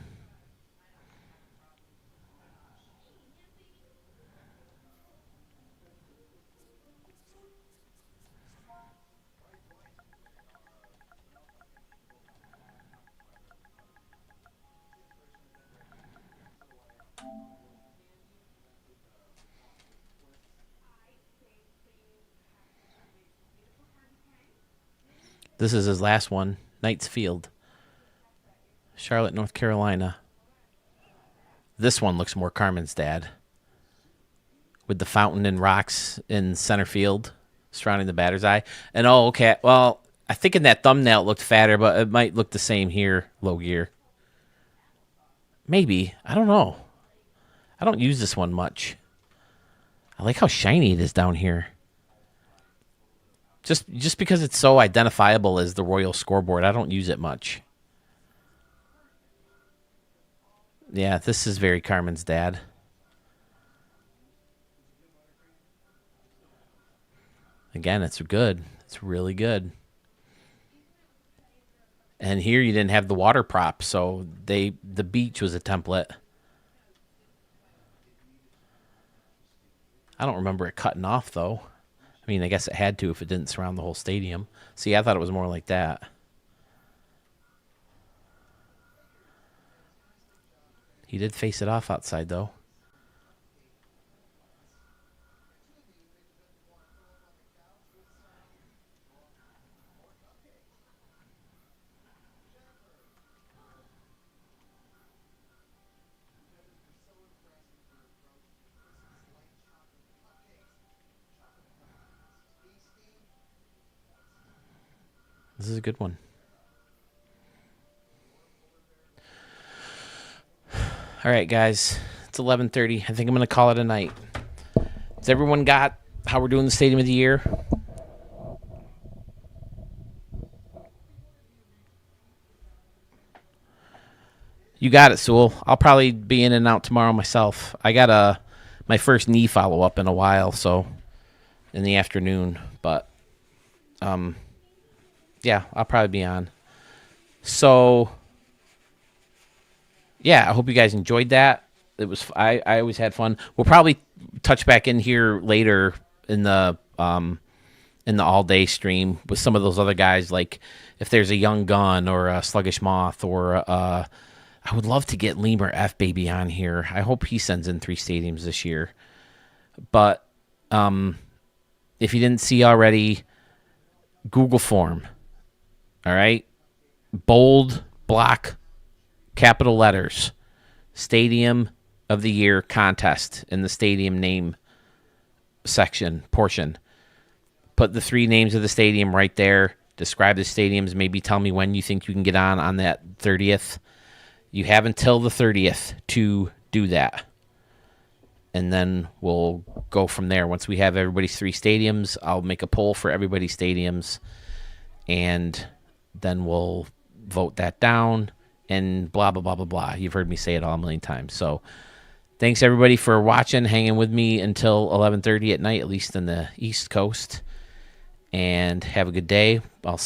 This is his last one. Knights Field. Charlotte, North Carolina. This one looks more Carmen's dad. With the fountain and rocks in center field surrounding the batter's eye. And oh, okay. Well, I think in that thumbnail it looked fatter, but it might look the same here, low gear. Maybe. I don't know. I don't use this one much. I like how shiny it is down here. Just because it's so identifiable as the Royal scoreboard, I don't use it much. Yeah, this is very Carmen's dad. Again, it's good. It's really good. And here you didn't have the water prop, so the beach was a template. I don't remember it cutting off, though. I mean, I guess it had to if it didn't surround the whole stadium. See, I thought it was more like that. He did face it off outside, though. This is a good one. All right, guys. It's 11:30. I think I'm going to call it a night. Has everyone got how we're doing the Stadium of the Year? You got it, Sewell. I'll probably be in and out tomorrow myself. I got my first knee follow-up in a while, so in the afternoon. But, yeah, I'll probably be on. So, yeah, I hope you guys enjoyed that. It was I always had fun. We'll probably touch back in here later in the all-day stream with some of those other guys, like if there's a Young Gun or a Sluggish Moth or I would love to get Lemur F Baby on here. I hope he sends in 3 stadiums this year. But if you didn't see already, Google form. All right? Bold, block, capital letters. Stadium of the Year contest in the stadium name portion. Put the 3 names of the stadium right there. Describe the stadiums. Maybe tell me when you think you can get on that 30th. You have until the 30th to do that. and then we'll go from there. Once we have everybody's 3 stadiums, I'll make a poll for everybody's stadiums, and then we'll vote that down, and blah, blah, blah, blah, blah. You've heard me say it all a million times. So thanks, everybody, for watching, hanging with me until 11:30 at night, at least in the East Coast. And have a good day. I'll see